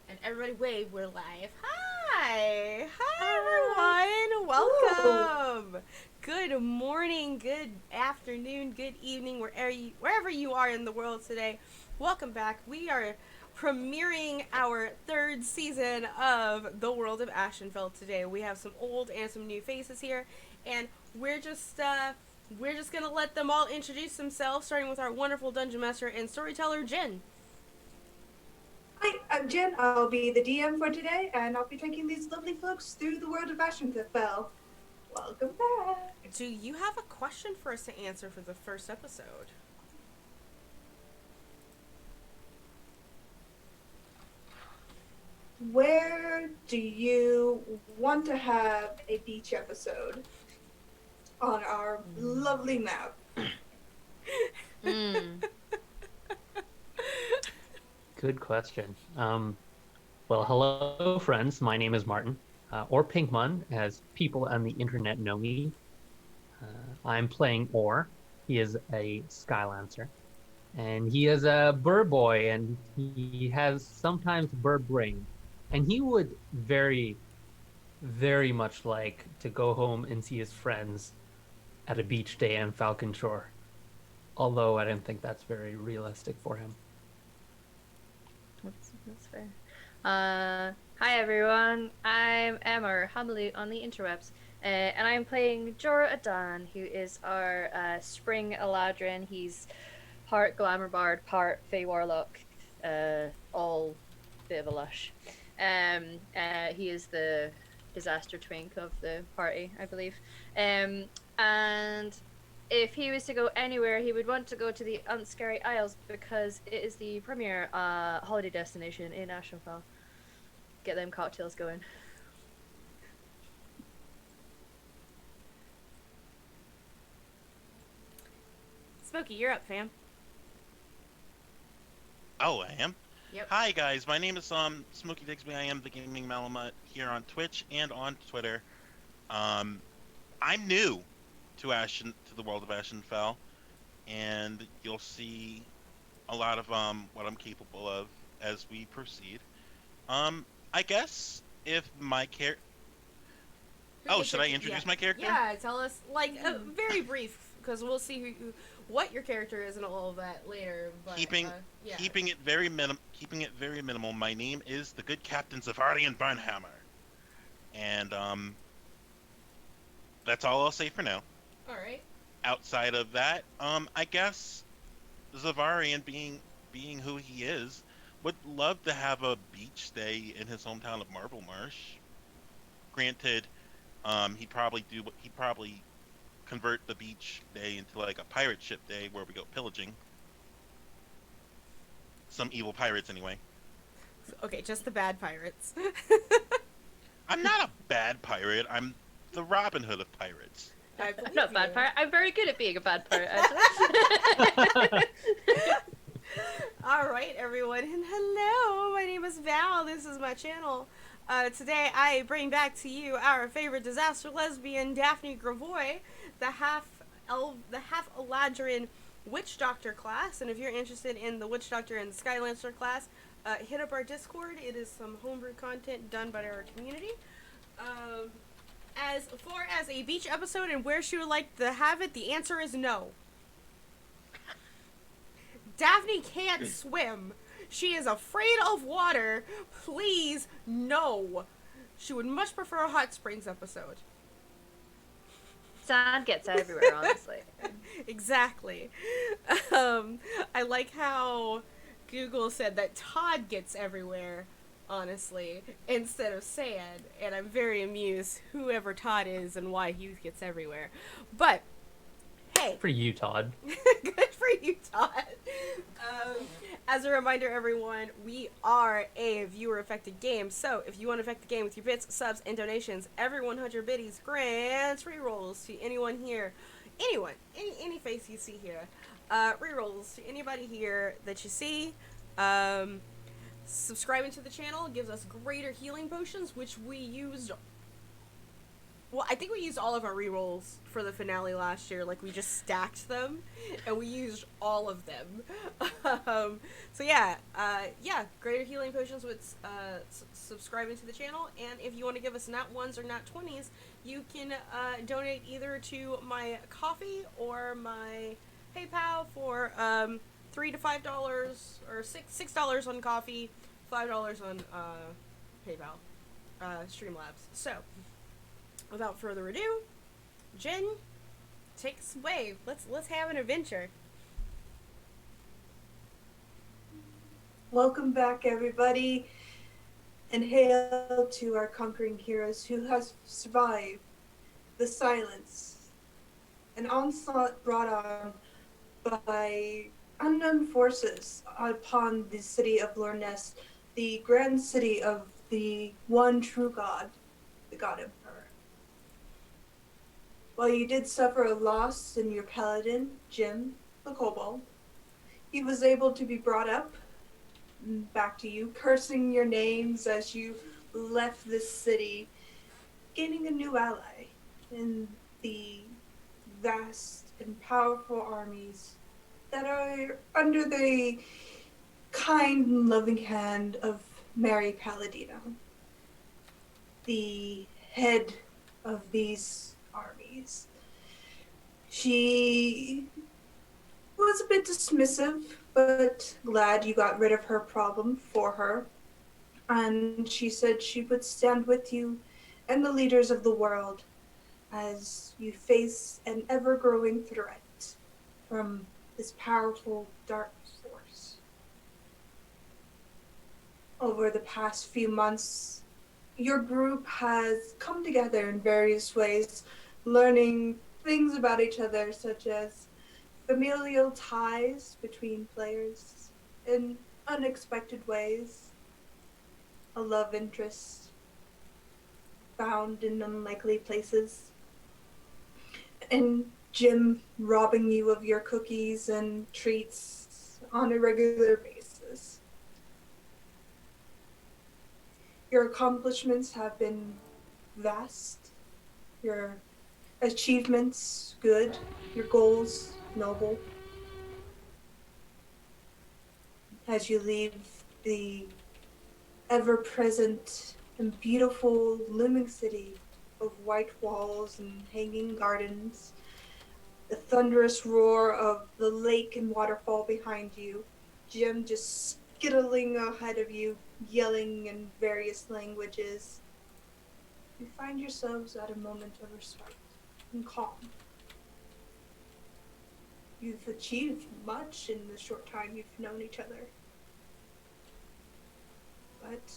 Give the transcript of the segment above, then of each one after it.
And everybody wave, we're live. Hi everyone. Welcome. Ooh. Good morning, good afternoon, good evening, wherever you are in the world today. Welcome back. We are premiering our third season of The World of Ashenfell today. We have some old and some new faces here, and we're just gonna let them all introduce themselves, starting with our wonderful dungeon master and storyteller, Jen. Hi, I'm Jen. I'll be the DM for today, and I'll be taking these lovely folks through the world of Ashenfell. Welcome back. Do you have a question for us to answer for the first episode? Where do you want to have a beach episode on our lovely map? Good question. Well, hello, friends. My name is Martin, or Pinkmun, as people on the internet know me. I'm playing Or. He is a Skylancer, and he is a bird boy, and he has sometimes bird brain. And he would very, very much like to go home and see his friends at a beach day in Falcon Shore. Although I don't think that's very realistic for him. That's fair. Hi everyone, I'm Emma, Hamlet on the interwebs, and I'm playing Jorah Adan, who is our spring Eladrin. He's part glamour bard, part Fey warlock, all bit of a lush. He is the disaster twink of the party, I believe. And if he was to go anywhere, he would want to go to the Unscary Isles because it is the premier holiday destination in Ashenfell. Get them cocktails going. Smokey, you're up, fam. Oh, I am? Yep. Hi, guys. My name is Smokey Digsby. I am the Gaming Malamut here on Twitch and on Twitter. I'm new to the world of Ashenfell, and you'll see a lot of what I'm capable of as we proceed. I guess if my character. Oh, should I introduce my character? Yeah, tell us, very brief, because we'll see what your character is and all of that later. But, keeping it very minimal. My name is the good Captain Valdrianth Burnhammer, and that's all I'll say for now. All right. Outside of that, I guess Zavarian, being who he is, would love to have a beach day in his hometown of Marble Marsh. Granted, he'd probably convert the beach day into like a pirate ship day where we go pillaging. Some evil pirates, anyway. Okay, just the bad pirates. I'm not a bad pirate. I'm the Robin Hood of pirates. I'm not a bad pirate. I'm very good at being a bad pirate, actually. All right, everyone, and hello. My name is Val. This is my channel. Today, I bring back to you our favorite disaster lesbian, Daphne Gravoy, the half Eladrin Witch Doctor class. And if you're interested in the Witch Doctor and the Skylancer class, hit up our Discord. It is some homebrew content done by our community. As far as a beach episode and where she would like to have it, the answer is no. Daphne can't swim. She is afraid of water. Please, no. She would much prefer a hot springs episode. Sand gets everywhere, honestly. Exactly. I like how Google said that Todd gets everywhere, honestly, instead of sand. And I'm very amused whoever Todd is and why he gets everywhere. But, hey. For you, Todd. Good for you, Todd. As a reminder, everyone, we are a viewer-affected game, so if you want to affect the game with your bits, subs, and donations, every 100 biddies grants rerolls to anyone here. Any face you see here. Rerolls to anybody here that you see. Subscribing to the channel gives us greater healing potions, which we used Well, I think we used all of our rerolls for the finale last year. Like, we just stacked them, and we used all of them. So yeah, greater healing potions with subscribing to the channel. And if you want to give us nat ones or nat 20s, you can donate either to my coffee or my PayPal for $3 to $5 or $6 on coffee, $5 on PayPal, Streamlabs. So without further ado, Jen, take us away. Let's have an adventure. Welcome back, everybody, and hail to our conquering heroes who have survived the silence, an onslaught brought on by unknown forces upon the city of Lornest, the grand city of the one true god, the God Emperor. While you did suffer a loss in your paladin, Jim, the kobold, he was able to be brought up back to you, cursing your names as you left this city, gaining a new ally in the vast and powerful armies that are under the kind and loving hand of Mary Palladino, the head of these armies. She was a bit dismissive, but glad you got rid of her problem for her. And she said she would stand with you and the leaders of the world as you face an ever-growing threat from this powerful dark force. Over the past few months, your group has come together in various ways, learning things about each other, such as familial ties between players in unexpected ways, a love interest found in unlikely places, and Jim robbing you of your cookies and treats on a regular basis. Your accomplishments have been vast, your achievements good, your goals noble. As you leave the ever-present and beautiful looming city of white walls and hanging gardens, the thunderous roar of the lake and waterfall behind you, Jim just skittling ahead of you, yelling in various languages, you find yourselves at a moment of respite and calm. You've achieved much in the short time you've known each other. But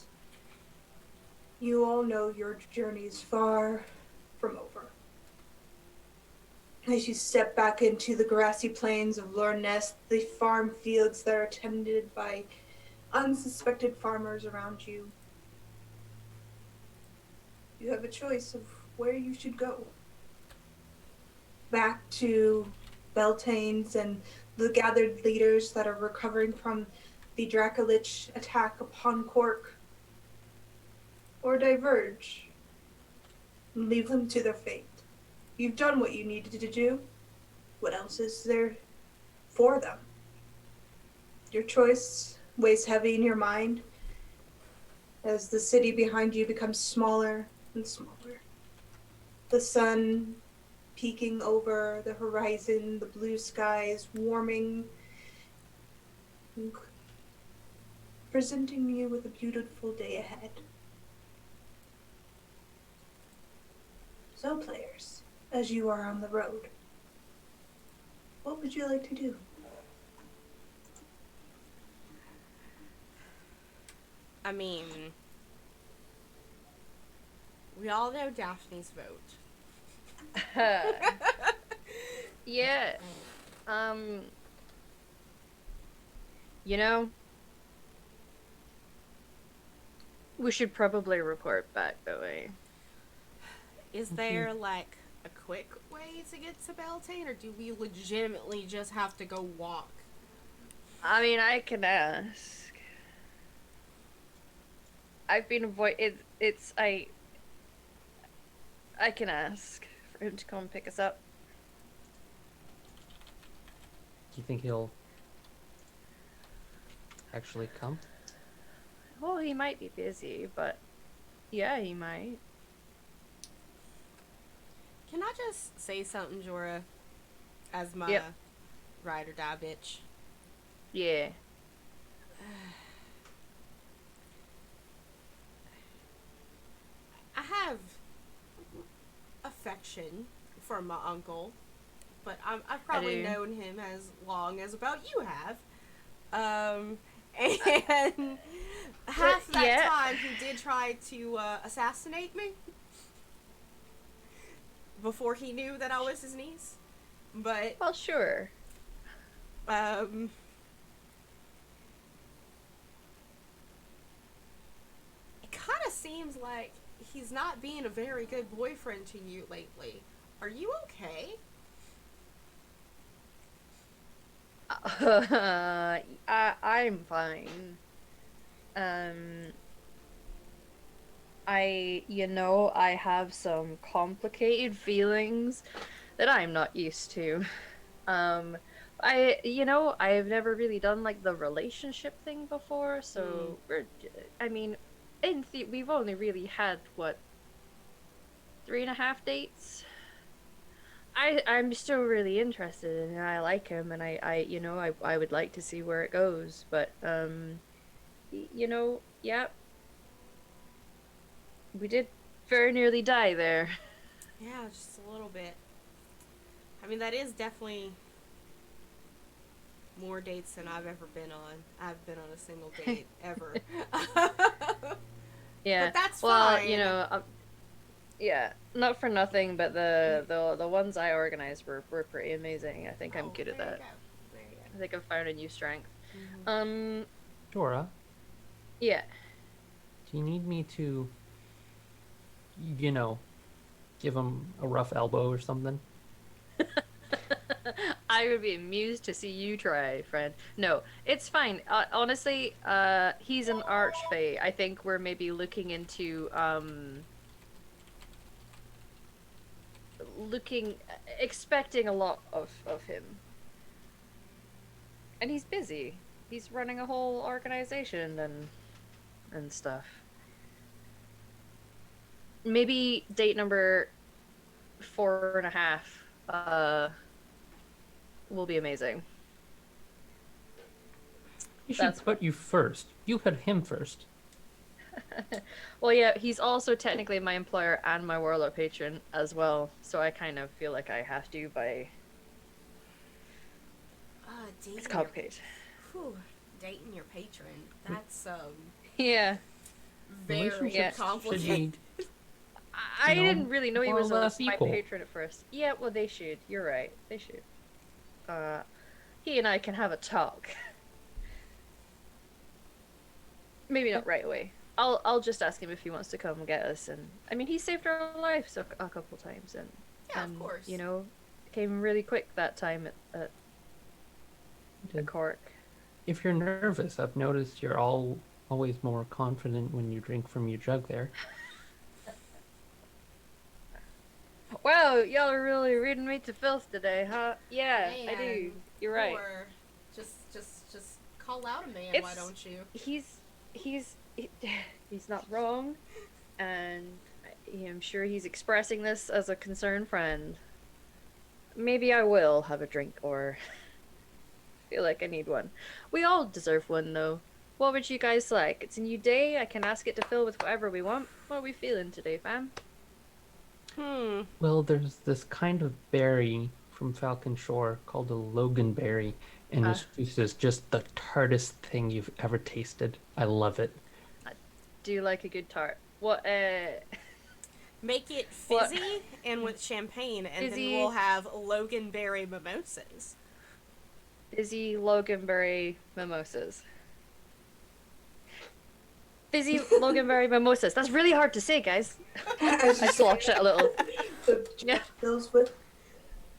you all know your journey is far from over. As you step back into the grassy plains of Lornest, the farm fields that are tended by unsuspected farmers around you, you have a choice of where you should go. Back to Beltane's and the gathered leaders that are recovering from the Dracolich attack upon Cork, or diverge and leave them to their fate. You've done what you needed to do. What else is there for them? Your choice weighs heavy in your mind as the city behind you becomes smaller and smaller. The sun peeking over the horizon, the blue skies warming, and presenting you with a beautiful day ahead. So, players, as you are on the road, what would you like to do? I mean, we all know Daphne's vote. Yeah. You know, we should probably report back, though, eh? Is there like a quick way to get to Beltane, or do we legitimately just have to go walk? I mean, I can ask. I've been I can ask for him to come pick us up. Do you think he'll actually come? Well, he might be busy, but yeah, he might. Can I just say something, Jorah, as my Yep. ride or die bitch? Yeah. I have affection for my uncle, but I've probably do. known him as long as about you have. And half that Yeah. time he did try to assassinate me before he knew that I was his niece. But Well, sure. um, it kind of seems like he's not being a very good boyfriend to you lately. Are you okay? I'm fine. I have some complicated feelings that I'm not used to. I've never really done like the relationship thing before, so I mean, we've only really had what 3.5 dates. I'm still really interested and I like him and I would like to see where it goes, but yeah, we did very nearly die there. Yeah, just a little bit. I mean, that is definitely more dates than I've ever been on. I've been on a single date ever. Yeah. But that's well, fine. Yeah, not for nothing, but the ones I organized were pretty amazing. I think I'm good at there that. You go. There you I think I've found a new strength. go. Dora, Yeah. do you need me to, give him a rough elbow or something? I would be amused to see you try, friend. No, it's fine. Honestly, he's an archfey. I think we're maybe looking into expecting a lot of him. And he's busy. He's running a whole organization and stuff. Maybe date number 4.5 will be amazing. He should put you first. You put him first. Well, yeah, he's also technically my employer and my warlord patron as well, so I kind of feel like I have to by... It's complicated. Dating your patron. That's Yeah. very Relationships complicated. should I You know, didn't really know he more or was less my equal. patron at first. Yeah, well, they should. You're right. They should. He and I can have a talk. Maybe not right away. I'll just ask him if he wants to come and get us. And I mean, he saved our lives a couple times, and Yeah, of course. Came really quick that time at Cork. If you're nervous, I've noticed you're always more confident when you drink from your jug there. Wow, y'all are really reading me to filth today, huh? Yeah, I do. Man, You're right. Or just call out a man, why don't you? He's not wrong, and I'm sure he's expressing this as a concerned friend. Maybe I will have a drink or feel like I need one. We all deserve one, though. What would you guys like? It's a new day. I can ask it to fill with whatever we want. What are we feeling today, fam? Well, there's this kind of berry from Falcon Shore called a loganberry, and its juice is just the tartest thing you've ever tasted. I love it. I do like a good tart. What, Make it fizzy and with champagne, and Fizzy. then we'll have loganberry mimosas. Fizzy loganberry mimosas. Fizzy loganberry mimosas. That's really hard to say, guys. I sloshed it a little. Yeah. Fills with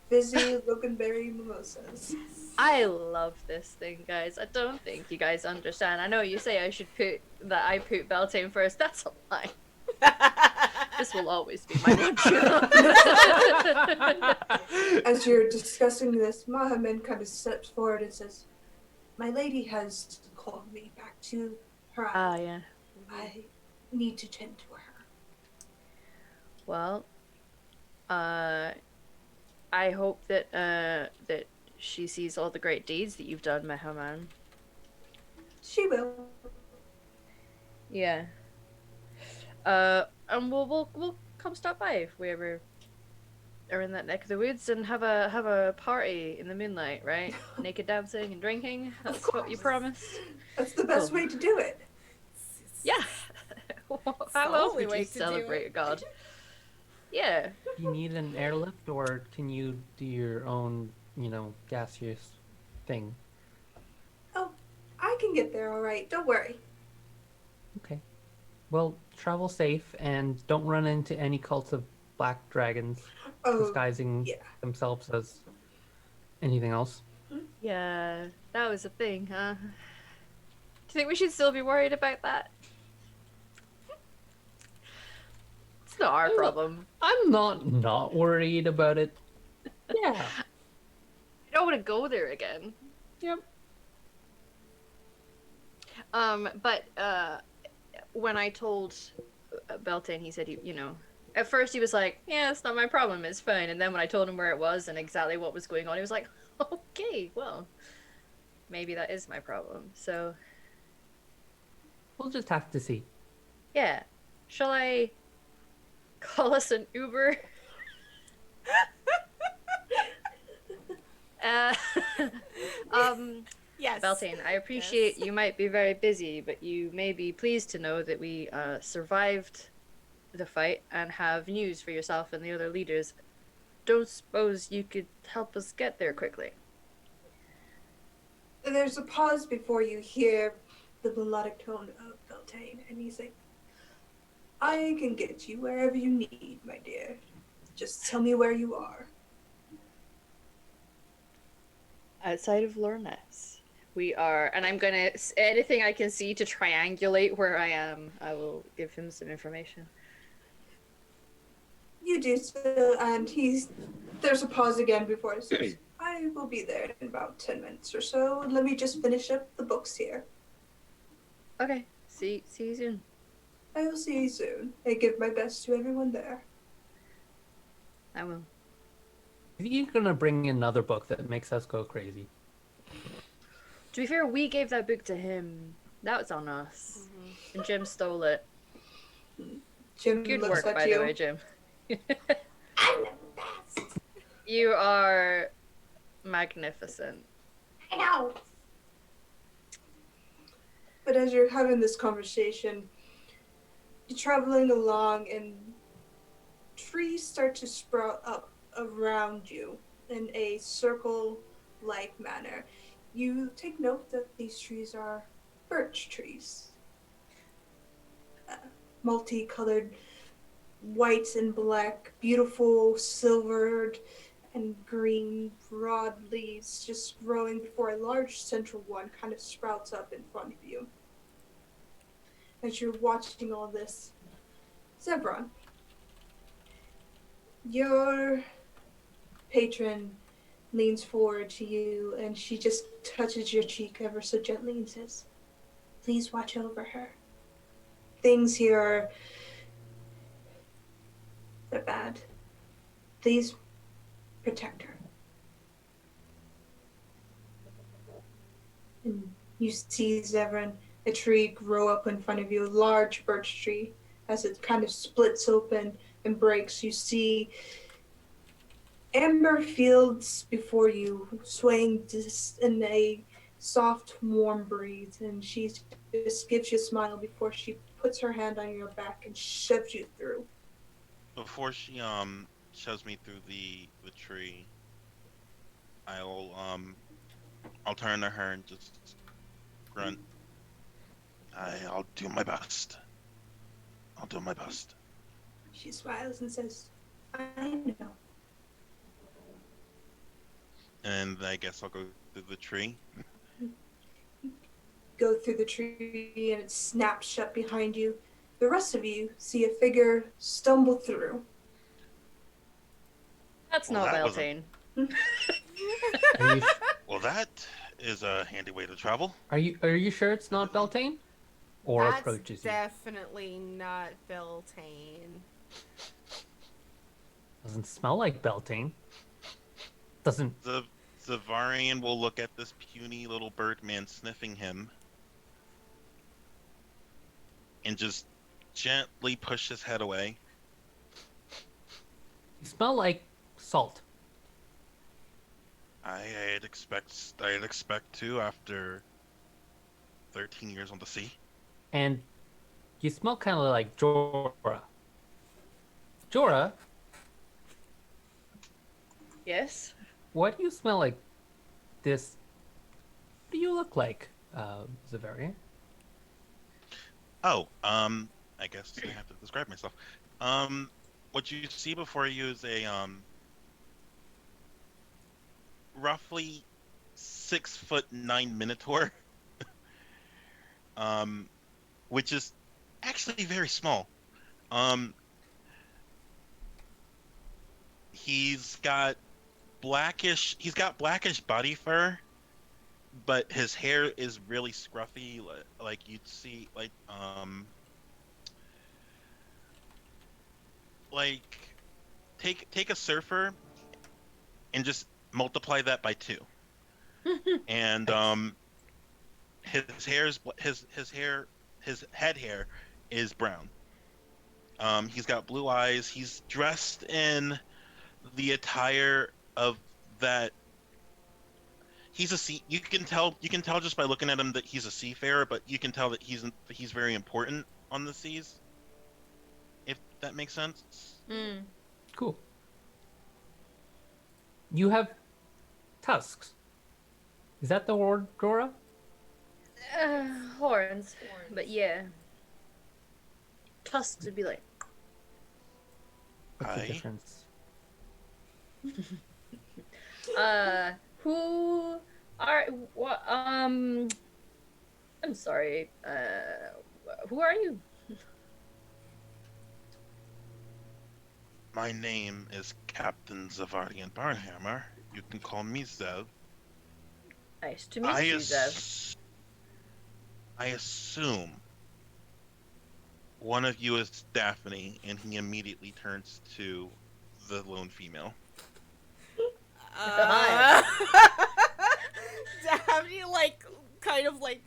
fizzy loganberry mimosas. I love this thing, guys. I don't think you guys understand. I know you say I put Beltane first. That's a lie. This will always be my one true love. As you're discussing this, Mohammed kind of steps forward and says, "My lady has called me back to her Ah, island. yeah. I need to tend to her." Well, I hope that that she sees all the great deeds that you've done, Mehaman. She will. Yeah. And we'll come stop by if we ever are in that neck of the woods and have a party in the moonlight, right? Naked dancing and drinking. That's what you promised. That's the best Cool. way to do it. Yeah. It's How the else only would way you to do celebrate it. God? Yeah. Do you need an airlift, or can you do your own, gaseous thing? Oh, I can get there all right. Don't worry. Okay. Well, travel safe and don't run into any cults of black dragons Oh, disguising yeah. themselves as anything else. Yeah. That was a thing, huh? Do you think we should still be worried about that? It's not our problem. I'm not worried about it. Yeah. I don't want to go there again. Yep. But when I told Beltane, he said, at first he was like, yeah, it's not my problem, it's fine. And then when I told him where it was and exactly what was going on, he was like, okay, well, maybe that is my problem. So, We'll just have to see. yeah. Shall I call us an Uber? uh, Yes. Beltane, I appreciate you might be very busy, but you may be pleased to know that we survived the fight and have news for yourself and the other leaders. Don't suppose you could help us get there quickly? There's a pause before you hear the melodic tone of Beltane, and he's like, "I can get you wherever you need, my dear. Just tell me where you are." Outside of Lorness. We are, and I'm gonna, anything I can see to triangulate where I am, I will give him some information. You do so, and there's a pause again before it says, "I will be there in about 10 minutes or so. Let me just finish up the books here. Okay, see you soon. I will see you soon. I give my best to everyone there." I will. Are you gonna bring another book that makes us go crazy? To be fair, we gave that book to him. That was on us. And Jim stole it. Jim Good looks work, at by you. the way, Jim. "I'm the best. You are magnificent. I know." But as you're having this conversation, you're traveling along, and trees start to sprout up around you in a circle-like manner. You take note that these trees are birch trees. Multicolored white and black, beautiful silvered and green broad leaves just growing before a large central one kind of sprouts up in front of you. As you're watching all this, Zebron, your patron leans forward to you and she just touches your cheek ever so gently and says, "Please watch over her. Things here they're bad. Please protect her." And you see, Zevran, a tree grow up in front of you, a large birch tree. As it kind of splits open and breaks, you see amber fields before you, swaying just in a soft, warm breeze. And she just gives you a smile before she puts her hand on your back and shoves you through. Before she shoves me through the tree, I'll turn to her and just grunt. I'll do my best. I'll do my best. She smiles and says, "I know." And I guess I'll go through the tree. Go through the tree and it snaps shut behind you. The rest of you see a figure stumble through. That's Well, not that wasn't. Beltane. Are you Well, that is a handy way to travel. are you sure it's not Beltane? Or That's approaches you? definitely not Beltane. Doesn't smell like Beltane. Doesn't. The Zavarian will look at this puny little birdman sniffing him and just gently push his head away. You smell like salt. I'd expect to after 13 years on the sea. And you smell kind of like Jorah. Jorah, Yes. why do you smell like this? What do you look like, Zavaria? Oh, I guess I have to describe myself. What you see before you is a roughly 6'9" minotaur, um, which is actually very small. Um, he's got blackish body fur, but his hair is really scruffy, like you'd see, like take a surfer and just multiply that by two, and his head hair is brown. He's got blue eyes. He's dressed in the attire of that. He's a sea. You can tell just by looking at him that he's a seafarer, but you can tell that he's very important on the seas. If that makes sense. Mm. Cool. You have tusks. Is that the word, Jorah? Horns. But yeah. Tusks would be like. What's the Aye. difference? Who are what? I'm sorry. Who are you? My name is Captain Zavarian Barnhammer. You can call me Zev. Nice to meet you, Zev. I assume one of you is Daphne, and he immediately turns to the lone female. Daphne, like, kind of like,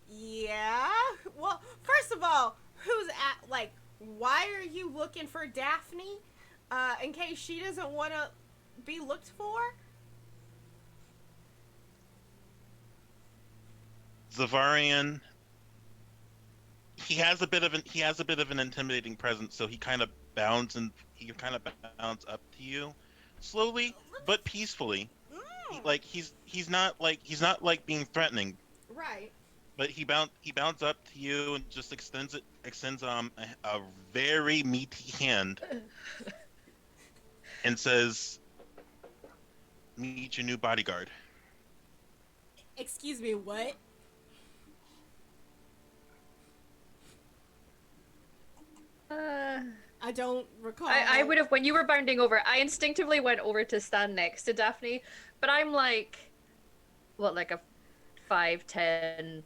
yeah. Well, first of all, who's at, like, why are you looking for Daphne? In case she doesn't want to be looked for? Zavarian, he has a bit of an intimidating presence, so he kind of bounds up to you, slowly but peacefully. He's not like being threatening, Right. but he bounds up to you and just extends a very meaty hand and says, "Meet your new bodyguard." Excuse me, what? I don't recall. I would have, when you were bounding over, I instinctively went over to stand next to Daphne, but I'm like, what, like a 5'10",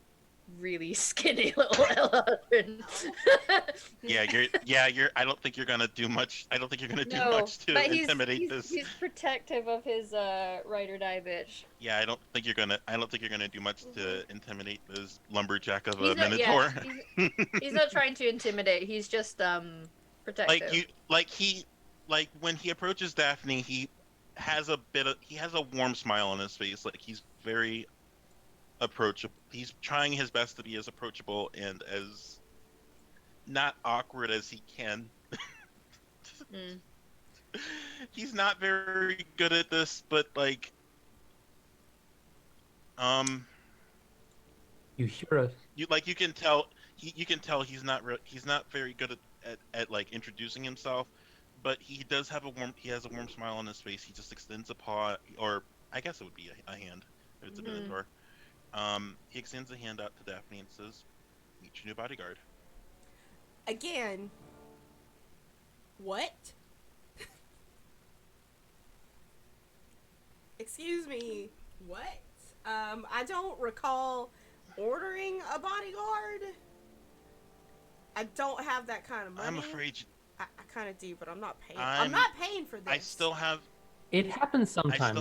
really skinny little Eladrin. You're. I don't think you're gonna do much. I don't think you're gonna do much to but intimidate this. He's protective of his ride or die bitch. Yeah, I don't think you're gonna do much to intimidate this lumberjack of a He's not, minotaur. yeah, he's not trying to intimidate. He's just protective. Like when he approaches Daphne, he has a warm smile on his face. Like he's very approachable. He's trying his best to be as approachable and as not awkward as he can. Mm. He's not very good at this, but like You hear a you can tell he's not very good at like introducing himself, but he has a warm smile on his face. He just extends a paw, or I guess it would be a hand if it's a minotaur, He extends a hand out to Daphne and says, "Meet your new bodyguard." Again. What? Excuse me. What? I don't recall ordering a bodyguard. I don't have that kind of money. I'm afraid I kind of do, but I'm not paying. I'm not paying for this. I still have. It happens sometimes.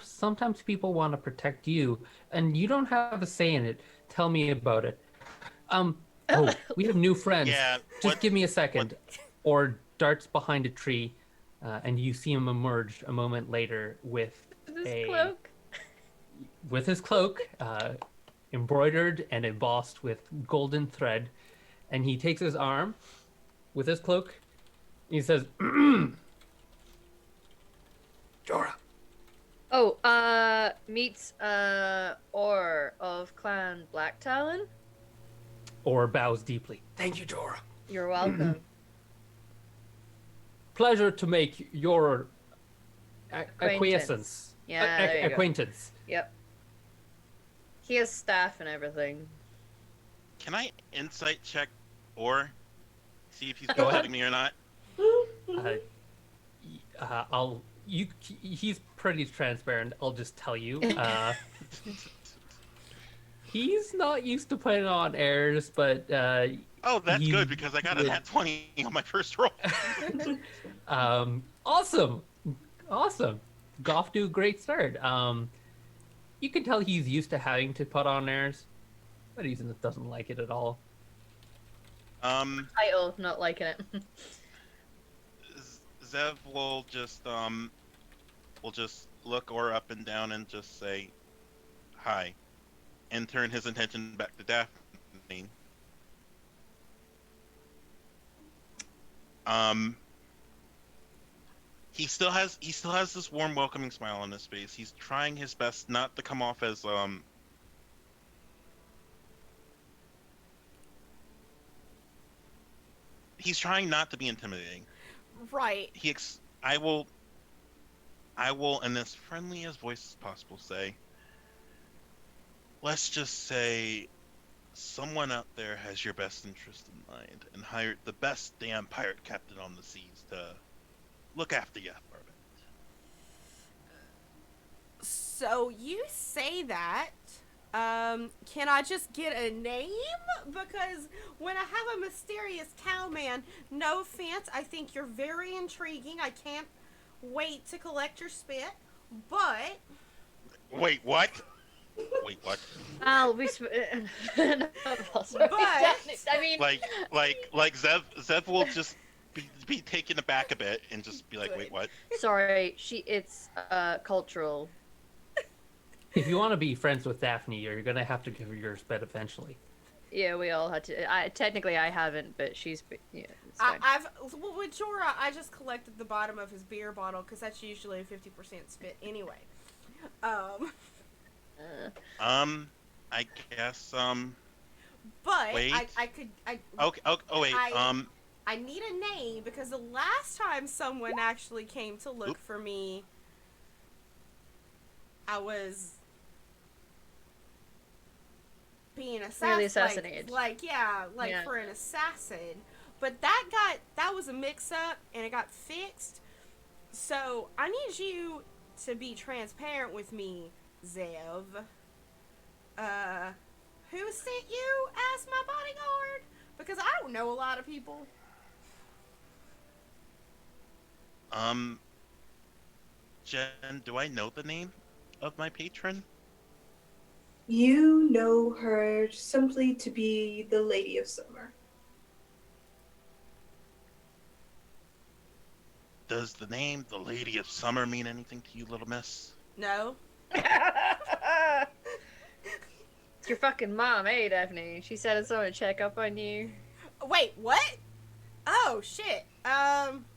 Sometimes people want to protect you, and you don't have a say in it. Tell me about it. Oh, we have new friends. Yeah. Just give me a second. Or darts behind a tree, and you see him emerge a moment later with cloak. With his cloak, embroidered and embossed with golden thread, and he takes his arm with his cloak. And he says, "Jorah." Oh, meets Or of Clan Black Talon. Or bows deeply. Thank you, Jorah. You're welcome. Pleasure to make your acquiescence. Yeah, there you go. Acquaintance. Yep. He has staff and everything. Can I insight check or see if he's Go ahead. protecting me or not? He's pretty transparent. I'll just tell you. He's not used to putting on airs, but Oh, that's good because I got a nat 20 on my first roll. Awesome. Goff do a great start. You can tell he's used to having to put on airs, but he doesn't like it at all. Title, not liking it. Zev will just look or up and down and just say hi, and turn his attention back to Daphne. He still has this warm, welcoming smile on his face. He's trying his best not to come off as He's trying not to be intimidating. Right. I will, in as friendly as voice as possible, say, let's just say, someone out there has your best interest in mind and hired the best damn pirate captain on the seas to look after you for a bit. So you say that. Can I just get a name? Because when I have a mysterious cowman, no offense, I think you're very intriguing. I can't wait to collect your spit, but... Wait, what? Wait, what? I'll be... No, sorry. But... I mean... Like Zev will just be taken aback a bit and just be like, Good. wait, what? Sorry, it's cultural. If you want to be friends with Daphne, you're gonna have to give her your spit eventually. Yeah, we all had to. Technically, I haven't, but she's. Yeah, it's fine. Well, with Jorah, I just collected the bottom of his beer bottle because that's usually a 50% spit anyway. I guess, But wait. I could. Okay, oh wait, I need a name because the last time someone actually came to look for me, I was being assassinated. Yeah. For an assassin. But that was a mix-up, and it got fixed. So I need you to be transparent with me, Zev. Who sent you as my bodyguard? Because I don't know a lot of people. Jen, do I know the name of my patron? You know her simply to be the Lady of Summer. Does the name the Lady of Summer mean anything to you, little miss? No. It's your fucking mom, eh, Daphne? She said it's on to check up on you. Wait, what? Oh, shit.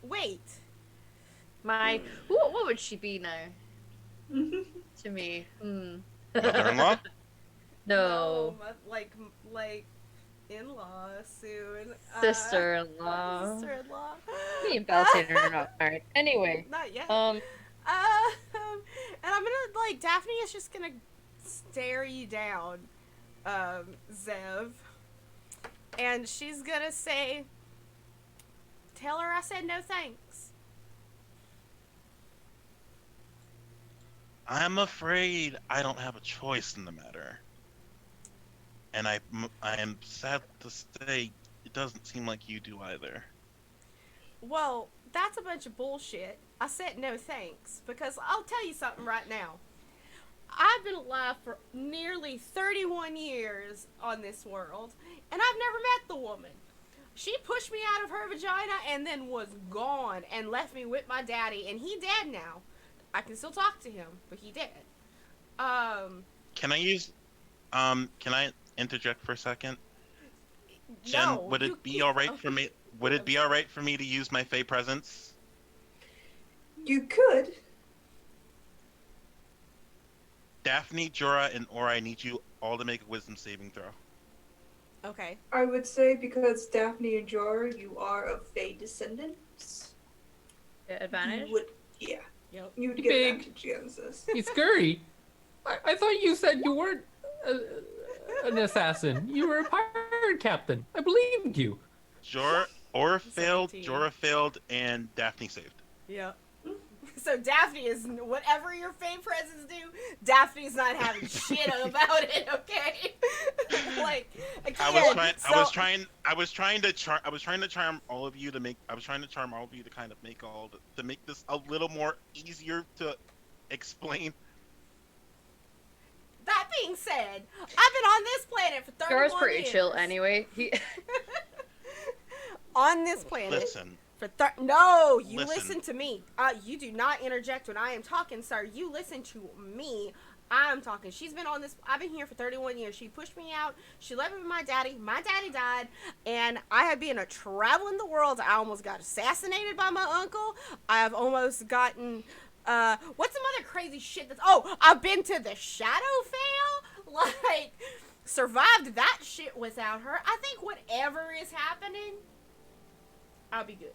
Wait. What would she be now? To me. Mother-in-law? No. Like in-law soon. Sister-in-law. Sister-in-law. Me and Beltane are not married. Anyway. Not yet. Um, And I'm gonna, Daphne is just gonna stare you down, Zev, and she's gonna say, "Tell her I said no thanks." I'm afraid I don't have a choice in the matter. And I am sad to say it doesn't seem like you do either. Well, that's a bunch of bullshit. I said no thanks because I'll tell you something right now. I've been alive for nearly 31 years on this world, and I've never met the woman. She pushed me out of her vagina and then was gone and left me with my daddy, and he dead now. I can still talk to him, but he dead. Can I use can I interject for a second? Jen, No, would it be alright for me would it be alright for me to use my Fey presence? You could. Daphne, Jorah, and Ora, I need you all to make a wisdom saving throw. Okay. I would say because Daphne and Jorah, you are of Fey descendants. Advantage? You would, yeah. Yep. You would Big. get advantage against this. You scurry. I thought you said you weren't an assassin. You were a pirate captain. I believed you. Ora failed, 17. Jorah failed, and Daphne saved. Yep. So Daphne is, whatever your Fey presence do, Daphne's not having shit about it, okay? Like, again, I was trying to charm all of you to kind of make this a little more easier to explain. That being said, I've been on this planet for 31 years. Gar's pretty chill anyway. On this planet. Listen. No, you Listen. listen to me. You do not interject when I am talking, sir. You listen to me. I'm talking. I've been here for 31 years. She pushed me out. She left me with my daddy. My daddy died. And I have been traveling the world. I almost got assassinated by my uncle. I've almost gotten, what's some other crazy shit I've been to the Shadowfell. Like, survived that shit without her. I think whatever is happening, I'll be good.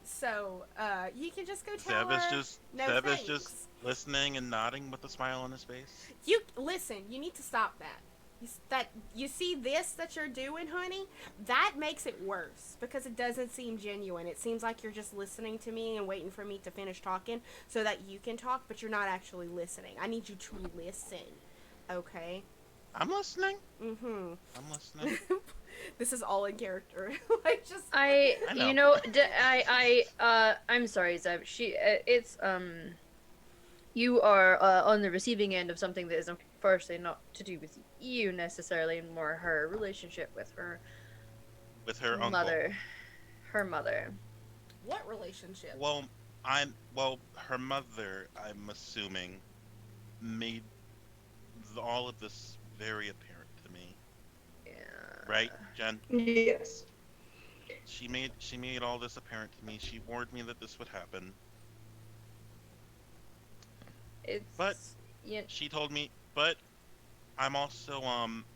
So, you can just go tell her. Zev is just listening and nodding with a smile on his face. You listen. You need to stop that. You see this that you're doing, honey. That makes it worse because it doesn't seem genuine. It seems like you're just listening to me and waiting for me to finish talking so that you can talk, but you're not actually listening. I need you to listen. Okay. I'm listening. Mm-hmm. I'm listening. This is all in character. Like, just I know. I'm sorry, Zev. You are on the receiving end of something that is unfortunately not to do with you necessarily, and more her relationship with her mother. Her mother. What relationship? Well, her mother, I'm assuming, made all of this very apparent to me. Yeah. Right, Jen? Yes. She made all this apparent to me. She warned me that this would happen. But she told me, but I'm also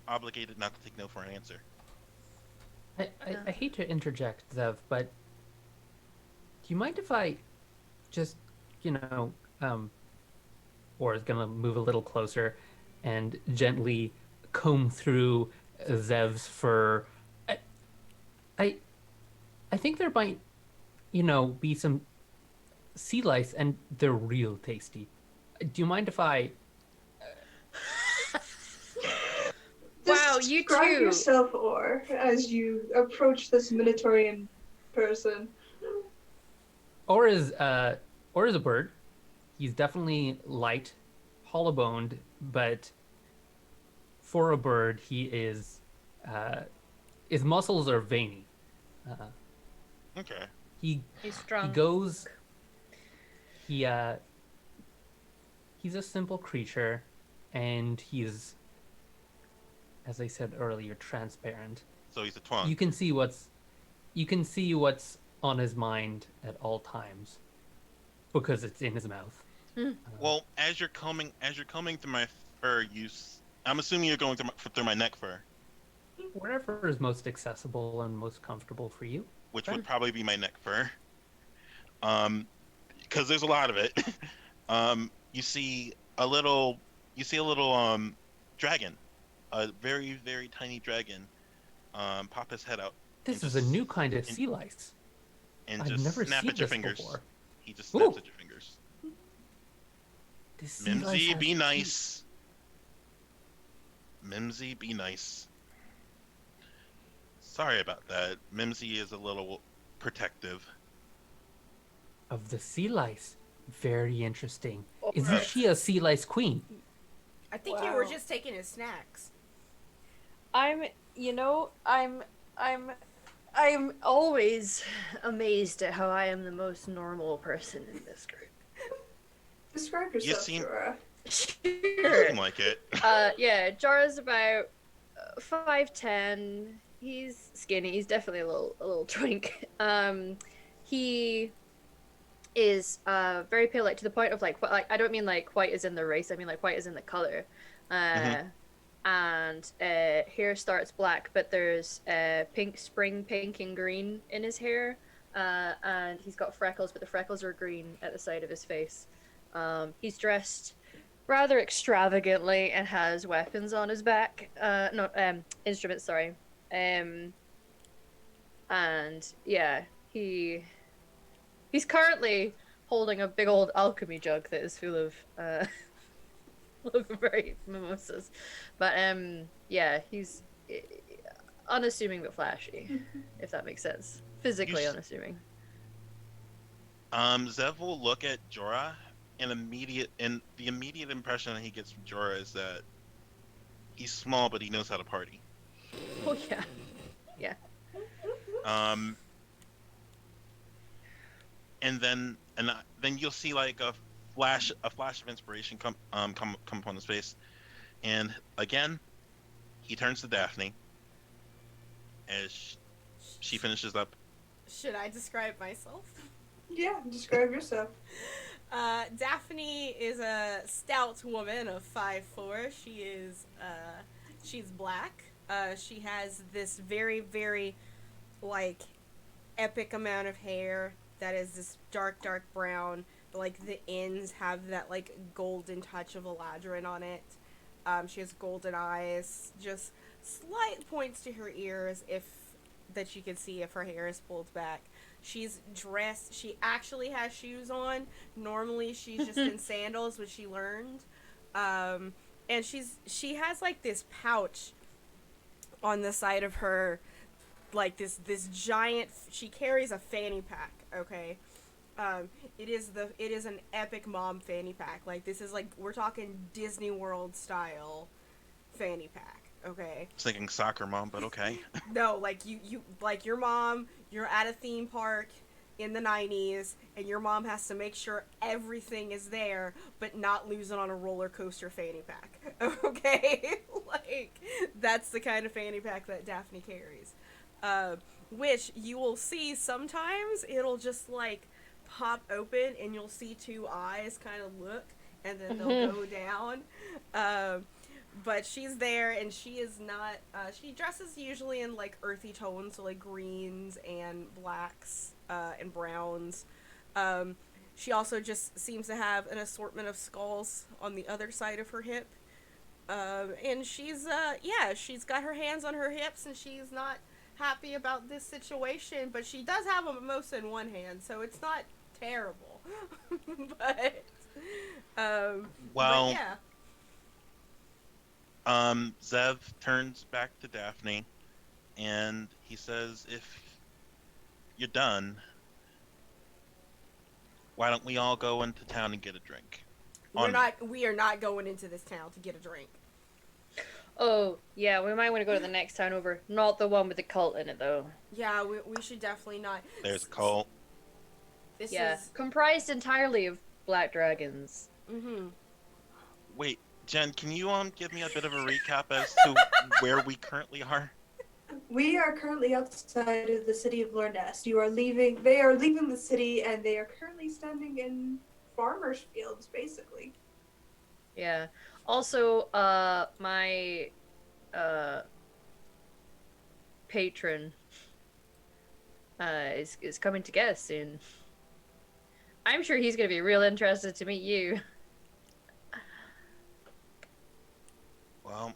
obligated not to take no for an answer. I hate to interject, Zev, but do you mind if I just, or is gonna move a little closer and gently comb through Zev's fur? I think there might, be some sea lice, and they're real tasty. Do you mind if I? Wow, you Describe too. yourself, or as you approach this Minotaurian person. Or is a bird. He's definitely light, hollow-boned, but for a bird, he is. His muscles are veiny. Okay. He's strong. He goes. He's a simple creature, and he's, as I said earlier, transparent. So he's a twunk. You can see what's on his mind at all times, because it's in his mouth. Well, as you're combing through my fur, I'm assuming you're going through my neck fur, Whatever is most accessible and most comfortable for you. which would probably be my neck fur. Because there's a lot of it. You see a little dragon, a very very tiny dragon, pop his head out and This is a just new kind of and, sea lice. and I've just never snap seen at your this fingers. before. He just snaps Ooh, at your fingers. this sea lice Mimsy, has be teeth. nice. Mimsy, be nice. Sorry about that. Mimsy is a little protective. Of the sea lice. Very interesting. Isn't Yeah. she a sea lice queen? I think you were Wow. just taking his snacks. I'm, you know, I'm always amazed at how I am the most normal person in this group. Describe You yourself, seem Jorah. you seem like it. Yeah, Jara's about 5'10". He's skinny. He's definitely a little twink. He is very pale, like to the point of like I don't mean like white as in the race. I mean like white as in the color. Mhm. And hair starts black, but there's pink, spring pink and green in his hair. And he's got freckles, but the freckles are green at the side of his face. He's dressed rather extravagantly and has weapons on his back. No, instruments. Sorry. Um, and yeah, he's currently holding a big old alchemy jug that is full of very mimosas. But yeah, he's unassuming but flashy, if that makes sense. You Physically unassuming. Zev will look at Jorah and the immediate impression that he gets from Jorah is that he's small but he knows how to party. Oh yeah, yeah. Um and then you'll see like a flash of inspiration come upon his face, and again he turns to Daphne as she finishes up. Should I describe myself? Yeah, describe yourself. Daphne is a stout woman of 5'4". She's black. She has this very, very, like, epic amount of hair that is this dark, dark brown. But, like, the ends have that, like, golden touch of Eladrin on it. She has golden eyes, just slight points to her ears that you can see if her hair is pulled back. She's dressed. She actually has shoes on. Normally, she's just in sandals, which she learned. And she has like this pouch on the side of her, like this giant. She carries a fanny pack. Okay, it is an epic mom fanny pack. Like this is like we're talking Disney World style fanny pack. Okay. I was thinking soccer mom, but okay. No, like you like your mom, you're at a theme park in the 90s and your mom has to make sure everything is there but not lose it on a roller coaster fanny pack. Okay? Like that's the kind of fanny pack that Daphne carries. Which you will see sometimes it'll just like pop open and you'll see two eyes kind of look and then they'll go down. But she's there and she is not she dresses usually in like earthy tones, so like greens and blacks and browns. She also just seems to have an assortment of skulls on the other side of her hip. And she's she's got her hands on her hips and she's not happy about this situation, but she does have a mimosa in one hand, so it's not terrible. but Well, but yeah. Zev turns back to Daphne and he says, "If you're done, why don't we all go into town and get a drink?" We are not going into this town to get a drink. Oh yeah, we might want to go to the next town over. Not the one with the cult in it though. Yeah, we should definitely not. There's Cole. This Yeah, is comprised entirely of black dragons. Wait, Jen, can you give me a bit of a recap as to where we currently are? We are currently outside of the city of Lornest. They are leaving the city and they are currently standing in farmers' fields, basically. Yeah. Also, my patron is coming to get us soon. I'm sure he's gonna be real interested to meet you. Well,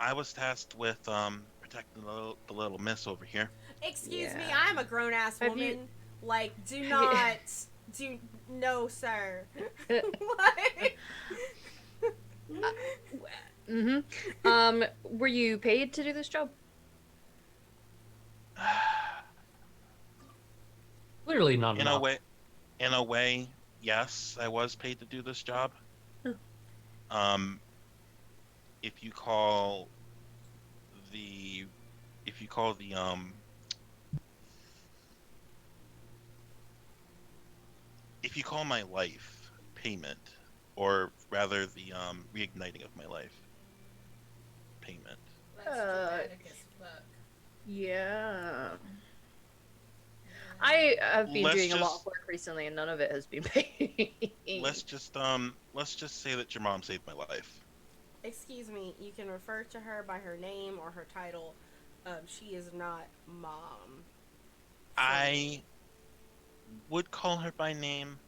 I was tasked with protecting the little miss over here. Excuse me, Yeah. I'm a grown ass Have you- woman. Like, do Yeah. not. Do. No, sir. Uh, Like. Were you paid to do this job? Clearly not In a enough. way, in a way, yes, I was paid to do this job. Oh. Um, if you call the, if you call the if you call my life payment, or rather the reigniting of my life payment. That's Uh, dramatic as fuck. Yeah. I have been Let's doing a lot just- of work recently, and none of it has been paid. Let's just say that your mom saved my life. Excuse me, you can refer to her by her name or her title. She is not mom. So- I would call her by name.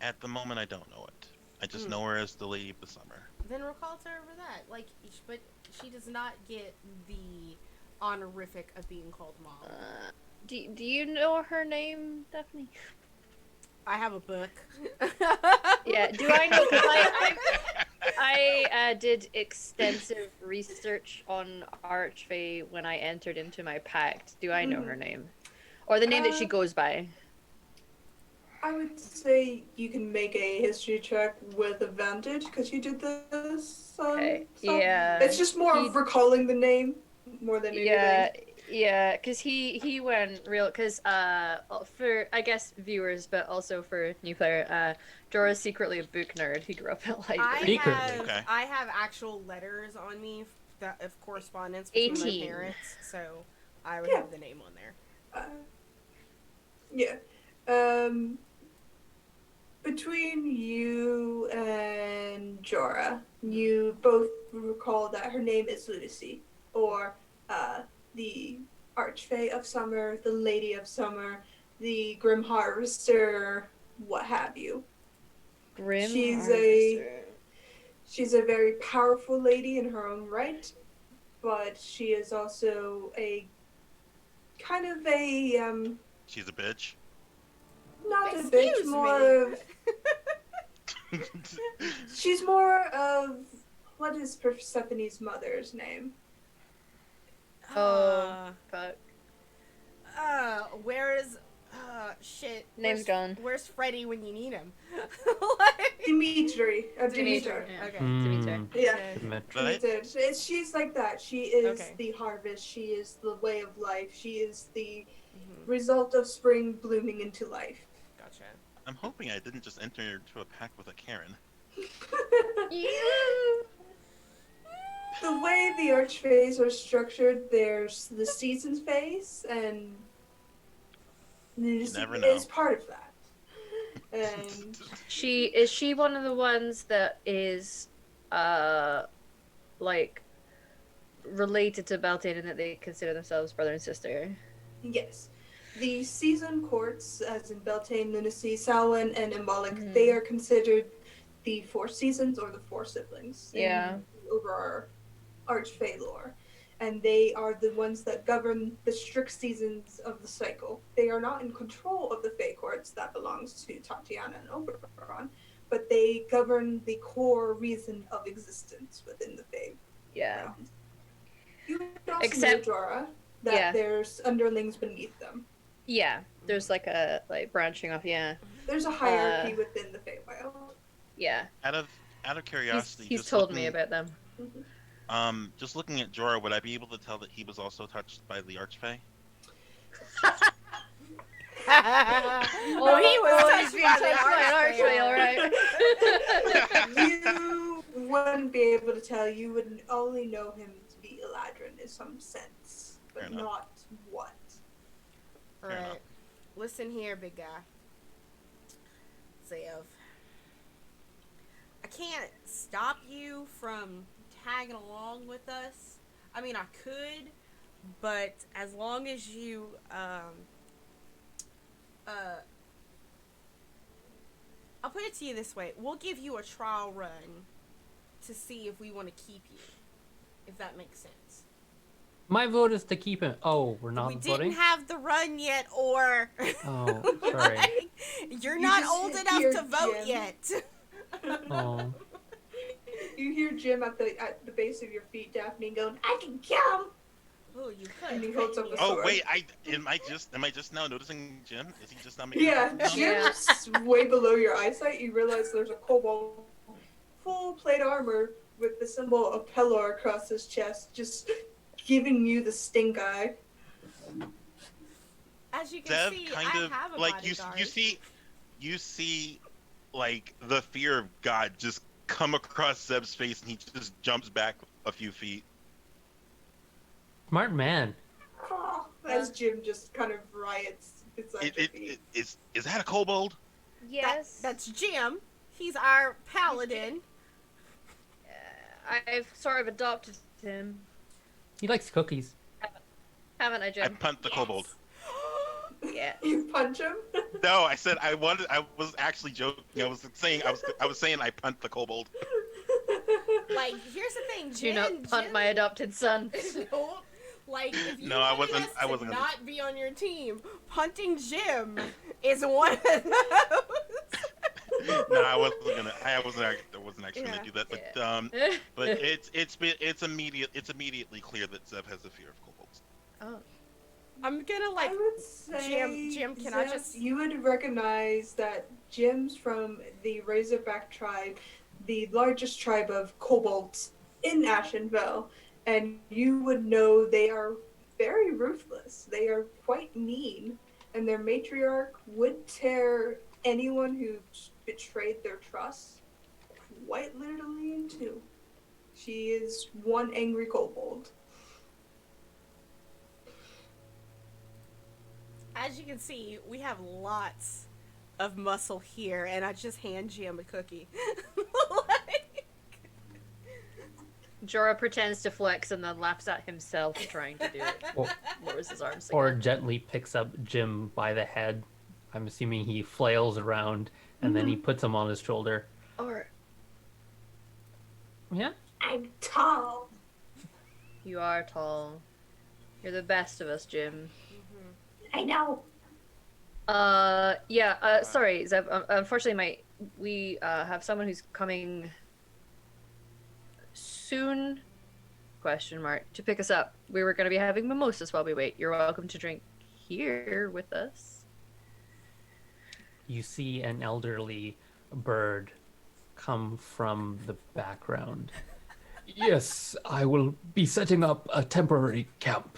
At the moment, I don't know it. I just know her as the Lady of the Summer. Then recall to her for that. Like, but she does not get the honorific of being called mom. Do you know her name, Daphne? I have a book. Yeah, do I know? Because I did extensive research on Archfey when I entered into my pact. Do I know her name? Or the name that she goes by? I would say you can make a history check with advantage because you did this. Okay. So Yeah. it's just more of recalling the name more than Yeah, anything. yeah, because he went real, because for, I guess, viewers, but also for new player, Jorah's secretly a book nerd. He grew up at I library. Secretly. have Okay. I have actual letters on me that of correspondence between 18. my parents, so I would Yeah. have the name on there. Yeah. Between you and Jorah, you both recall that her name is Lucy, or the Archfey of Summer, the Lady of Summer, the Grim Harvester, what have you. Grim She's Harvester. She's a very powerful lady in her own right, but she is also a kind of a She's a bitch. not a Excuse bitch, more me. of she's more of what is Persephone's mother's name? Oh, fuck. Where is shit? Name's where's, gone. Where's Freddy when you need him? Like, Dimitri. Dimitri. Yeah. Okay. Hmm. Yeah. Okay. Right? Dimitri. She's like that. She is Okay. the harvest. She is the way of life. She is the Mhm. result of spring blooming into life. Gotcha. I'm hoping I didn't just enter into a pact with a Karen. The way the archfays are structured, there's the seasons phase, and never know. it's part of that. And Is she one of the ones that is, like, related to Beltane and that they consider themselves brother and sister? yes, the season courts, as in Beltane, Lunacy, Samhain, and Embolic, Mhm. they are considered the four seasons or the four siblings Yeah. in over our archfey lore. And they are the ones that govern the strict seasons of the cycle. They are not in control of the Fae courts, that belongs to Tatiana and Oberon, but they govern the core reason of existence within the Fae Yeah. realms. You would also Except- know, Jorah, that yeah. there's underlings beneath them. Yeah. There's like a, like, branching off, yeah. There's a hierarchy within the Feywild. Yeah. Out of curiosity, He's just told looking, me about them. just looking at Jorah, would I be able to tell that he was also touched by the Archfey? Oh, he was touched by the Archfey, alright. You wouldn't be able to tell. You would only know him to be Eladrin in some sense, Fair but enough. not what. Fair enough. Alright. Listen here, big guy. Zev. I can't stop you from tagging along with us. I mean, I could, but as long as I'll put it to you this way. We'll give you a trial run to see if we want to keep you. If that makes sense. My vote is to keep him. Oh, we're not We voting? didn't have the run yet, or... Oh, sorry. You're You not just old hear enough to vote Jim. yet. Oh. You hear Jim at the base of your feet, Daphne, going, "I can kill him." Oh, you And could. he holds up couldn't a you? Oh sword. wait, am I just now noticing Jim? Is he just now making? Yeah, Jim's way below your eyesight. You realize there's a kobold, full plate armor with the symbol of Pelor across his chest, just giving you the stink eye. As you can Dev see, kind I of have a like bodyguard. you see like the fear of God just come across Zeb's face, and he just jumps back a few feet. Smart man. As Jim just kind of riots beside your feet. Is that a kobold? Yes. That's Jim. He's our paladin. I've sort of adopted him, He likes cookies. haven't I, I Jim? punt the kobold. Yeah. You punch him? No, I said I was actually joking. I was saying I punt the kobold. Like, here's the thing, Do not punt Jim, my adopted son. no, like, if you No, I wanted wasn't- us I to wasn't gonna- not be on your team, punting Jim is one of those. No, I wasn't actually Yeah. gonna do that. But Yeah. but it's immediately clear that Zeb has a fear of kobolds. Oh. I'm gonna, I like, would say, Jim, can I Zeph, just- you would recognize that Jim's from the Razorback tribe, the largest tribe of kobolds in Ashenfell, and you would know they are very ruthless. They are quite mean, and their matriarch would tear anyone who betrayed their trust quite literally in two. She is one angry kobold. As you can see, we have lots of muscle here, and I just hand Jim a cookie. Like, Jorah pretends to flex and then laughs at himself trying to do it. Or, Lowers his arms or again. gently picks up Jim by the head. I'm assuming he flails around and then he puts him on his shoulder. Or Yeah? I'm tall. you are tall. You're the best of us, Jim. I know. Sorry, Zeb. Unfortunately, we have someone who's coming soon? Question mark. To pick us up. We were going to be having mimosas while we wait. You're welcome to drink here with us. You see an elderly bird come from the background. Yes, I will be setting up a temporary camp.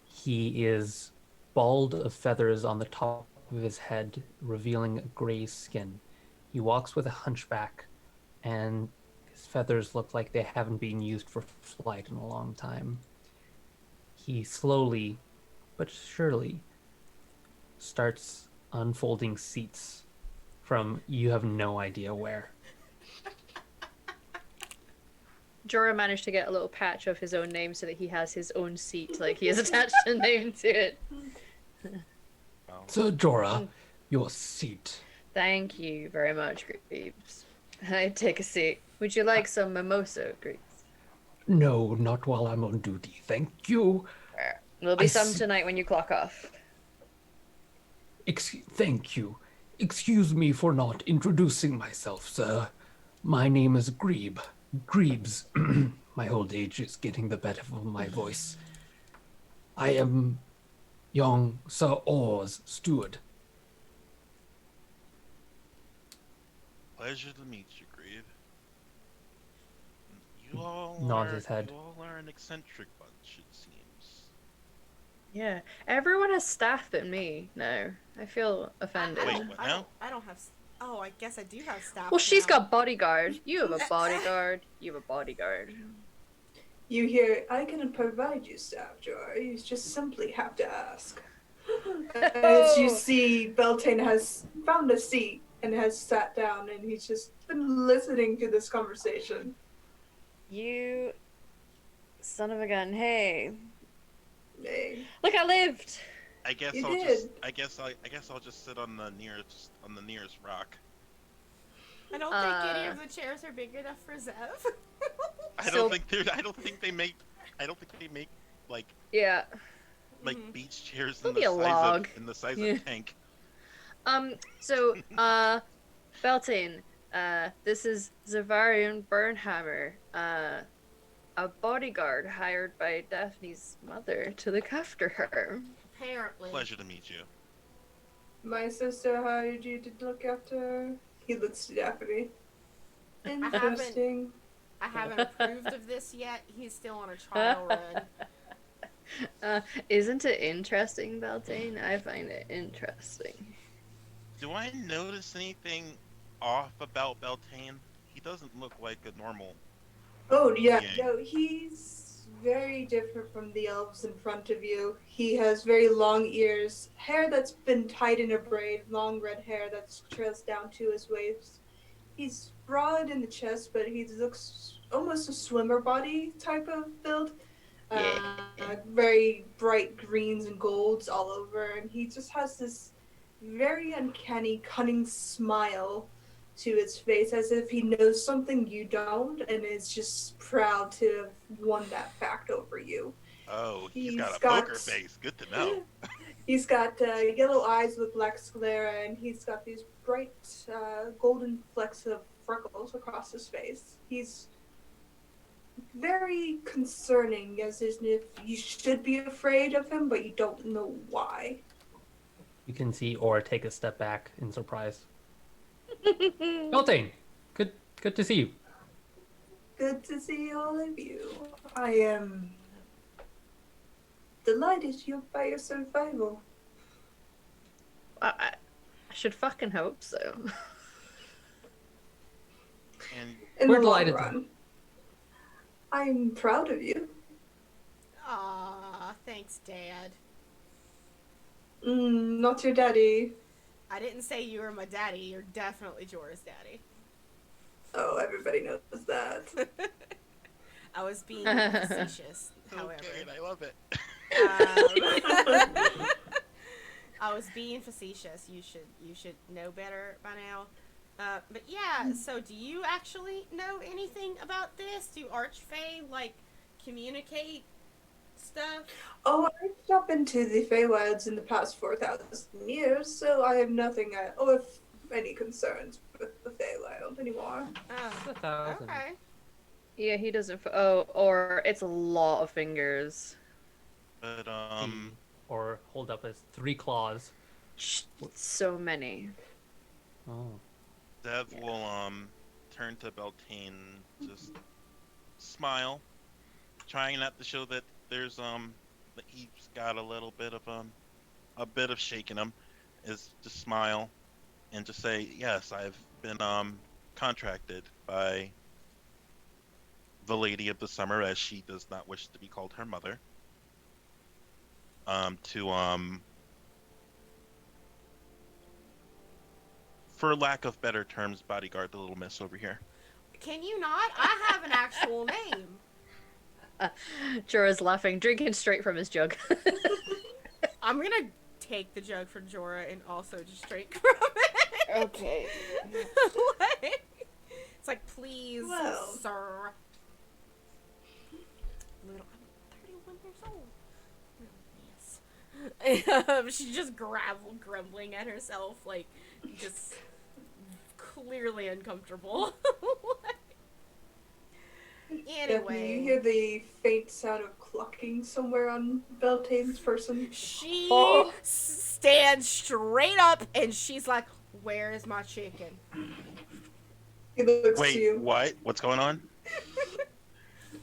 He is bald of feathers on the top of his head, revealing a gray skin. He walks with a hunchback, and his feathers look like they haven't been used for flight in a long time. He slowly, but surely, starts unfolding seats from you have no idea where. Jorah managed to get a little patch of his own name so that he has his own seat, like he has attached a name to it. Sir Jorah, your seat. Thank you very much, Greaves. I take a seat. Would you like some mimosa, Greaves? No, not while I'm on duty, thank you. There'll be I some see. tonight when you clock off. Thank you. Excuse me for not introducing myself, sir. My name is Grebe. Grebes. My old age is getting the better of my voice. I am young Sir Orr's steward. Pleasure to meet you, Grieve. You all Nods are, his head. You all are an eccentric bunch, it seems. Yeah. Everyone has staff but me. No. I feel offended. Wait, what now? I don't have. Oh, I guess I do have staff. Well, she's now. got bodyguard. You have a bodyguard. You have a bodyguard. You hear, I can provide you staff, Jorah. You just simply have to ask. As you see, Beltane has found a seat and has sat down, and he's just been listening to this conversation. You son of a gun. Hey. Hey. Look, I lived. I guess You I'll did. just I guess I'll just sit on the nearest rock. I don't think any of the chairs are big enough for Zev. I So- don't think they're. I don't think they make. I don't think they make like Yeah. beach chairs There'll be a log. in the size Yeah. of tank. So, Beltane, this is Zavarian Burnhammer, a bodyguard hired by Daphne's mother to look after her. Apparently. Pleasure to meet you. My sister hired you to look after her. He looks to Daphne. haven't- Interesting. I haven't approved of this yet. He's still on a trial run. Isn't it interesting, Beltane? I find it interesting. Do I notice anything off about Beltane? He doesn't look like a normal. Oh, yeah. Yeah. No, he's very different from the elves in front of you. He has very long ears, hair that's been tied in a braid, long red hair that trails down to his waist. He's broad in the chest, but he looks almost a swimmer body type of build. Yeah. Very bright greens and golds all over, and he just has this very uncanny, cunning smile to his face, as if he knows something you don't, and is just proud to have won that fact over you. Oh, he's He's got a got- poker face. Good to know. He's got yellow eyes with black sclera, and he's got these bright golden flecks of freckles across his face. He's very concerning, as if you should be afraid of him, but you don't know why. You can see Or take a step back in surprise. Beltane, good to see you. Good to see all of you. I am delighted you're by your survival. I should fucking hope so. And In We're the long delighted to- run. I'm proud of you. Aw, thanks, Dad. Not your daddy. I didn't say you were my daddy. You're definitely Jorah's daddy. Oh, everybody knows that. I was being facetious, however. okay, and I love it. I was being facetious. You should know better by now. But yeah, so do you actually know anything about this? Do Archfey, communicate stuff? Oh, I've not been to the Feywilds in the past 4,000 years, so I have nothing if any concerns with the Feywild anymore. Oh, 1,000. okay. Yeah, he doesn't. Or it's a lot of fingers. But Or hold up as 3 claws. So many. Oh. Dev will turn to Beltane, just smile, trying not to show that there's that he's got a little bit of shake in him, is just smile and just say, yes, I've been contracted by the Lady of the Summer, as she does not wish to be called her mother, to for lack of better terms, bodyguard the little miss over here. Can you not? I have an actual name. Jorah's laughing, drinking straight from his jug. I'm gonna take the jug from Jorah and also just drink from it. Okay. It's like, please, Well. sir. I'm 31 years old. Yes. She's just grumbling at herself, just clearly uncomfortable. Definitely, you Anyway, hear the faint sound of clucking somewhere on Beltane's person. she Oh. stands straight up and she's like, "Where is my chicken?" He looks to Wait, you. what? What's going on?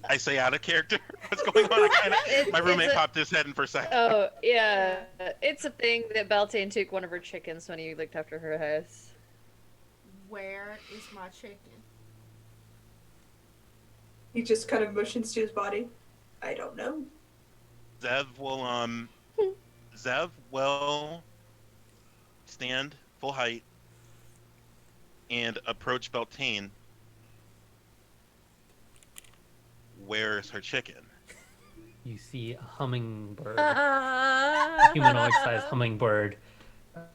I say out of character. What's going on? My roommate It's a- popped his head in for a second. Oh, yeah. It's a thing that Beltane took one of her chickens when he looked after her house. Where is my chicken? He just kind of motions to his body. I don't know. Zev will stand full height and approach Beltane. Where's her chicken? You see a hummingbird, Ah. humanoid-sized hummingbird,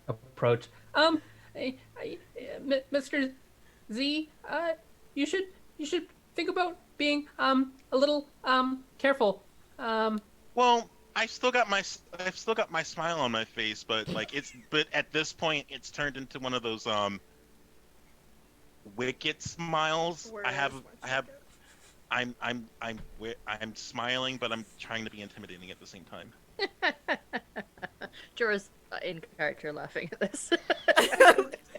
approach. Mr. Z, you should think about being a little careful. Well, I've still got my smile on my face, but but at this point it's turned into one of those wicked smiles. Where is my I have ticket? I'm smiling, but I'm trying to be intimidating at the same time. Jorah's in character laughing at this.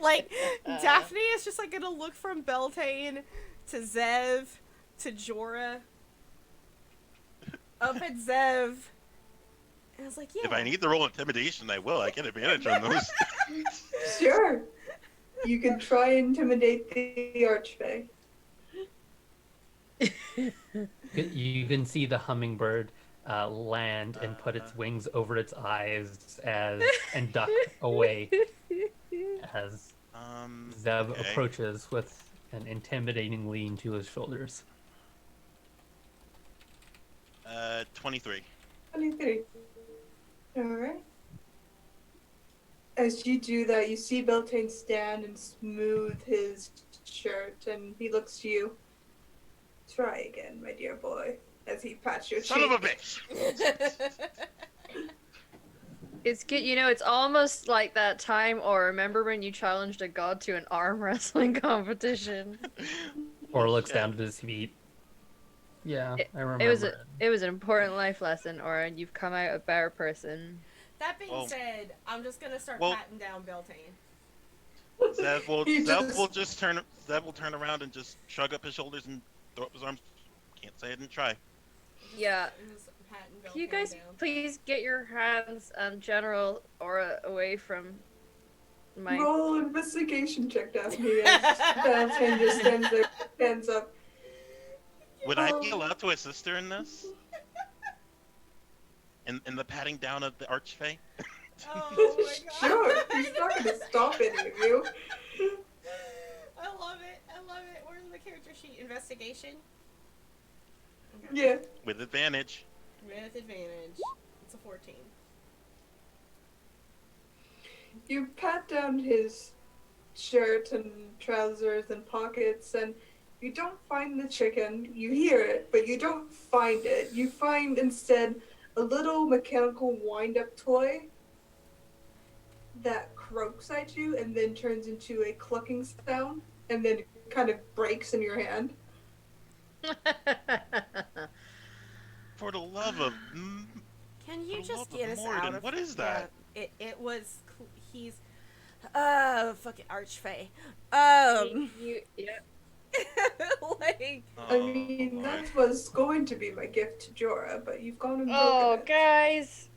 Like, Daphne is just like gonna look from Beltane to Zev to Jorah up at Zev. And I was like, yeah. If I need to roll intimidation, I will. I get advantage on those. Sure. You can try and intimidate the Archfey. You can see the hummingbird land and put its wings over its eyes and duck away as Zeb Okay. approaches with an intimidating lean to his shoulders. 23. 23. Alright. As you do that, you see Beltane stand and smooth his shirt, and he looks to you. Try again, my dear boy, as he pats your Son cheek. of a bitch! It's good, it's almost like that time, or remember when you challenged a god to an arm wrestling competition? Or looks down at his feet. Yeah, I remember. It was an important life lesson, or you've come out a better person. That being said, I'm just gonna start patting down Beltane. Zev will turn around and just shrug up his shoulders and throw up his arms. Can't say I didn't try. Yeah. Just patting Can you Beltane guys down. please get your hands on General Aura away from my... Roll investigation check, Daphne, as Beltane just stands there, hands up. Would I be allowed to assist her in this? In the patting down of the Archfey? Oh my god. Sure, he's not going to stop any of you. I love it. I love it. Where's the character sheet? Investigation? Okay. Yeah. With advantage. With advantage. It's a 14. You pat down his shirt and trousers and pockets, and you don't find the chicken. You hear it, but you don't find it. You find instead a little mechanical wind-up toy that croaks at you and then turns into a clucking sound, and then it kind of breaks in your hand. For the love of... Can you For the just love get of us Morden, out of... what is that? Yeah, it was... He's... fucking Archfey. Yeah. Like... I mean, boy. that was going to be my gift to Jorah, but you've gone and broken Oh, it. guys.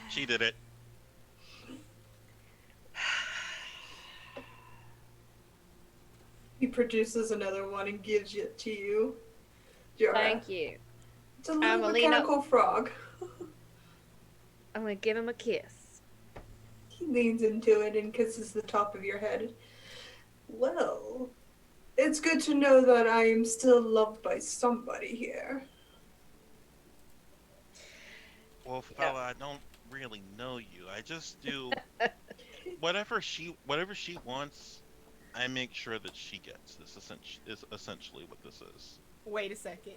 She did it. He produces another one and gives it to you, Jorah. Thank you. It's a little Amelina. mechanical frog. I'm gonna give him a kiss. He leans into it and kisses the top of your head. Well, it's good to know that I am still loved by somebody here. Well, fella, I don't really know you. I just do whatever she wants. I make sure that she gets. This is essentially what this is. Wait a second.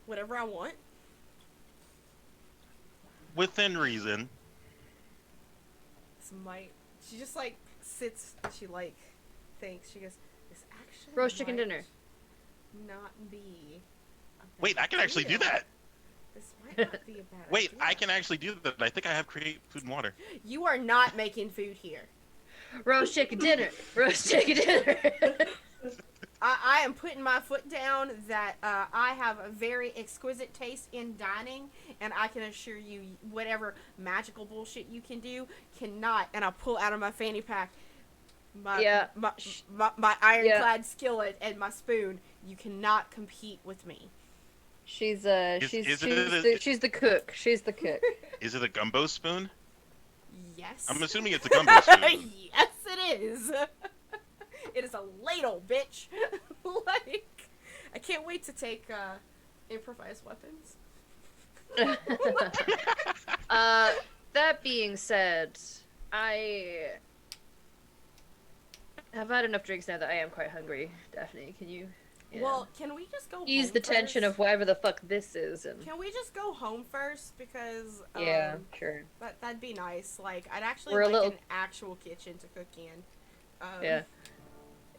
Whatever I want. Within reason. This might... She just, like, sits... She, like, thinks. She goes, this actually Roast chicken might dinner. not be... a Wait, bad I can actually do idea. that. This might not be a bad Wait, idea. I can actually do that. I think I have create food and water. You are not making food here. Roast chicken dinner. Roast chicken dinner. I am putting my foot down that I have a very exquisite taste in dining, and I can assure you, whatever magical bullshit you can do cannot. And I pull out of my fanny pack my ironclad skillet and my spoon. You cannot compete with me. She's Is she's the cook. She's the cook. Is it a gumbo spoon? Yes. I'm assuming it's a gumbo spoon. Yes, it is. It is a ladle, bitch. Like, I can't wait to take improvised weapons. That being said, I've had enough drinks now that I am quite hungry. Daphne, can you Well, can we just go ease home the tension first? of whatever the fuck this is? And Can we just go home first? Because yeah, sure. that'd be nice. Like, I'd actually We're a like little an actual kitchen to cook in. yeah.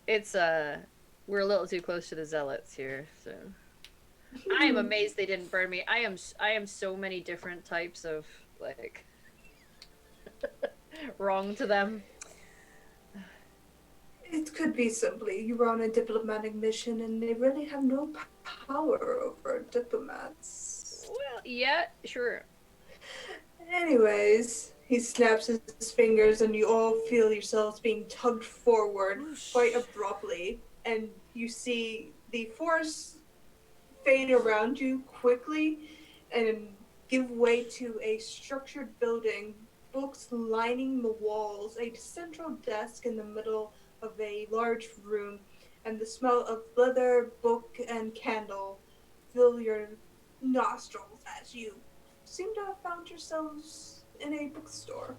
It's we're a little too close to the zealots here, so I am amazed they didn't burn me. I am so many different types of like wrong to them. It could be simply you were on a diplomatic mission and they really have no power over diplomats. Well, yeah, sure. Anyways, he snaps his fingers and you all feel yourselves being tugged forward quite abruptly, and you see the forest fade around you quickly and give way to a structured building, books lining the walls, a central desk in the middle of a large room, and the smell of leather, book, and candle fill your nostrils as you seem to have found yourselves in a bookstore.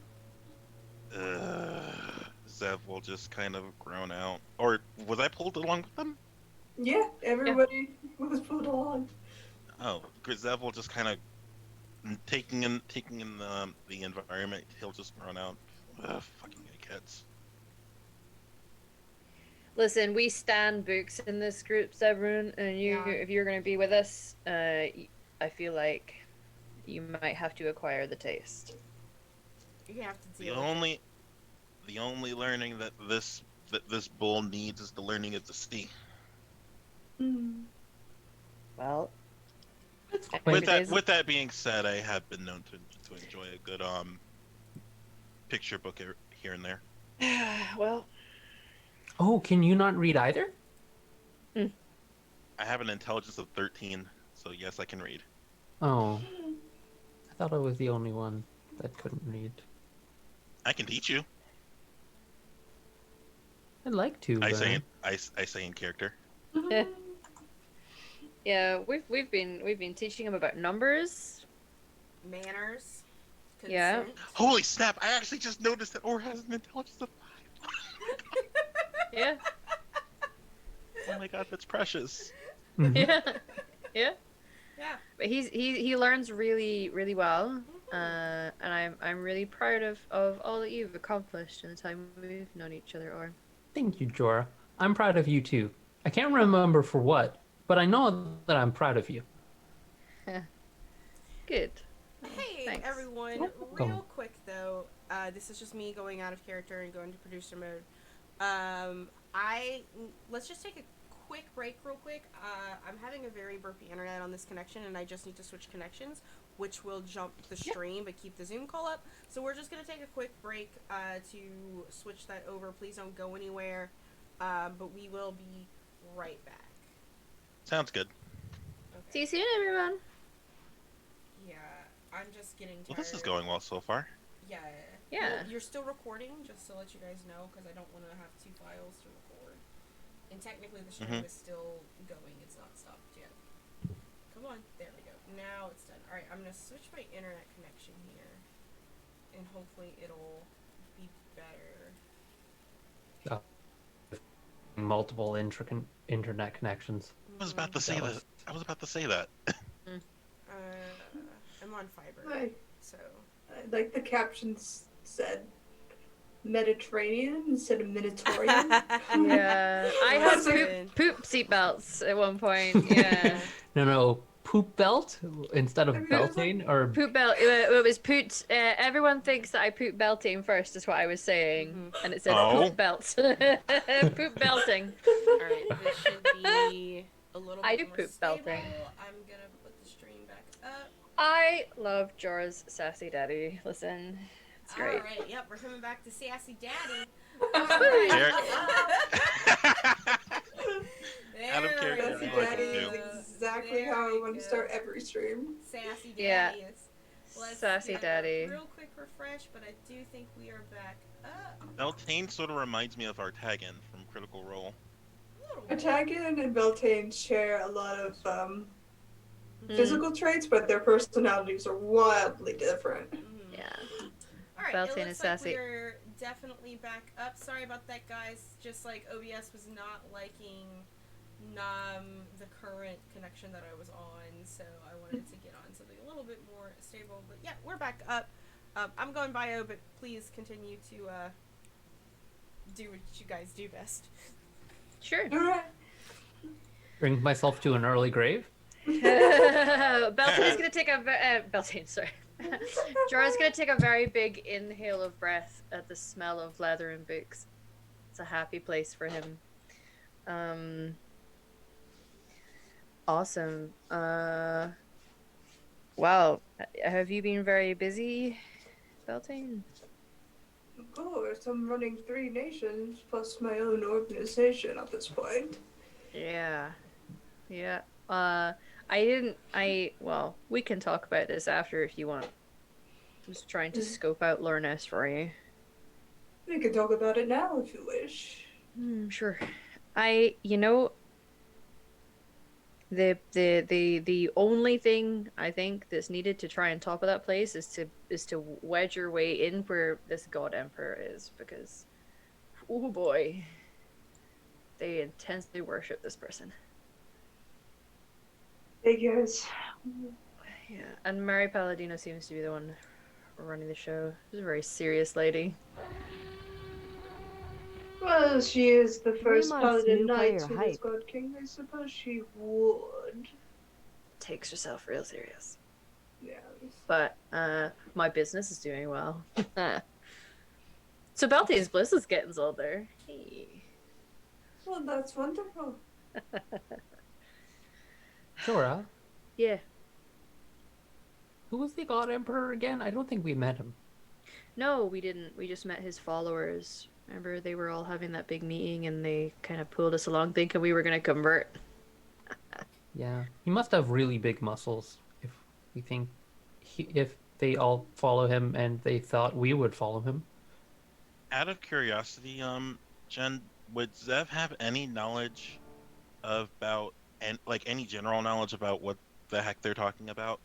Zev will just kind of groan out. Or was I pulled along with them? Yeah, everybody was put on. Oh, Zev will just kind of taking in the environment. He'll just groan out. Fucking kids. Listen, we stand books in this group, Severin, and if you're going to be with us, I feel like you might have to acquire the taste. You have to The deal with only the only learning that this bull needs is the learning of the sea. Well, With that being said, I have been known to enjoy a good picture book here and there. well. Oh, can you not read either? I have an intelligence of 13, so yes, I can read. Oh, I thought I was the only one that couldn't read. I can teach you. I'd like to. I say in character. Yeah, we've been teaching him about numbers, manners. Consent. Yeah. Holy snap! I actually just noticed that Or has an intelligence of 5. Yeah. Oh my god, that's precious. Mhm. Yeah. Yeah. Yeah. But he learns really really well, and I'm really proud of all that you've accomplished in the time we've known each other. Or Thank you, Jorah. I'm proud of you too. I can't remember for what, but I know that I'm proud of you. good. Hey Thanks. everyone, Welcome. real quick though, this is just me going out of character and going to producer mode. Let's just take a quick break real quick. I'm having a very burpy internet on this connection and I just need to switch connections, which will jump the stream but keep the Zoom call up. So we're just gonna take a quick break to switch that over. Please don't go anywhere, but we will be right back. Sounds good. Okay. See you soon, everyone. Yeah, I'm just getting tired. Well, this is going well so far. Yeah. Yeah. Well, you're still recording, just to let you guys know, because I don't want to have 2 files to record. And technically the stream is still going, it's not stopped yet. Come on, there we go. Now it's done. Alright, I'm going to switch my internet connection here. And hopefully it'll be better. Multiple internet connections. I was about to say that. I'm on fiber, so... Like the captions said, Mediterranean instead of Minotaurian. Yeah, I had poop seatbelts at one point. Yeah. No, poop belt instead of I mean, belting, or Poop belt. It was poot. Everyone thinks that I poop belting first, is what I was saying, and it said poop belt. Poop belting. Alright, this should be a little bit I do more poop stable. belting. I'm gonna put the stream back up. I love Jorah's sassy daddy. Listen, it's great. Alright, yep, we're coming back to Sassy Daddy. Out of character, Sassy I like Daddy it is too. exactly how I want to start every stream. Sassy Daddy Yeah. is. Let's Sassy get a daddy. real quick refresh, but I do think we are back up. Beltane sort of reminds me of Artagan from Critical Role. A little bit. Atagan and Beltane share a lot of Mm. physical traits, but their personalities are wildly different. Mhm. Yeah. Alright, Beltane it is looks like sassy. we're definitely back up. Sorry about that, guys. Just like OBS was not liking the current connection that I was on, so I wanted to get on something a little bit more stable. But yeah, we're back up. I'm going bio, but please continue to do what you guys do best. Sure. All right. Bring myself to an early grave. Beltane is gonna take a Beltane, sorry. Jorah's gonna take a very big inhale of breath at the smell of leather and books. It's a happy place for him. Awesome. Wow. Have you been very busy, Beltane? Of course, I'm running 3 nations plus my own organization at this point. Yeah. Yeah. Well, we can talk about this after if you want. I was trying to scope out Lorness for you. We can talk about it now if you wish. Sure. The only thing I think that's needed to try and top of that place is to wedge your way in where this God Emperor is, because oh boy, they intensely worship this person. Figures. Yeah, and Mary Palladino seems to be the one running the show. She's a very serious lady. Well, she is the first must paladin new knight player to hype. this God King. I suppose she would. Takes herself real serious. Yeah. But my business is doing well. So Balthi's Bliss is getting older. Hey. Well, that's wonderful. Jorah, Yeah. who was the God Emperor again? I don't think we met him. No, we didn't. We just met his followers. Remember, they were all having that big meeting and they kind of pulled us along thinking we were going to convert. Yeah, he must have really big muscles if we think if they all follow him and they thought we would follow him. Out of curiosity, Jen, would Zev have any knowledge about and like any general knowledge about what the heck they're talking about?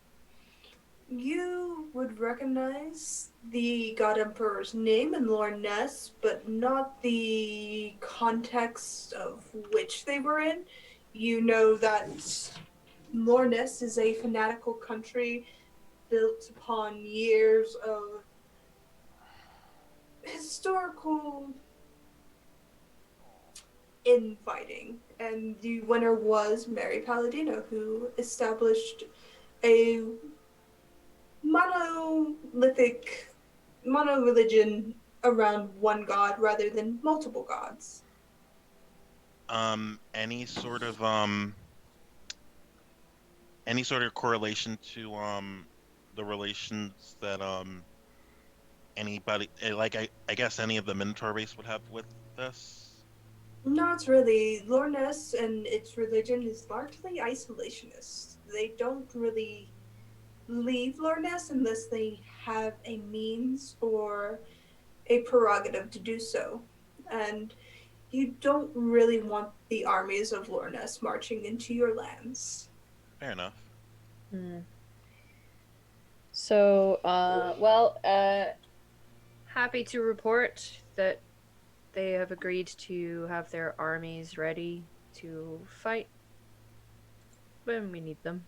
You would recognize the God Emperor's name in Lore Ness, but not the context of which they were in. You know that Lore Ness is a fanatical country built upon years of historical infighting, and the winner was Mary Palladino, who established a mono-religion around one god rather than multiple gods. Any sort of correlation to the relations that anybody like I guess any of the Minotaur race would have with this? Not really. Lore Ness and its religion is largely isolationist. They don't really leave Lore Ness unless they have a means or a prerogative to do so. And you don't really want the armies of Lore Ness marching into your lands. Fair enough. So, happy to report that they have agreed to have their armies ready to fight when we need them.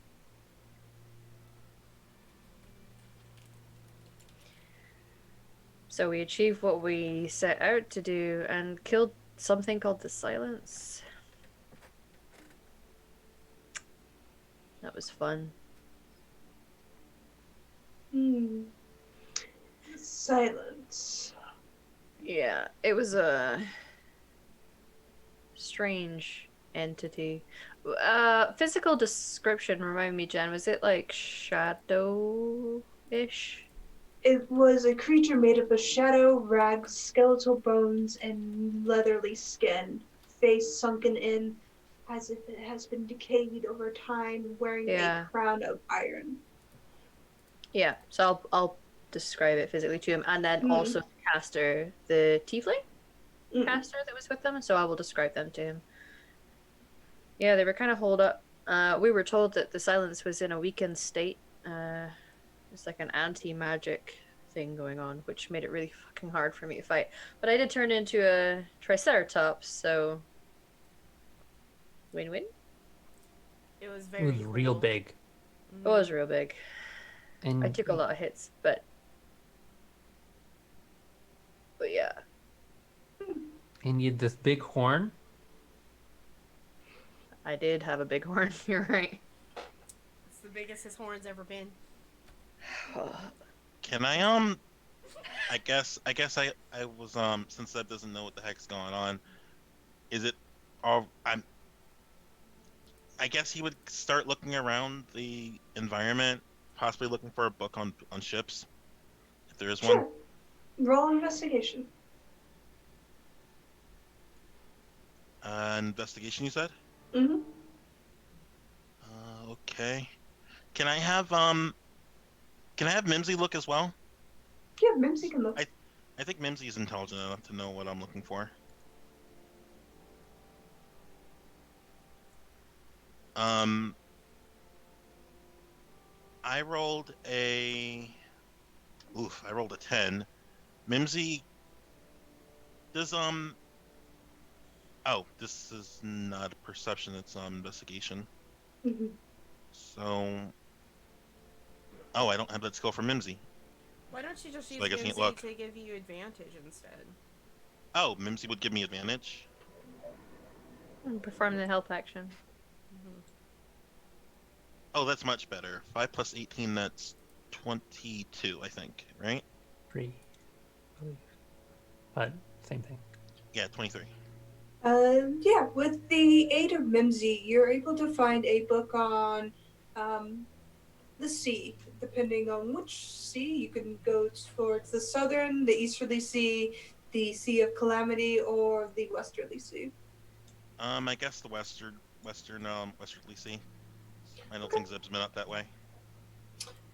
So we achieved what we set out to do and killed something called the Silence. That was fun. Silence. Yeah, it was a strange entity. Physical description, remind me, Jen, was it like shadow-ish? It was a creature made up of shadow, rags, skeletal bones, and leathery skin. Face sunken in as if it has been decayed over time, wearing a crown of iron. Yeah, so I'll describe it physically to him, and then also the caster, the tiefling caster that was with them, so I will describe them to him. Yeah, they were kind of holed up. We were told that the Silence was in a weakened state. It's like an anti-magic thing going on, which made it really fucking hard for me to fight. But I did turn into a Triceratops, so win-win. It was It was very real cool. big. It was real big. I And took a lot of hits, but yeah. and you had this big horn. I did have a big horn, you're right. It's the biggest his horn's ever been. Can I was since Zeb doesn't know what the heck's going on, is it all I guess he would start looking around the environment, possibly looking for a book on ships, if there is one. Sure. Roll investigation. Investigation, you said? Mm-hmm. Okay. Can I have Mimsy look as well? Yeah, Mimsy can look. I think Mimsy is intelligent enough to know what I'm looking for. Um, I rolled a 10. Mimsy does oh, this is not a perception, it's investigation. Mm-hmm. So oh, I don't have that skill for Mimsy. Why don't you just So use I guess he can't Mimsy look. to give you advantage instead? Oh, Mimsy would give me advantage. Perform the help action. Oh, that's much better. 5 plus 18, that's 22, I think, right? 3, I believe. But same thing. Yeah, 23. Yeah, with the aid of Mimsy, you're able to find a book on the sea. Depending on which sea, you can go towards the southern, the easterly sea, the Sea of Calamity, or the westerly sea. I guess the westerly sea. I don't Okay. think Zeb's been up that way.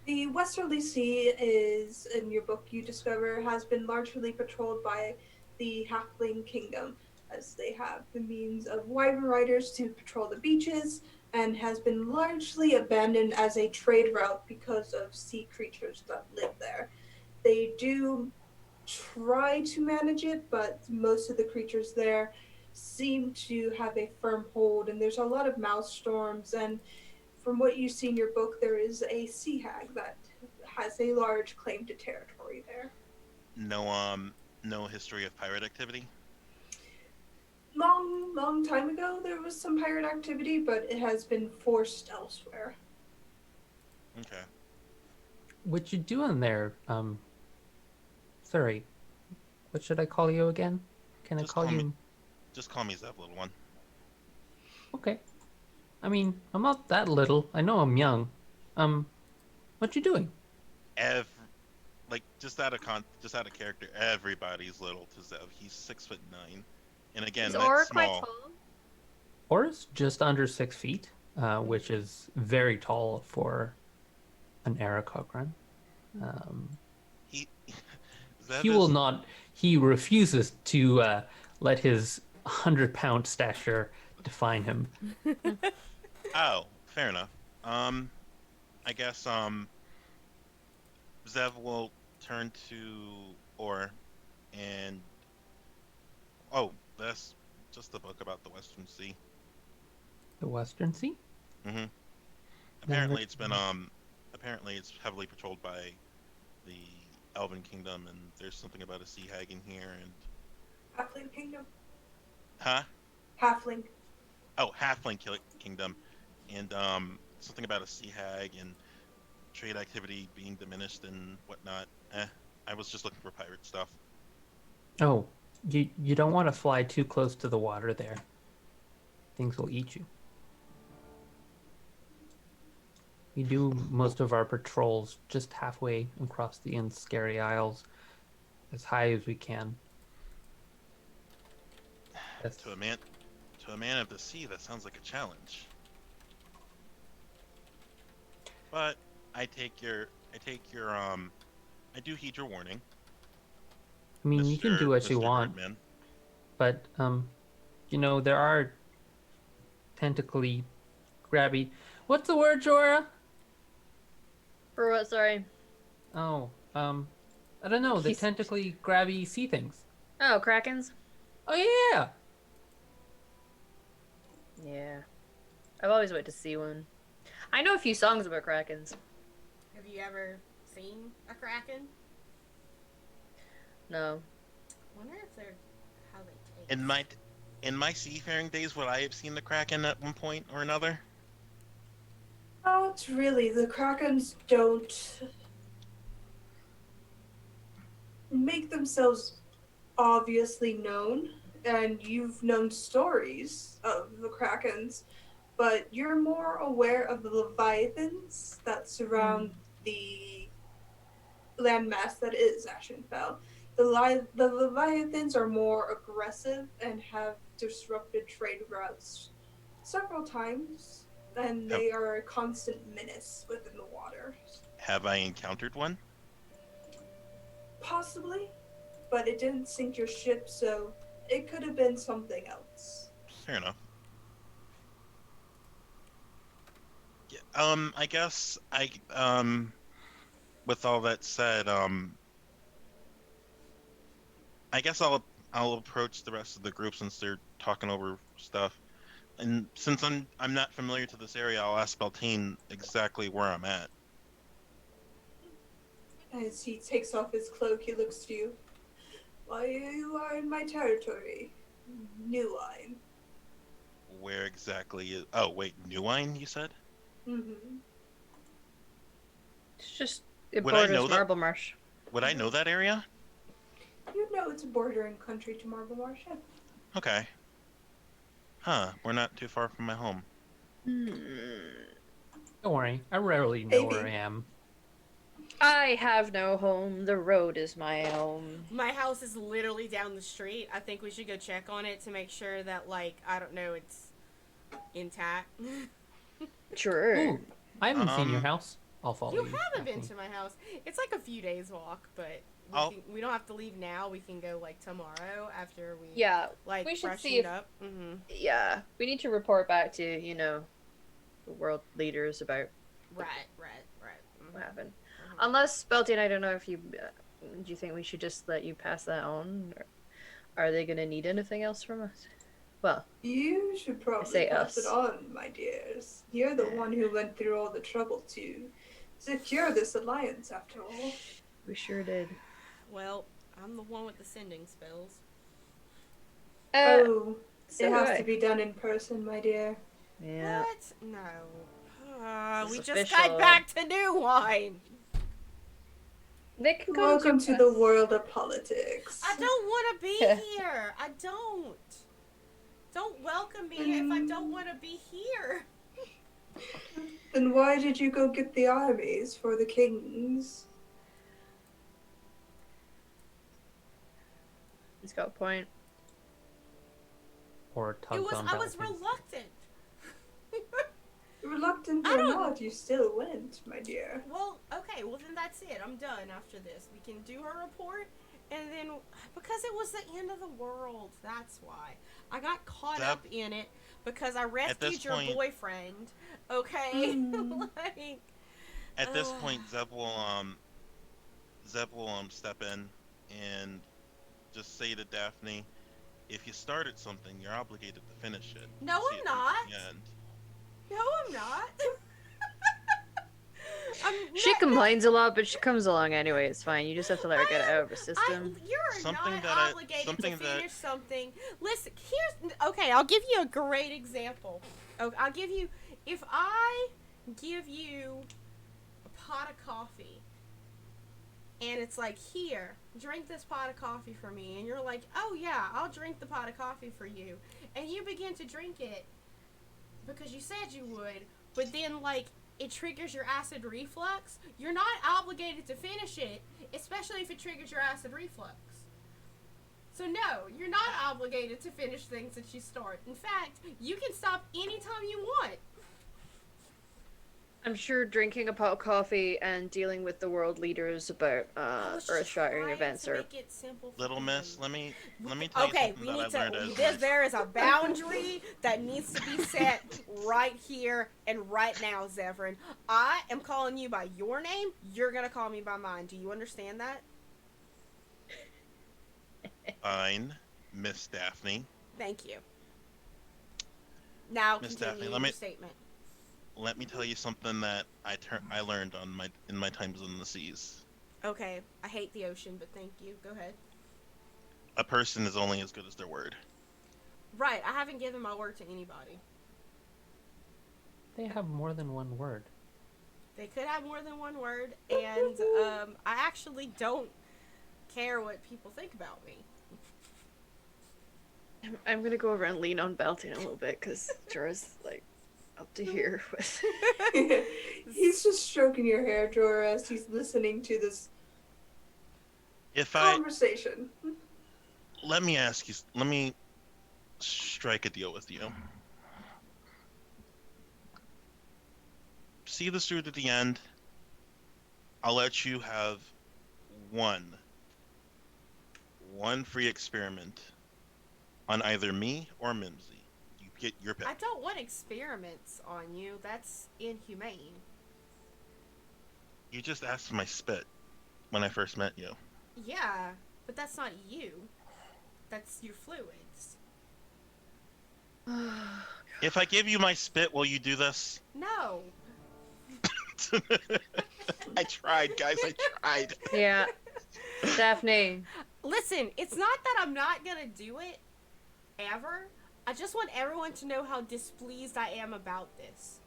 The westerly sea is, in your book you discover, has been largely patrolled by the Halfling Kingdom, as they have the means of wyvern riders to patrol the beaches, and has been largely abandoned as a trade route because of sea creatures that live there. They do try to manage it, but most of the creatures there seem to have a firm hold, and there's a lot of mouse storms. And from what you see in your book, there is a sea hag that has a large claim to territory there. No history of pirate activity. Long time ago, there was some pirate activity, but it has been forced elsewhere. Okay. What you doing there? Sorry. What should I call you again? Can I Just call call me- you? Just call me Zeb, little one. Okay. I mean, I'm not that little. I know I'm young. What you doing? Just out of character, everybody's little to Zeb. He's 6'9", and again, Is that's Aura quite small. tall? Horace just under 6 feet, which is very tall for an Aarakocran. He Zeb He will is not. He refuses to let his 100-pound stature define him. oh, fair enough. I guess Zev will turn to Or and oh, that's just the book about the Western Sea. The Western Sea. Mm-hmm. Never- Apparently it's heavily patrolled by the Elven Kingdom, and there's something about a sea hag in here, and Halfling Kingdom? huh? Halfling. Oh, Kingdom, and something about a sea hag and trade activity being diminished and whatnot. I was just looking for pirate stuff. Oh, you don't want to fly too close to the water there. Things will eat you. We do most of our patrols just halfway across the Scary Isles, as high as we can. That's, To a man of the sea, that sounds like a challenge. But I do heed your warning, I mean, you can do what you Mr. want, Herdman. but there are tentacly, grabby. What's the word, Jorah? For what? Sorry. Oh, I don't know, the He's- tentacly grabby sea things. Oh, krakens. Oh yeah. Yeah, I've always wanted to see one. I know a few songs about krakens. Have you ever seen a kraken? No. Wonder if they're how they taste. In my seafaring days, would I have seen the Kraken at one point or another? Not really. The Krakens don't make themselves obviously known, and you've known stories of the Krakens, but you're more aware of the Leviathans that surround the landmass that is Ashenfell. The Leviathans are more aggressive and have disrupted trade routes several times, and Have they are a constant menace within the water. have I encountered one? Possibly, but it didn't sink your ship, so it could have been something else. Fair enough. Yeah, I guess with all that said, I guess I'll approach the rest of the group since they're talking over stuff. And since I'm not familiar to this area, I'll ask Beltane exactly where I'm at. As he takes off his cloak, he looks to you. Why, you are in my territory. New Line. Where exactly is? Oh wait, Newine, you said? Mm-hmm. It's just it Would I borders know that? Marble Marsh. Would I know that area? You know it's a bordering country to Marble Marsh. Okay. Huh, we're not too far from my home. Don't worry, I rarely know where I Maybe. am. I have no home. The road is my home. My house is literally down the street. I think we should go check on it to make sure that, like, I don't know, it's intact. Sure. Ooh, I haven't seen your Um, house. I'll follow you. You haven't been Daphne. to my house. It's like a few days walk, but I'll- we don't have to leave now. We can go like tomorrow after we Yeah, like we should freshen see if- up. Mm-hmm. yeah. We need to report back to the world leaders about Right. Mm-hmm. what happened. Unless Beltane, I don't know if you do you think we should just let you pass that on, or are they gonna need anything else from us? Well, You should probably say pass us. it on, my dears. You're the one who went through all the trouble to secure this alliance, after all. we sure did. Well, I'm the one with the sending spells. Oh, so it has do I. to be done in person, my dear. Yeah. What? No. We It's just official. got back to New Wine. They can go Welcome to the world of politics. I don't want to be here. I don't. Don't welcome me if I don't want to be here. Then why did you go get the armies for the kings? He's got a point. Or I was Beltane's. reluctant. Reluctant I or don't- not, you still went, my dear. Well, okay, well then that's it. I'm done after this. We can do her report, and then because it was the end of the world, that's why I got caught That- up in it because I this rescued your point- boyfriend. Okay, Mm. like At this Ugh. point, Zeb will step in and just say to Daphne, if you started something, you're obligated to finish it. No, See I'm it through to not. the end. no, I'm not. She complains a lot, but she comes along anyway. It's fine. You just have to let her get it out of her system. You're Something not that I- obligated something to that- finish something. Listen, okay. I'll give you a great example. I'll give you if I give you a pot of coffee, and it's like, here, drink this pot of coffee for me, and you're like, oh yeah, I'll drink the pot of coffee for you, and you begin to drink it because you said you would, but then like it triggers your acid reflux, you're not obligated to finish it, especially if it triggers your acid reflux. So no, you're not obligated to finish things that you start. In fact, you can stop anytime you want. I'm sure drinking a pot of coffee and dealing with the world leaders about I was just earth-shattering trying events to are. make it simple for Little Miss, them. let me tell Okay, you we something need that I learned to. as There is a boundary that needs to be set right here and right now, Zevran. I am calling you by your name. You're gonna call me by mine. Do you understand that? Fine, Miss Daphne. Thank you. Now Miss continue Daphne, your statement. let me tell you something that I learned in my times on the seas. Okay, I hate the ocean, but thank you. Go ahead. A person is only as good as their word. Right, I haven't given my word to anybody. They have more than one word. They could have more than one word, and I actually don't care what people think about me. I'm gonna go over and lean on Beltane a little bit because Jorah's like up to here with. He's just stroking your hair, Jorah, as he's listening to this If I conversation. let me ask you, let me strike a deal with you. See this through to the end. I'll let you have one free experiment on either me or Mimsy. You get your pick. I don't want experiments on you. That's inhumane. You just asked for my spit when I first met you. Yeah, but that's not you. That's your fluids. If I give you my spit, will you do this? No. I tried, guys. I tried. Yeah, Daphne. Listen, it's not that I'm not gonna do it ever. I just want everyone to know how displeased I am about this.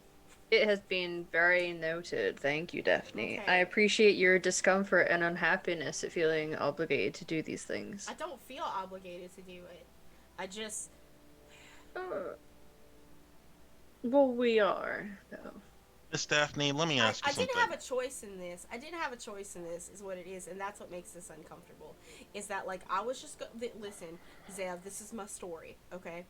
It has been very noted. Thank you, Daphne. Okay. I appreciate your discomfort and unhappiness at feeling obligated to do these things. I don't feel obligated to do it. I just... Well, we are, though. Miss Daphne, let me ask you I didn't something. have a choice in this. I didn't have a choice in this, is what it is, and that's what makes this uncomfortable. Is that, like, I was just... Listen, Zev, this is my story, okay?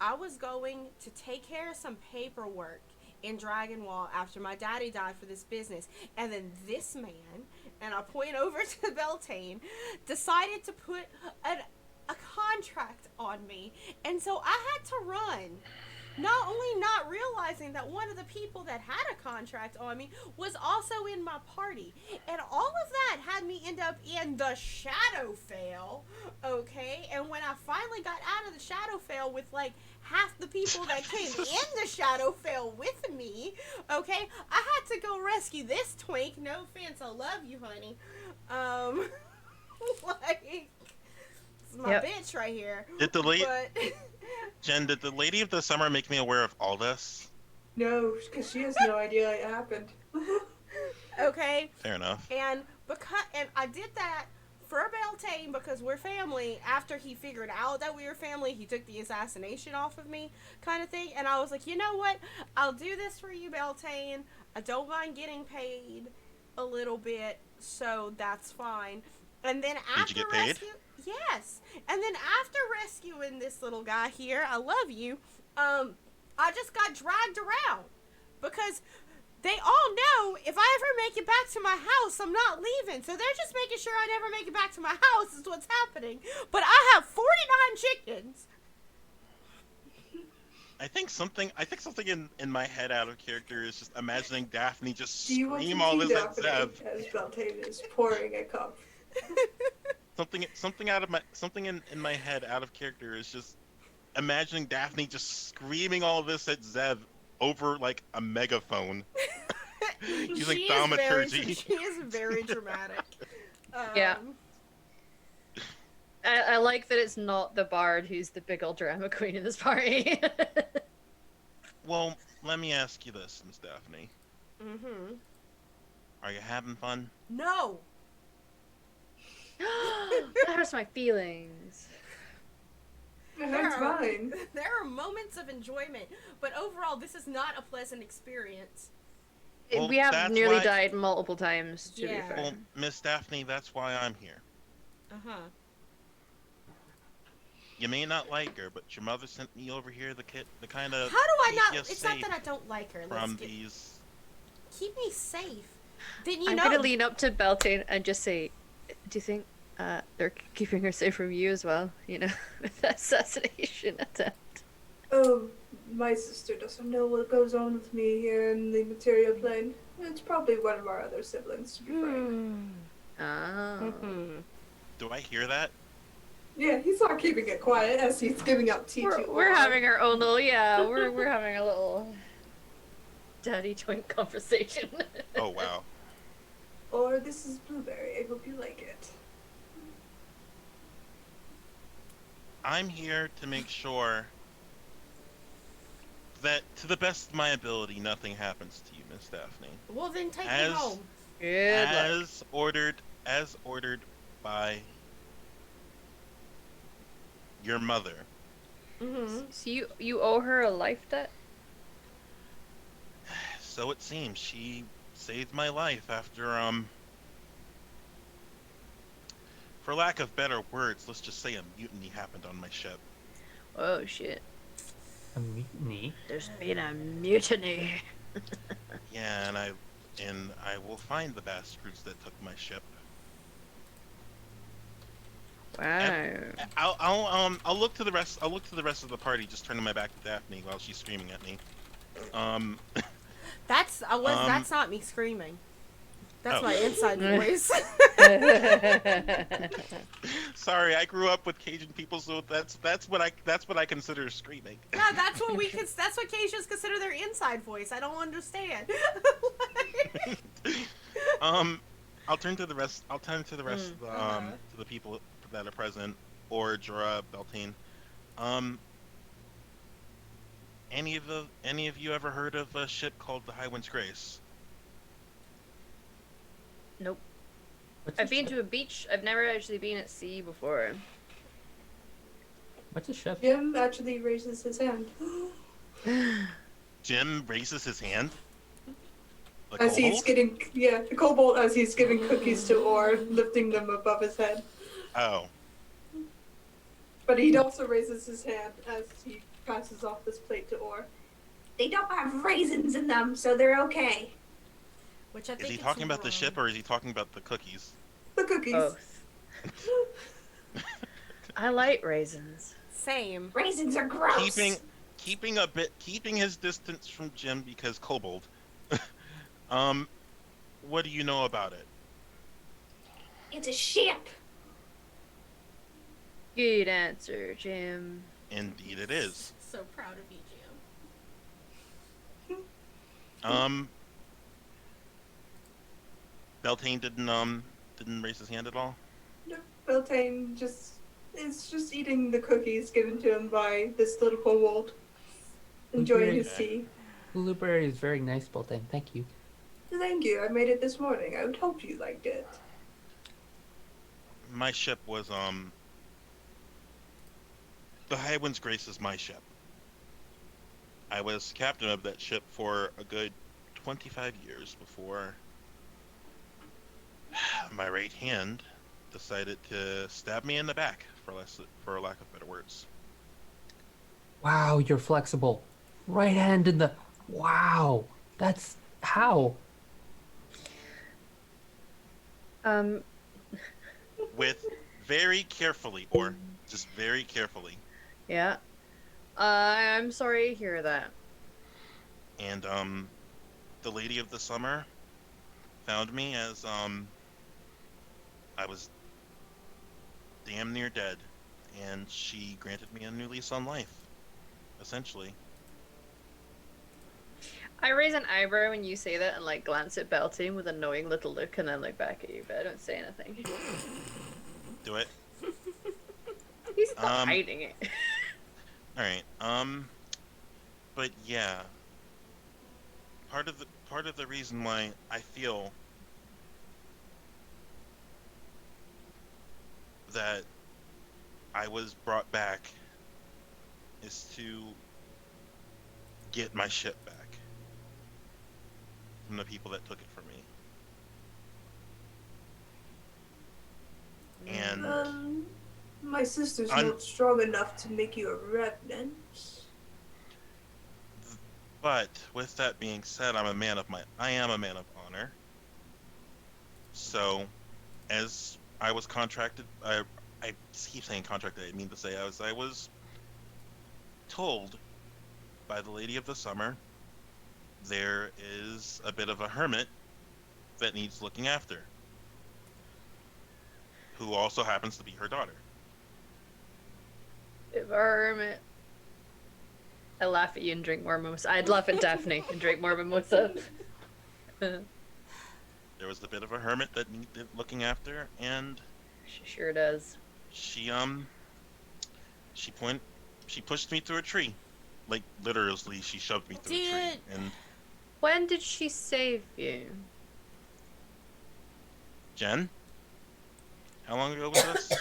I was going to take care of some paperwork in Dragonwall after my daddy died for this business, and then this man, and I point over to Beltane, decided to put a contract on me, and so I had to run. Not only not realizing that one of the people that had a contract on me was also in my party. And all of that had me end up in the Shadowfell, okay? And when I finally got out of the Shadowfell with like half the people that came in the Shadowfell with me, okay, I had to go rescue this twink. No offense, I love you, honey. Like... my bitch right here. Did the Lady of the Summer make me aware of all this? No, because she has no idea it happened. Okay. Fair enough. And I did that for Beltane because we're family. After he figured out that we were family, he took the assassination off of me, kind of thing. And I was like, you know what? I'll do this for you, Beltane. I don't mind getting paid a little bit, so that's fine. And then after Did you get paid? yes. And then after rescuing this little guy here, I love you. I just got dragged around because they all know if I ever make it back to my house, I'm not leaving. So they're just making sure I never make it back to my house is what's happening. But I have 49 chickens. I think something in my head out of character is just imagining Daphne just Do you want to scream all see this at Daphne Zev. as Beltane is pouring a cup? Something in my head out of character is just imagining Daphne just screaming all this at Zev over like a megaphone. Using thaumaturgy. She is very dramatic. Yeah. I like that it's not the bard who's the big old drama queen in this party. Well, let me ask you this, Miss Daphne. Mm-hmm. Are you having fun? No. That hurts my feelings. That's fine. There are moments of enjoyment, but overall, this is not a pleasant experience. Well, We have that's nearly why- died multiple times, to be Yeah. fair. Well, Miss Daphne, that's why I'm here. Uh-huh. You may not like her, but your mother sent me over here the kind of How do I not? keep you It's not safe that I don't like her. from these. Keep me safe. Then I'm gonna lean up to Beltane and just say, do you think they're keeping her safe from you as well? You know, with that assassination attempt. Oh, my sister doesn't know what goes on with me here in the material plane. It's probably one of our other siblings, to be frank. Oh. Mm-hmm. Do I hear that? Yeah, he's not keeping it quiet as he's giving out tea to We're Or. having our own little we're having a little daddy twink conversation. Oh wow. Or this is Blueberry. I hope you like it. I'm here to make sure that, to the best of my ability, nothing happens to you, Miss Daphne. Well, then take me As home. Good luck. as ordered by your mother. Mm-hmm. So you owe her a life debt? So it seems she saved my life after for lack of better words, let's just say a mutiny happened on my ship. Oh shit. A mutiny. There's been a mutiny. Yeah, and I will find the bastards that took my ship. Wow. I'll look to the rest. I'll look to the rest of the party, just turning my back to Daphne while she's screaming at me. That's that's not me screaming. That's my inside voice. Sorry, I grew up with Cajun people, so that's what I consider screaming. Yeah, that's what Cajuns consider their inside voice. I don't understand. I'll turn to the rest. I'll turn to the rest of the, to the people that are present, or Jorah, Beltane. Any of you ever heard of a ship called the Highwind's Grace? Nope. What's I've been to a beach. I've never actually been at sea before. What's a ship? Jim actually raises his hand. Jim raises his hand. The As he's kobold? getting, the kobold as he's giving cookies to Or, lifting them above his head. Oh, But he also raises his hand as he passes off this plate to Or. They don't have raisins in them, so they're okay. Which I think is he is talking about the wrong. ship or is he talking about the cookies? The cookies. Both. I like raisins. Same. Raisins are gross. Keeping his distance from Jim because kobold. What do you know about it? It's a ship. Good answer, Jim. Indeed, it is. So proud of you, Jim. Beltane didn't raise his hand at all. No, Beltane is just eating the cookies given to him by this little kobold. Enjoying his tea. Blueberry is very nice, Beltane. Thank you. Thank you. I made it this morning. I would hope you liked it. My ship was the Highwind's Grace is my ship. I was captain of that ship for a good 25 years before my right hand decided to stab me in the back, for lack of better words. Wow, you're flexible. Right hand in the. Wow, that's how. With very carefully, or just very carefully. Yeah. I'm sorry to hear that. And the Lady of the Summer found me as I was damn near dead, and she granted me a new lease on life, essentially. I raise an eyebrow when you say that and like glance at Beltane with a knowing little look and then look back at you, but I don't say anything. Do it. He's not hiding it. All right. But yeah, part of the reason why I feel that I was brought back is to get my ship back from the people that took it from me. And My sister's not strong enough to make you a revenant. but with that being said, I am a man of honor. So, as I was contracted, I keep saying contracted. I mean to say I was told by the Lady of the Summer there is a bit of a hermit that needs looking after, who also happens to be her daughter. If a hermit. I laugh at you and drink more mimosa. I'd laugh at Daphne and drink more mimosa. There was a bit of a hermit that needed looking after, and She sure does. she she point she pushed me through a tree. Like literally she shoved me through a tree. Did- And When did she save you? Jen? How long ago was this?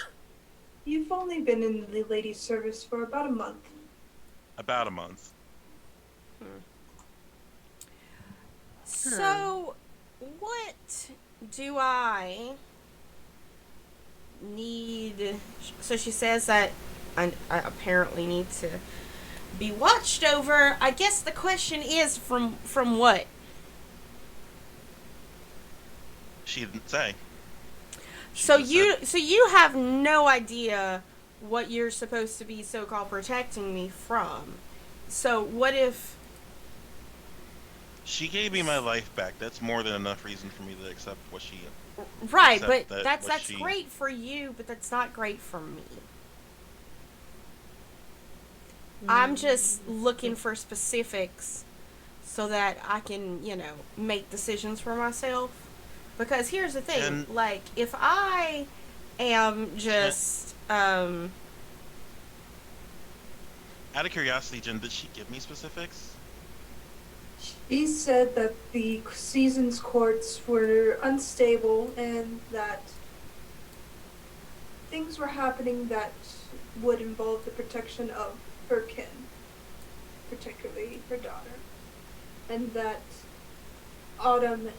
You've only been in the ladies' service for about a month. About a month. So, what do I need? So she says that I apparently need to be watched over. I guess the question is from what? She didn't say. She So just you have no idea what you're supposed to be so-called protecting me from. So what if? She gave me my life back. That's more than enough reason for me to accept what she. Right, Except but that that's what she- great for you, but that's not great for me. I'm just looking for specifics so that I can, make decisions for myself. Because here's the thing, And- like, if I am just, Out of curiosity, Jen, did she give me specifics? She said that the season's courts were unstable and that things were happening that would involve the protection of her kin, particularly her daughter, and that Autumn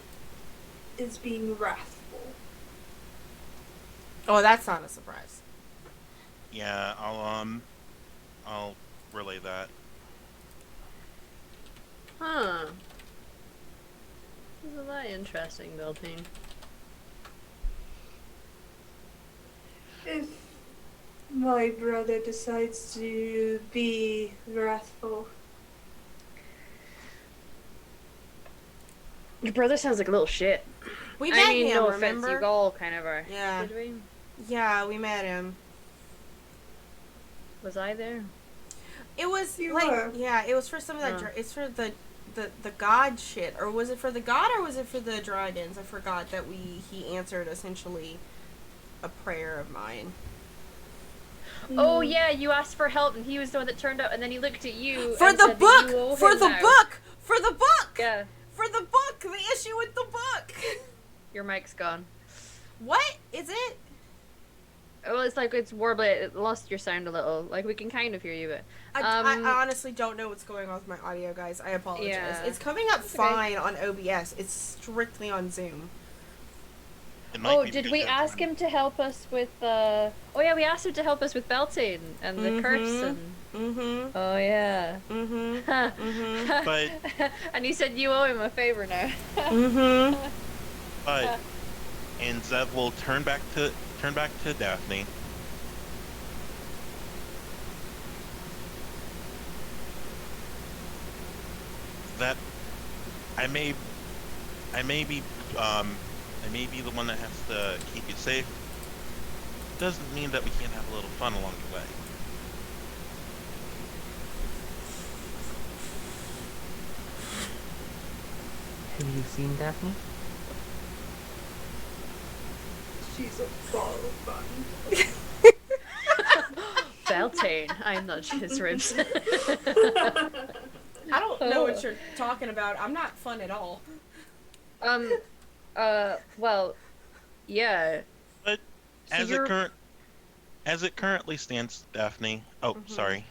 is being wrathful. oh, that's not a surprise. Yeah, I'll relay that. Huh. Isn't that interesting, Beltane? If my brother decides to be wrathful, Your brother sounds like a little shit. We met I mean, him, no remember? offense, you all kind of are. Yeah. Did we? Yeah, we met him. Was I there? It was You like, were. yeah, it was for some of that. Oh. It's for the god shit, or was it for the god, or was it for the dragons? I forgot that he answered essentially a prayer of mine. Oh yeah, you asked for help, and he was the one that turned up, and then he looked at you For and the said that you owe book, for him the now. book, for the book, Yeah, for the book, the issue with the book. your mic's gone. What is it? Well, it's like it's warbly. It lost your sound a little. Like we can kind of hear you, but I honestly don't know what's going on with my audio, guys. I apologize. Yeah. It's coming up It's okay. fine on OBS. It's strictly on Zoom. It might Oh, be did because we you have ask him to help us with? Oh yeah, we asked him to help us with Beltane and the curse and. Mm-hmm. Oh yeah. Mm-hmm. But And he said you owe him a favor now. Mm-hmm. but and Zev will turn back to Daphne. That I may be the one that has to keep you safe. Doesn't mean that we can't have a little fun along the way. Have you seen Daphne? she's a ball of fun. Beltane, I'm not his ribs. I don't know what you're talking about. I'm not fun at all. Well, yeah. But So as you're- it currently stands, Daphne. Oh, sorry,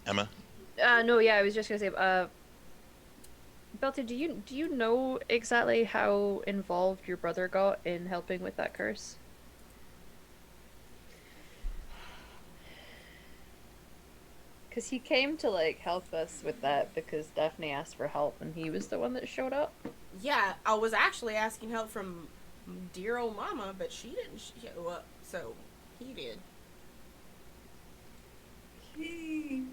Emma. No, yeah, I was just gonna say, Beltane, do you know exactly how involved your brother got in helping with that curse? Because he came to, like, help us with that because Daphne asked for help and he was the one that showed up. Yeah, I was actually asking help from dear old mama, but she didn't show up, so he did. He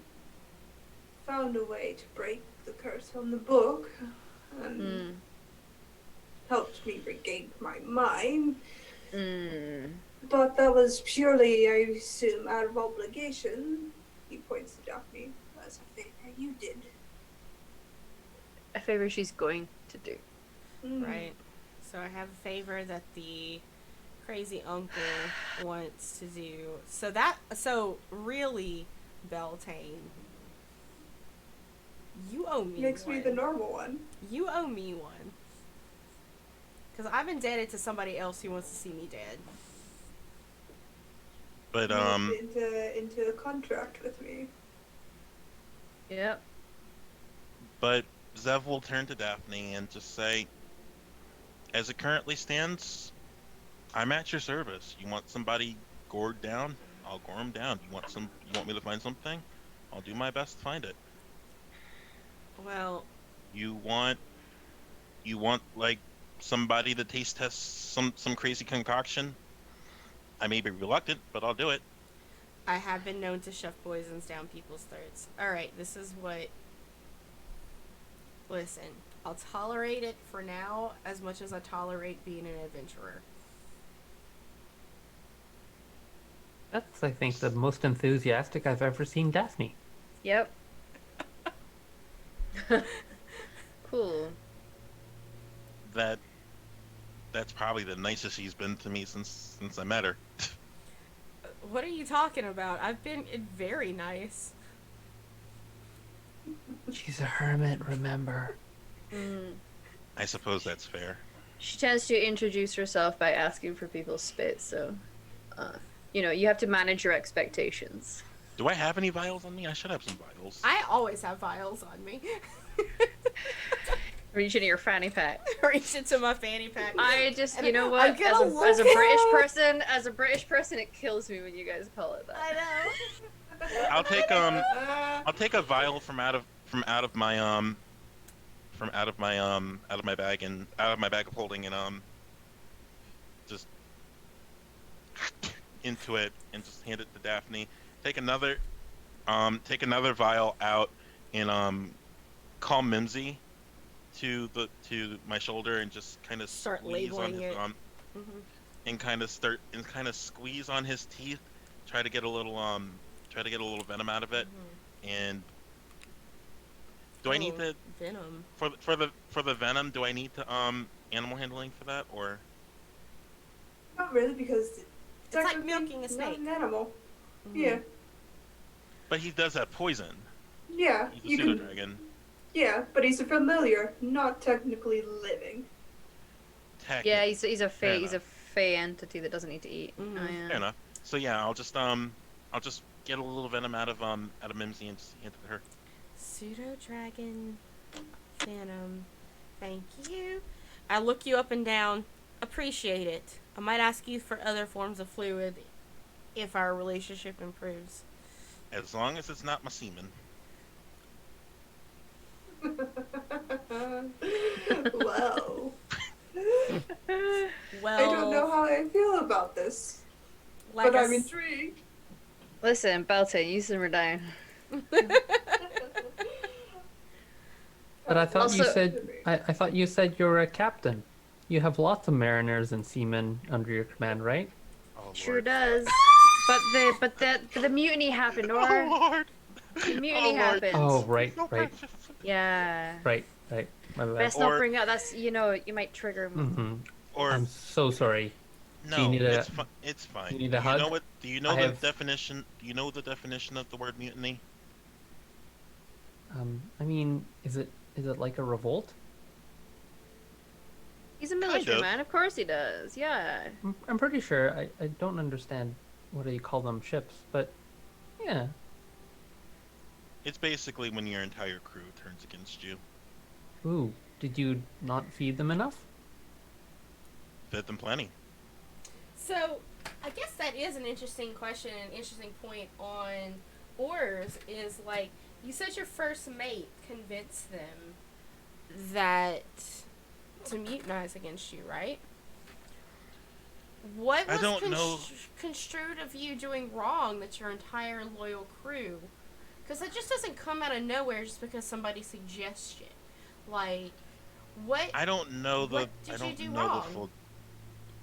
found a way to break the curse on the book and Mm. helped me regain my mind. Mm. But that was purely, I assume, out of obligation. He points to Daphne. That's a favor you did. A favor she's going to do. Right. So I have a favor that the crazy uncle wants to do. So really, Beltane, you owe me Makes one. me the normal one. You owe me one. Because I've indebted to somebody else who wants to see me dead. But into a contract with me. Yep. but Zev will turn to Daphne and just say, as it currently stands, I'm at your service. You want somebody gored down? I'll gore him down. You want me to find something? I'll do my best to find it. Well, You want like somebody to taste test some crazy concoction? I may be reluctant, but I'll do it. I have been known to shove poisons down people's throats. Alright, this is what... Listen, I'll tolerate it for now as much as I tolerate being an adventurer. That's, I think, the most enthusiastic I've ever seen Daphne. Yep. Cool. That's probably the nicest she's been to me since I met her. What are you talking about? I've been very nice. She's a hermit, remember? I suppose that's fair. She tends to introduce herself by asking for people's spit, so, you have to manage your expectations. Do I have any vials on me? I should have some vials. I always have vials on me. Reach into your fanny pack. Reach into my fanny pack. I just, And you know I'm what? gonna As a look British person, it kills me when you guys call it that. I know. I'll take a vial from out of my bag of holding and just into it and just hand it to Daphne. Take another vial out and call Mimsy to my shoulder and just kind of Start squeeze on labeling his it. and kind of squeeze on his teeth, try to get a little venom out of it. And do I need to venom for the venom? Do I need to animal handling for that or? Not really, because It's like technically milking a not snake. an animal. Mhm. Yeah. But he does have poison. Yeah. He's a You pseudo can. dragon. Yeah, but he's a familiar, not technically living. Yeah, he's a Fair fey entity that doesn't need to eat. Mhm. Oh, yeah. Fair enough. So yeah, I'll just get a little venom out of Mimsy and just hand it to her. Pseudo dragon venom. Thank you. I look you up and down. Appreciate it. I might ask you for other forms of fluid if our relationship improves. As long as it's not my semen. Well, Well, I don't know how I feel about this, like but I I'm s- intrigued. Listen, Belton, you simmer down. But I thought you Also- said I thought you said you're a captain. You have lots of mariners and seamen under your command, right? Oh Sure Lord. does. But the mutiny happened, Oh or Lord. the mutiny Oh, Lord. happened. Oh, right. Yeah. My bad. Best Or- not bring up. That's you might trigger. Hmm. Or I'm so sorry. no, do you need it's fine. you need a hug? Do you know I the have- definition? Do you know the definition of the word mutiny? I mean, is it like a revolt? He's a military of. man. Of course he does. Yeah. I'm pretty sure. I don't understand what do you call them, ships, but yeah. It's basically when your entire crew turns against you. Ooh, did you not feed them enough? Fed them plenty. So, I guess that is an interesting question, an interesting point on oars is like, you said your first mate convinced them that to mutinize against you, right? What I was don't know. construed of you doing wrong that your entire loyal crew? Because that just doesn't come out of nowhere just because somebody suggests it. Like, what? I don't know the What did I you don't do know wrong? the full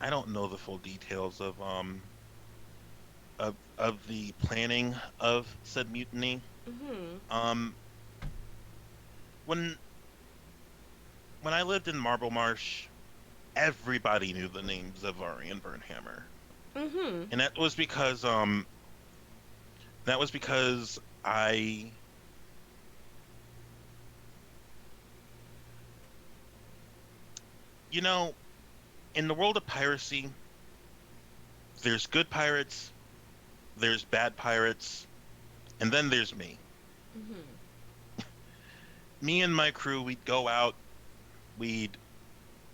I don't know the full details of of the planning of said mutiny. Mm-hmm. Um, when when I lived in Marble Marsh, everybody knew the names Zavari and Burnhammer, Mm-hmm. and that was because I, you know, in the world of piracy, there's good pirates, there's bad pirates, and then there's me. Mm-hmm. Me and my crew, we'd go out, we'd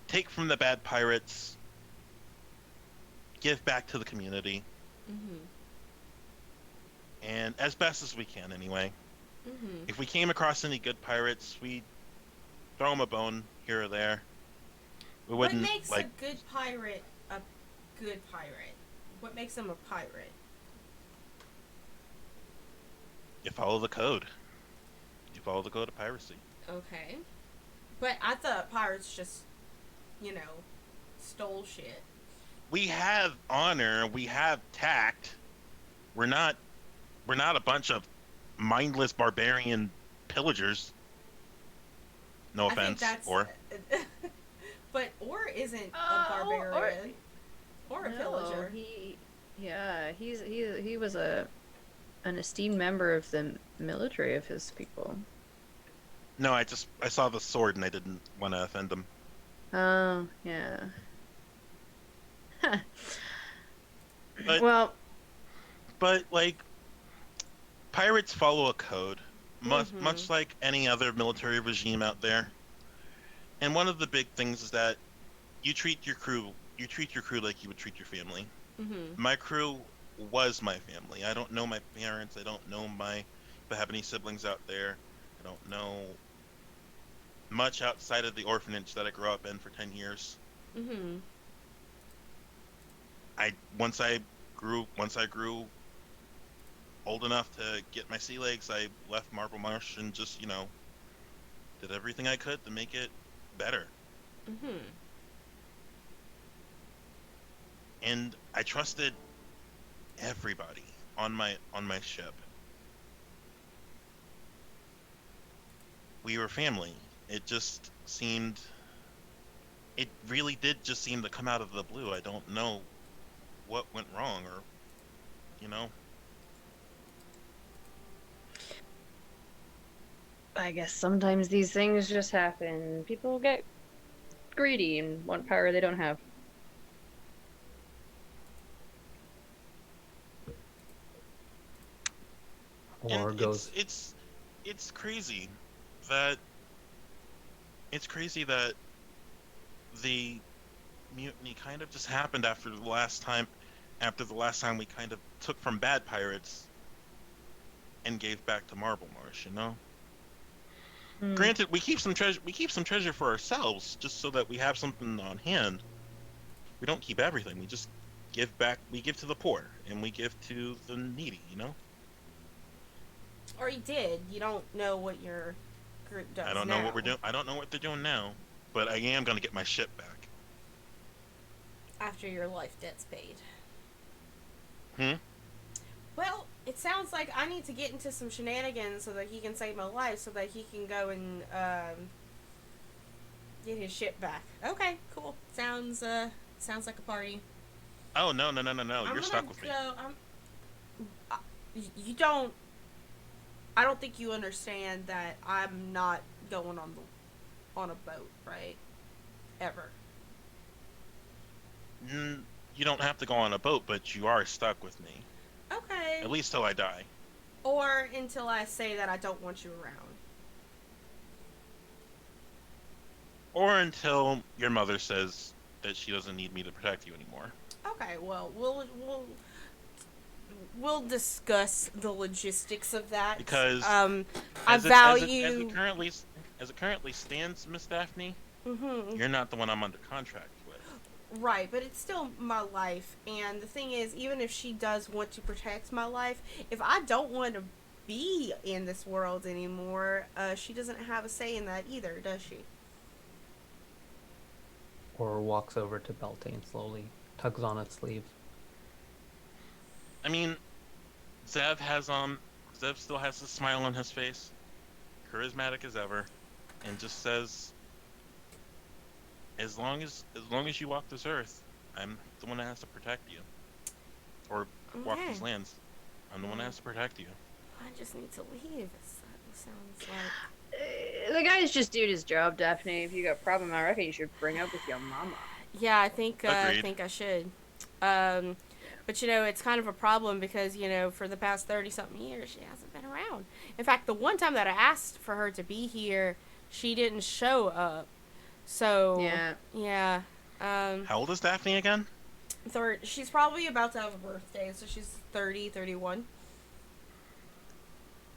take from the bad pirates, give back to the community, Mm-hmm. and as best as we can anyway. Mm-hmm. If we came across any good pirates, we'd throw them a bone here or there. We What wouldn't makes a like good pirate a good pirate? What makes them a pirate? you follow the code. You follow the code of piracy. Okay. But I thought pirates just, you know, stole shit. We have honor, we have tact. We're not we're not a bunch of mindless barbarian pillagers. No I think offense, that's. or But Or isn't a Or barbarian or a no, pillager. he was an esteemed member of the military of his people. no, I saw the sword and I didn't want to offend them. Oh, yeah. But Well, but like pirates follow a code, Mm-hmm. much like any other military regime out there. And one of the big things is that you treat your crew like you would treat your family. Mm-hmm. My crew was my family. I don't know my parents. I don't know my if I have any siblings out there. I don't know much outside of the orphanage that I grew up in for 10 years. Mm-hmm. I once I grew old enough to get my sea legs, I left Marble Marsh and just, did everything I could to make it better. Mm-hmm. And I trusted everybody on my ship. We were family. It really did just seem to come out of the blue. I don't know what went wrong or, you know. I guess sometimes these things just happen. People get greedy and want power they don't have. And Or goes, it's crazy that it's crazy that the mutiny kind of just happened after the last time we kind of took from bad pirates and gave back to Marble Marsh, you know? Hmm. Granted, we keep some treasure for ourselves just so that we have something on hand. We don't keep everything. We just we give to the poor and we give to the needy, you know? Or you did. You don't know what your group I does don't know what now. we're doing. I don't know what they're doing now, but I am going to get my ship back. After your life debt's paid. Hmm? Well, it sounds like I need to get into some shenanigans so that he can save my life, so that he can go and get his ship back. Okay, cool. Sounds like a party. Oh, no, no, no, no, no. I'm You're gonna stuck with me. go. Uh, you don't. I don't think you understand that I'm not going on a boat, right? Ever. You don't have to go on a boat, but you are stuck with me. Okay. At least till I die. Or until I say that I don't want you around. Or until your mother says that she doesn't need me to protect you anymore. Okay. Well, we'll discuss the logistics of that. Because I as it value. currently stands, Miss Daphne, Mhm. you're not the one I'm under contract with. Right, but it's still my life, and the thing is, even if she does want to protect my life, if I don't want to be in this world anymore, she doesn't have a say in that either, does she? or walks over to Beltane slowly, tugs on its sleeve. I mean, Zev has Zev still has a smile on his face, charismatic as ever, and just says, as long as you walk this earth, I'm the one that has to protect you, or walk Okay. these lands. I'm the one that has to protect you. I just need to leave. That sounds like. The guy's just doing his job, Daphne. If you got a problem, I reckon you should bring up with your mama. Yeah, I think Agreed. I should. Um, but it's kind of a problem because for the past 30 something years she hasn't been around. In fact, the one time that I asked for her to be here, she didn't show up. So yeah. How old is Daphne again? She's probably about to have a birthday, so she's 30, 31.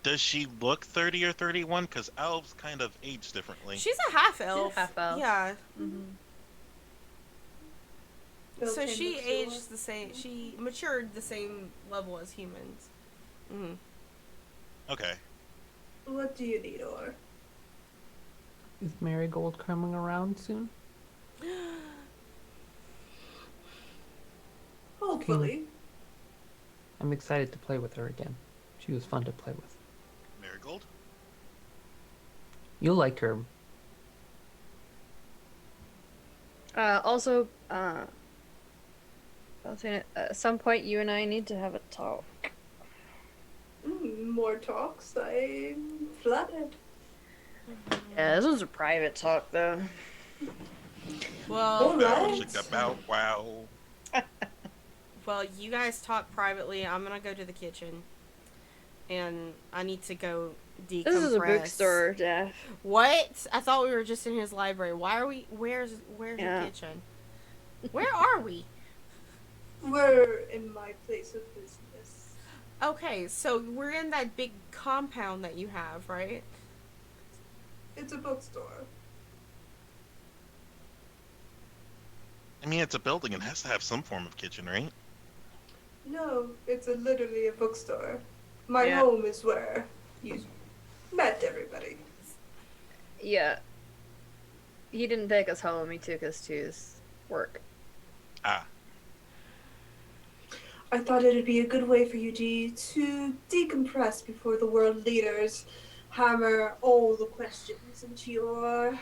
Does she look 30 or 31? Because elves kind of age differently. She's a half elf. half elf. Yeah. Mm-hmm. So Beltane she looks aged older. the same. She matured the same level as humans. Mm-hmm. Okay. What do you need, or? Is Marigold coming around soon? Hopefully. I'm excited to play with her again. She was fun to play with. Marigold? You'll like her. Also, at some point you and I need to have a talk. More talks. I'm flattered. Yeah, this was a private talk, though. Well, Alright. well, you guys talk privately. I'm gonna go to the kitchen, and I need to go decompress. This is a bookstore, Daph. What? I thought we were just in his library. Why are we? Where's Yeah. the kitchen? Where are we? We're in my place of business. Okay, so we're in that big compound that you have, right? It's a bookstore. I mean, it's a building. It has to have some form of kitchen, right? No, it's literally a bookstore. My Yeah. home is where you met everybody. Yeah. He didn't take us home, he took us to his work. Ah. I thought it'd be a good way for you to decompress before the world leaders hammer all the questions into your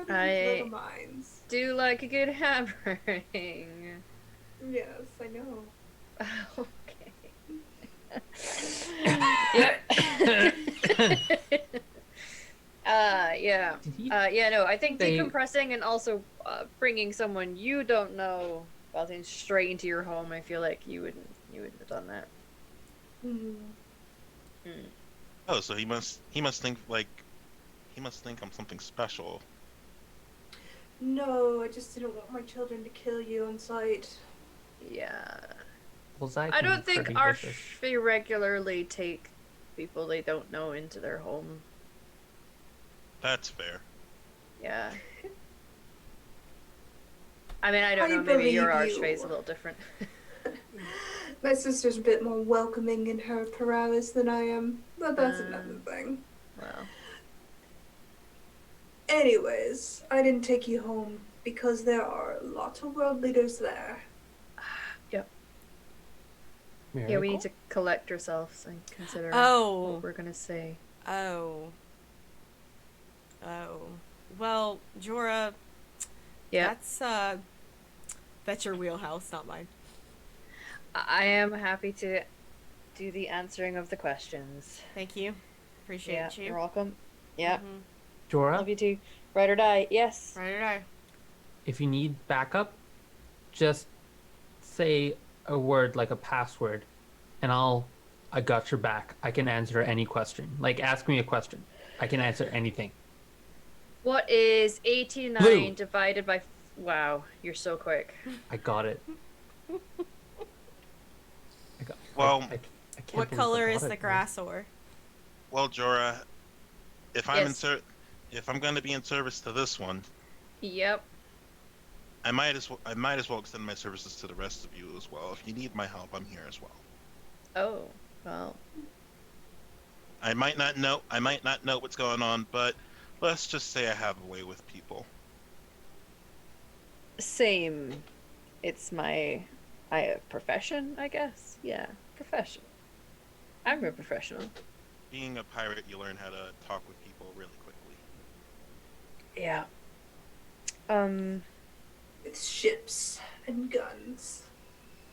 little minds. Do like a good hammering. Yes, I know. Okay. Yep. Yeah. No, I think decompressing and also bringing someone you don't know straight into your home, I feel like you wouldn't have done that. Oh, so he must think I'm something special. No, I just didn't want my children to kill you on sight. Yeah. Well, Zai I can don't be think pretty Arsh vicious. regularly take people they don't know into their home. That's fair. Yeah. I mean, I don't I know, maybe your believe Arsh you. face is a little different. My sister's a bit more welcoming in her prowess than I am, but that's another thing. Well. Anyways, I didn't take you home because there are a lot of world leaders there. Yep. Yeah, we Marigold? need to collect ourselves and consider Oh. what we're gonna say. Oh. Well, Jorah. Yeah. That's your wheelhouse, not mine. I am happy to do the answering of the questions. Thank you. Appreciate you. You're welcome. Yeah. Mhm. Jorah, Love you too. Ride or die. Yes. Right or die. if you need backup, just say a word like a password, and I got your back. I can answer any question. Like, ask me a question. I can answer anything. What is 89 Blue. divided by... Wow, you're so quick. I got it. Well, I can't What believe I color got is it, the man. grass or? Well, Jorah, if Yes. I'm going to be in service to this one, Yep. I might as well extend my services to the rest of you as well. If you need my help, I'm here as well. Oh, well. I might not know what's going on, but let's just say I have a way with people. Same. It's my Profession, I guess. Yeah, profession. I'm a professional. Being a pirate, you learn how to talk with people really quickly. Yeah. With ships and guns.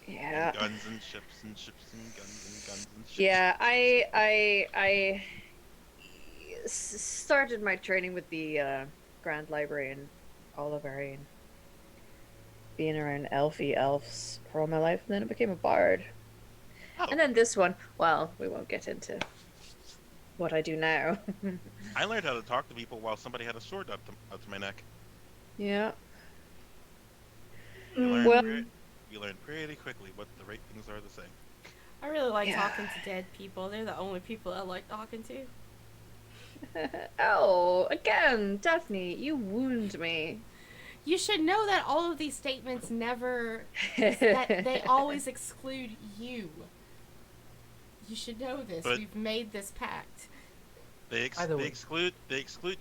Yeah. And guns and ships and ships and guns and guns and ships. Yeah, I started my training with the Grand Librarian, Oliverian, being around elfy elves for all my life, and then I became a bard. Oh, And then this one, well, we won't get into what I do now. I learned how to talk to people while somebody had a sword up to my neck. Yeah. You learn, Well- you learn pretty quickly what the right things are to say. I really like Yeah. talking to dead people. They're the only people I like talking to. Oh, again, Daphne, you wound me. You should know that all of these statements never, that they always exclude you. You should know this. But- We've made this pact. By the way- exclude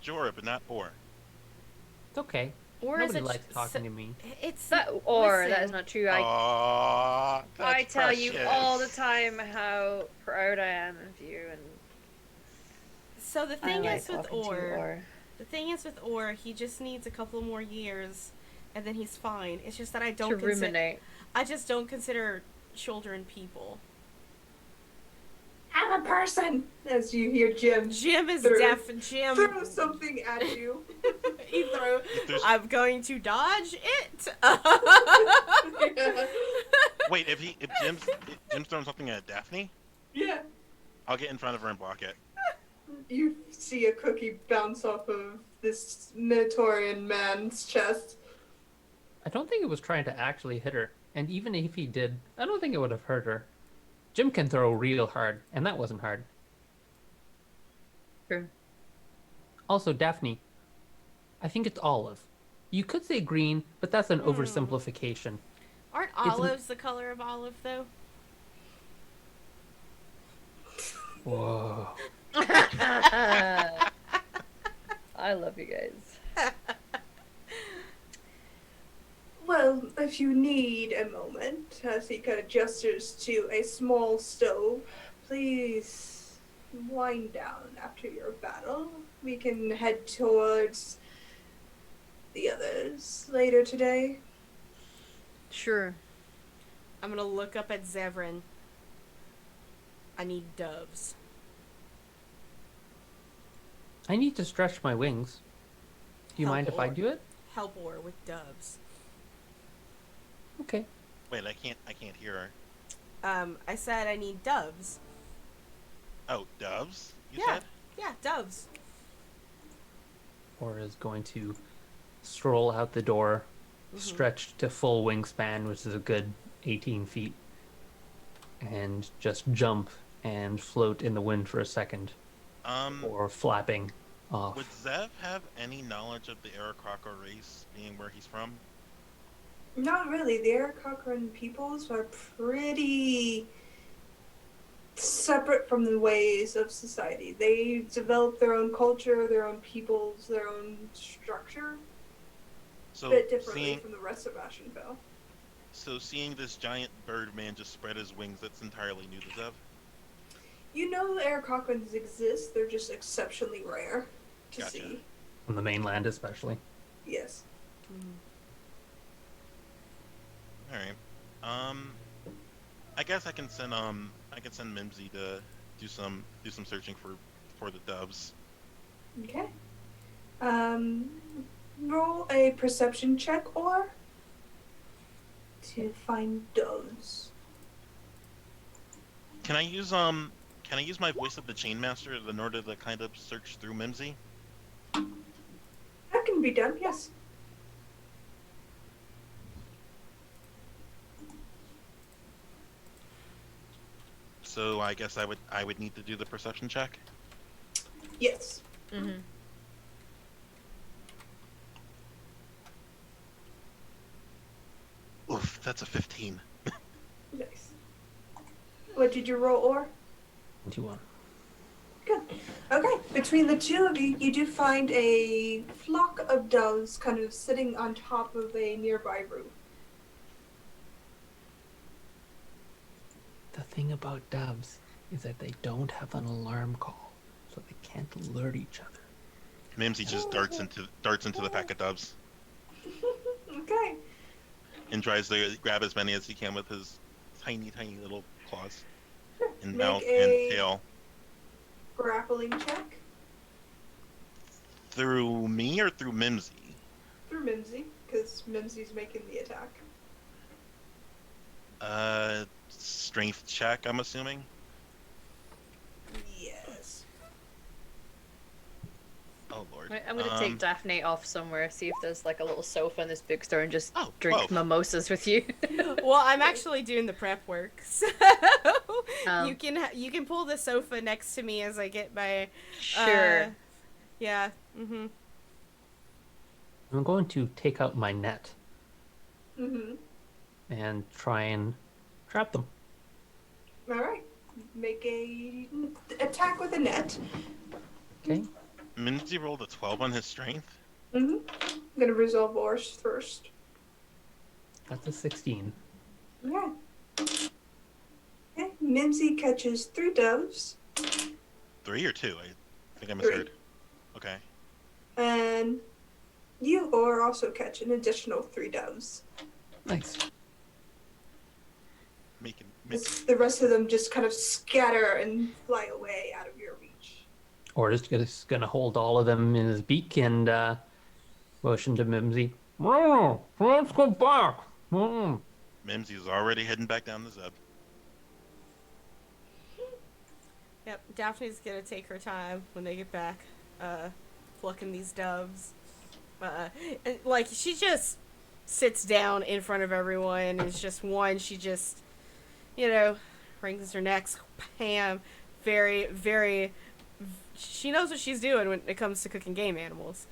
Jorah, but not Boar. It's okay. Or Nobody is it likes talking to me. It's That or that listen, is not true. Aww, I that's tell you all the precious. time how proud I am of you, and So the I thing like is with talking to you, Orr, the thing is with Orr, he just needs a couple more years, and then he's fine. It's just that I to don't consider. ruminate. I just don't consider children people. I'm a person! As you hear Jim Jim is Throw- Jim. throw something at you. He threw. If there's- I'm going to dodge it. Wait, if Jim's throwing something at Daphne, Yeah. I'll get in front of her and block it. You see a cookie bounce off of this Minotaurian man's chest. I don't think it was trying to actually hit her. And even if he did, I don't think it would have hurt her. Jim can throw real hard, and that wasn't hard. True. Also, Daphne, I think it's olive. You could say green, but that's an oversimplification. Aren't It's an- olives the color of olive though? Whoa. I love you guys. Well, if you need a moment, as he kind of gestures to a small stove, please wind down after your battle. We can head towards the others later today. Sure. I'm gonna look up at Zevran. I need doves. I need to stretch my wings. Do you Help mind if I Orr. do it? Help Orr with doves. Okay. Wait, I can't hear her. I said I need doves. Oh, doves? You Yeah. said? Yeah, doves. Or is going to stroll out the door, stretched to full wingspan, which is a good 18 feet, and just jump and float in the wind for a second, or flapping off. Would Zev have any knowledge of the Aarakocra race, being where he's from? Not really. The Aarakocran peoples are pretty separate from the ways of society. They develop their own culture, their own peoples, their own structure, a So bit differently seeing, from the rest of Ashenfell. so seeing this giant bird man just spread his wings, that's entirely new to Zev. You know the Aarakocrans exist, they're just exceptionally rare to Gotcha. see. On the mainland, especially. Yes. All right. I guess I can send Mimsy to do some searching for the doves. Okay. Roll a perception check or to find doves. Can I use my voice of the Chainmaster in order to kind of search through Mimsy? That can be done, yes. So I guess I would need to do the perception check. Yes. Mm-hmm. Oof, that's a 15. Nice. What did you roll, or? 21. Good. Okay, between the two of you, you do find a flock of doves kind of sitting on top of a nearby roof. thing about doves is that they don't have an alarm call, so they can't alert each other. Mimsy just darts into the pack of doves Okay. and tries to grab as many as he can with his tiny little claws and Make mouth and a tail. grappling check Through me or through Mimsy? through Mimsy, because Mimsy's making the attack. Strength check, I'm assuming. Yes. Oh lord. I'm gonna take Daphne off somewhere, see if there's like a little sofa in this bookstore, and just Oh, drink 12. mimosas with you. Well, I'm actually doing the prep work, so Oh. you can pull the sofa next to me as I get my. Sure. Yeah. Mhm. I'm going to take out my net Mm-hmm. and try and trap them. All right. Make a attack with a net. Okay. Mimsy rolled a 12 on his strength. Mm-hmm. I'm gonna resolve Ors first. That's a 16. Okay. Okay. Mimsy catches 3 doves, 3 or 2? I think I 3. misheard. Okay. And you or also catch an additional 3 doves. Nice. The rest of them just kind of scatter and fly away out of your reach. Or just gonna hold all of them in his beak and motion to Mimsy. Oh, let's go back. Mimsy's already heading back down the Zeb. Yep. Daphne's gonna take her time when they get back, plucking these doves. And, like, she just sits down in front of everyone, and it's just one. She just, wrings her neck. Pam, very, very. She knows what she's doing when it comes to cooking game animals.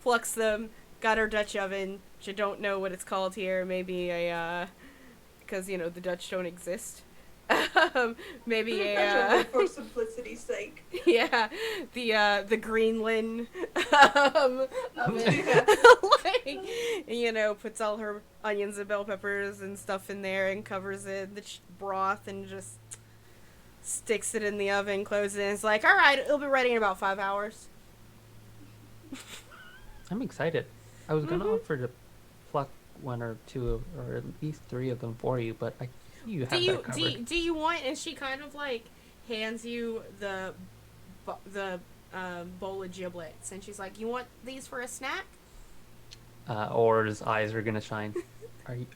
Plucks them. Got her Dutch oven. Which I don't know what it's called here. Maybe because the Dutch don't exist. Maybe For simplicity's sake. Yeah, the Greenland puts all her onions and bell peppers and stuff in there and covers it in the broth and just sticks it in the oven, closes it, and it's like, all right, it'll be ready in about 5 hours. I'm excited. I was gonna offer to pluck 1 or 2 or at least 3 of them for you, but you have that covered. Do you want? And she kind of like hands you the bowl of giblets, and she's like, "You want these for a snack?" Or his eyes are gonna shine.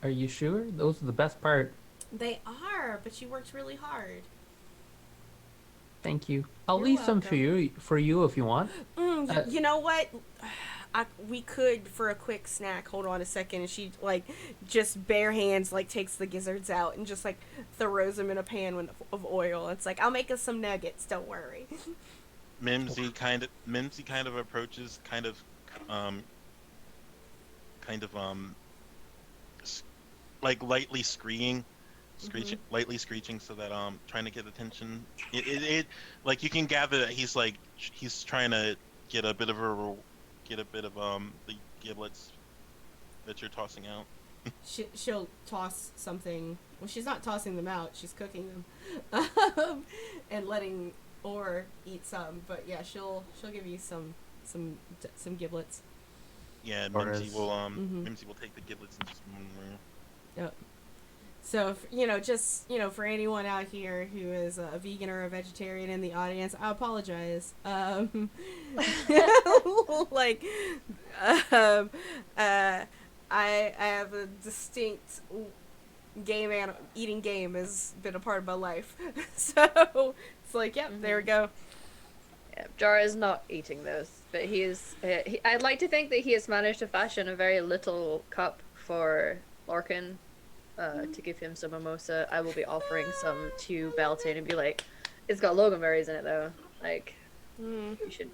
Are you sure? Those are the best part. They are, but she worked really hard. Thank you. I'll You're leave some welcome. for you if you want. You know what? We could for a quick snack. Hold on a second. And she just bare hands takes the gizzards out and just throws them in a pan of oil. It's like, I'll make us some nuggets. Don't worry. Mimsy kind of approaches, lightly screeching, lightly screeching, so that trying to get attention. It like you can gather that he's trying to get a bit of the giblets that you're tossing out. She'll toss something. Well, she's not tossing them out. She's cooking them, and letting Or eat some. But yeah, she'll give you some giblets. Yeah, Mimsy will take the giblets and just. Yep. So, for anyone out here who is a vegan or a vegetarian in the audience, I apologize. I have a distinct eating game has been a part of my life. So, it's like, yep, there we go. Yeah, Jara is not eating those, but he is. I'd like to think that he has managed to fashion a very little cup for Lorcan. To give him some mimosa. I will be offering some to Beltane and be like, it's got loganberries in it though. You should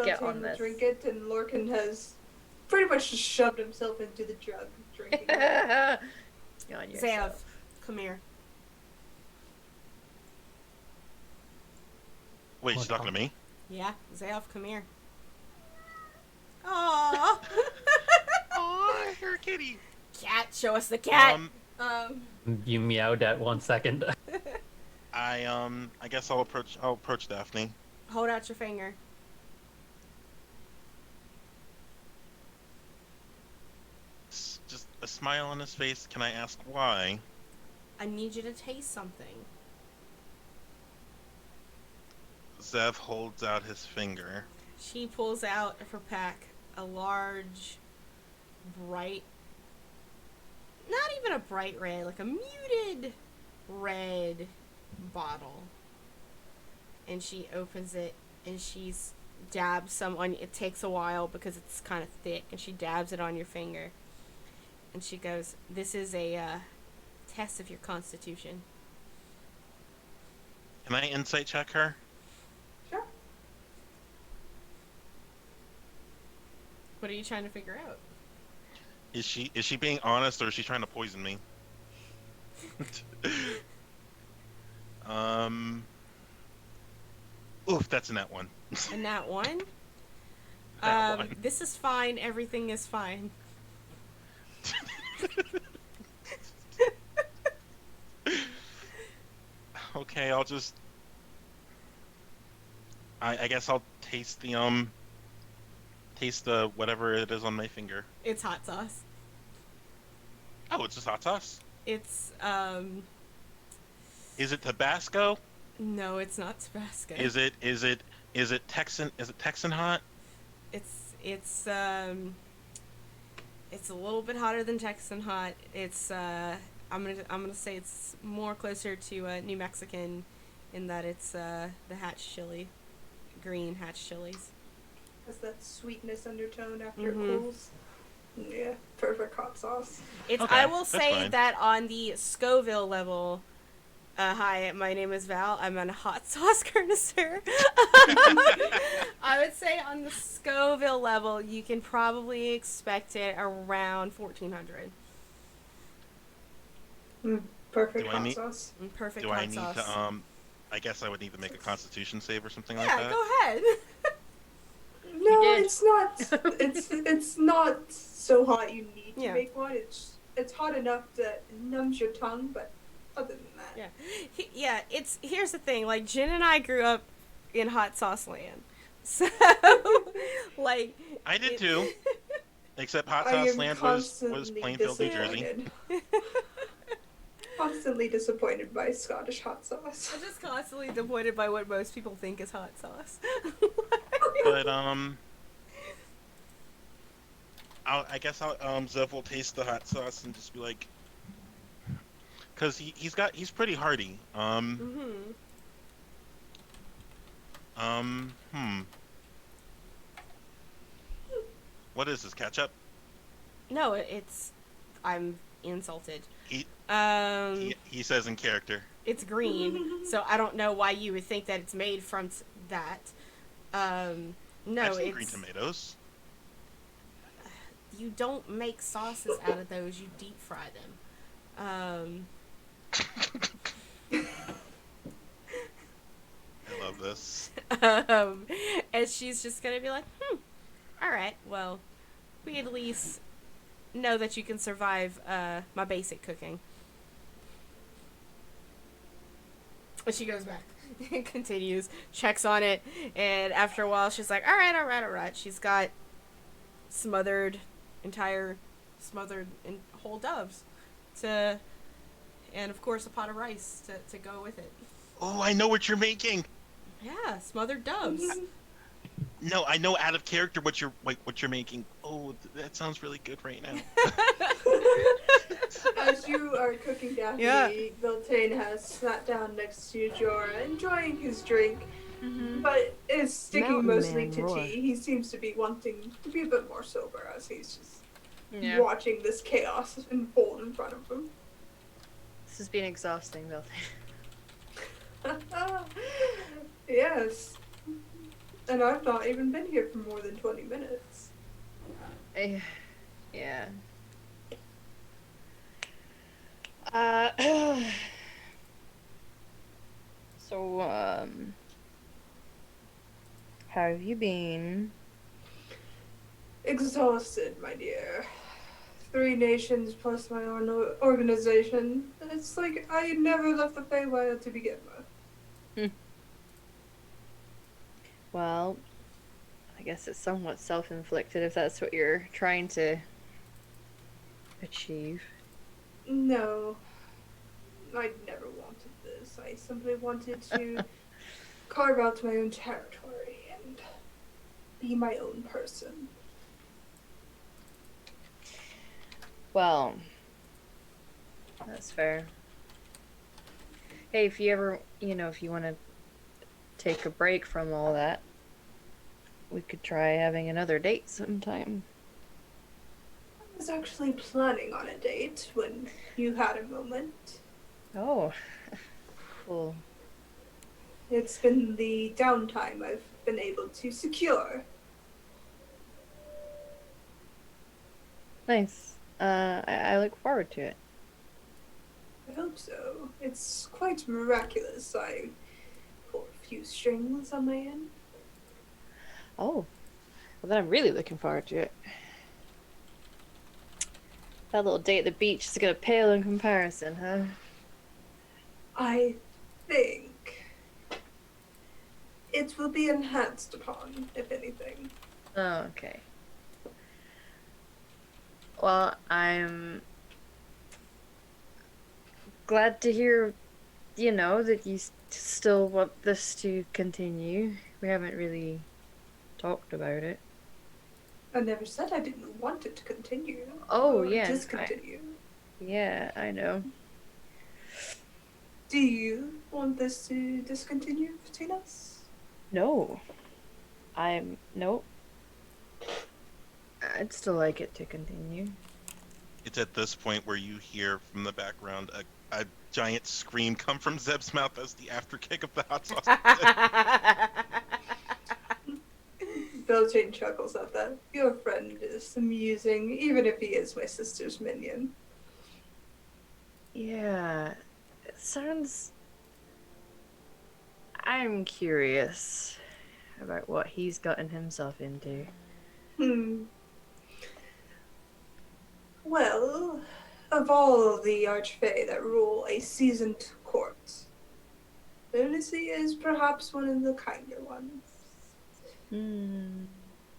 get on this. Drink it, and Lorcan has pretty much just shoved himself into the jug, drinking it. On Zav, yourself. come here. Wait, she's talking to me? Yeah, Zav, come here. Aww. Aw, her kitty. Cat, show us the cat. You meowed at 1 second. I guess I'll approach Daphne. Hold out your finger. Just a smile on his face. Can I ask why? I need you to taste something. Zev holds out his finger. She pulls out of her pack a large, bright, not even a bright red, like a muted red bottle. And she opens it and she's dabs some on. It takes a while because it's kind of thick, and she dabs it on your finger. And she goes, "This is a test of your constitution." Can I insight check her? Sure. What are you trying to figure out? Is she being honest, or is she trying to poison me? Oof, that's a nat one. And that one? Nat one. This is fine. Everything is fine. Okay, I guess I'll taste the whatever it is on my finger. It's hot sauce. Oh, it's just hot sauce. It's Is it Tabasco? no, it's not Tabasco. Is it Texan? Is it Texan hot? It's a little bit hotter than Texan hot. It's I'm gonna say it's more closer to New Mexican, in that it's the hatch chili, green hatch chilies. Has that sweetness undertone after Mhm. it cools. Yeah, perfect hot sauce. It's Okay, I will that's say fine. that on the Scoville level. Hi, my name is Val. I'm a hot sauce connoisseur. I would say on the Scoville level, you can probably expect it around 1400. Perfect Do I hot need- sauce. Perfect Do hot I need sauce. to I guess I would need to make a Constitution save or something like Yeah, that. go ahead. No, did. it's not. It's not so hot you need to Yeah. make one. It's hot enough that it numbs your tongue, but other than that, Yeah. Here's the thing. Like, Jen and I grew up in hot sauce land, so like I did too. Except Hot I Sauce am Land was constantly Plainfield, New Jersey. disappointed. Constantly disappointed by Scottish hot sauce. I'm just constantly disappointed by what most people think is hot sauce. But I guess Zev will taste the hot sauce and just be like, because he's pretty hearty. What is this, ketchup? No, it's. I'm insulted. He says in character. It's green, so I don't know why you would think that it's made from that. No, I've seen it's. green tomatoes. You don't make sauces out of those. You deep fry them. I love this. And she's just gonna be like, all right, well, we at least know that you can survive my basic cooking. And she goes back and continues, checks on it, and after a while she's like, all right. She's got smothered in whole doves and of course a pot of rice to go with it. Oh, I know what you're making. Yeah, smothered doves. No, I know out of character what you're making. Oh, that sounds really good right now. As you are cooking, Daphne, Yeah. Beltane has sat down next to Jorah, enjoying his drink, but is sticking Mountain mostly man to roar. tea. He seems to be wanting to be a bit more sober as he's just Yeah. watching this chaos unfold in front of him. This has been exhausting, Bill. Yes. And I've not even been here for more than 20 minutes. Yeah. So, how have you been? Exhausted, my dear. 3 nations plus my own organization. It's like I never left the Feywild to begin with. Well, I guess it's somewhat self-inflicted if that's what you're trying to achieve. No, I never wanted this. I simply wanted to carve out my own territory and be my own person. Well, that's fair. Hey, if you ever, if you want to take a break from all that, we could try having another date sometime. I was actually planning on a date when you had a moment. Oh, cool. It's been the downtime I've been able to secure. Nice. I look forward to it. I hope so. It's quite miraculous. I pull a few strings on my end. Oh, well then I'm really looking forward to it. That little date at the beach is gonna pale in comparison, huh? I think it will be enhanced upon, if anything. Oh, okay. Well, I'm glad to hear, that you still want this to continue. We haven't really talked about it. I never said I didn't want it to continue. Oh, Or yeah. discontinue. Yeah, I know. Do you want this to discontinue between us? No. Nope. I'd still like it to continue. It's at this point where you hear from the background a giant scream come from Zeb's mouth as the afterkick of the hot sauce. Beltane chuckles at that. Your friend is amusing, even if he is my sister's minion. Yeah. It sounds... I'm curious about what he's gotten himself into. Well, of all the Archfey that rule a seasoned court, Lunacy is perhaps one of the kinder ones.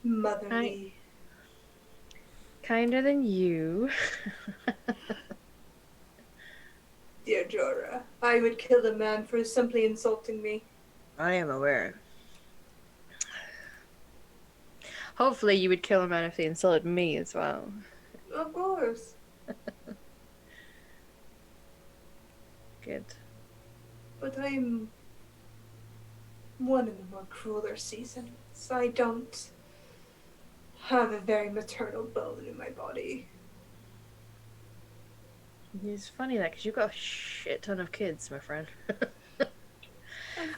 Motherly. Kinder than you. Dear Jorah, I would kill a man for simply insulting me. I am aware. Hopefully you would kill a man if they insulted me as well. Of course. Good. But I'm one of the more crueler seasons. I don't have a very maternal bone in my body. It's funny that, because you've got a shit ton of kids, my friend.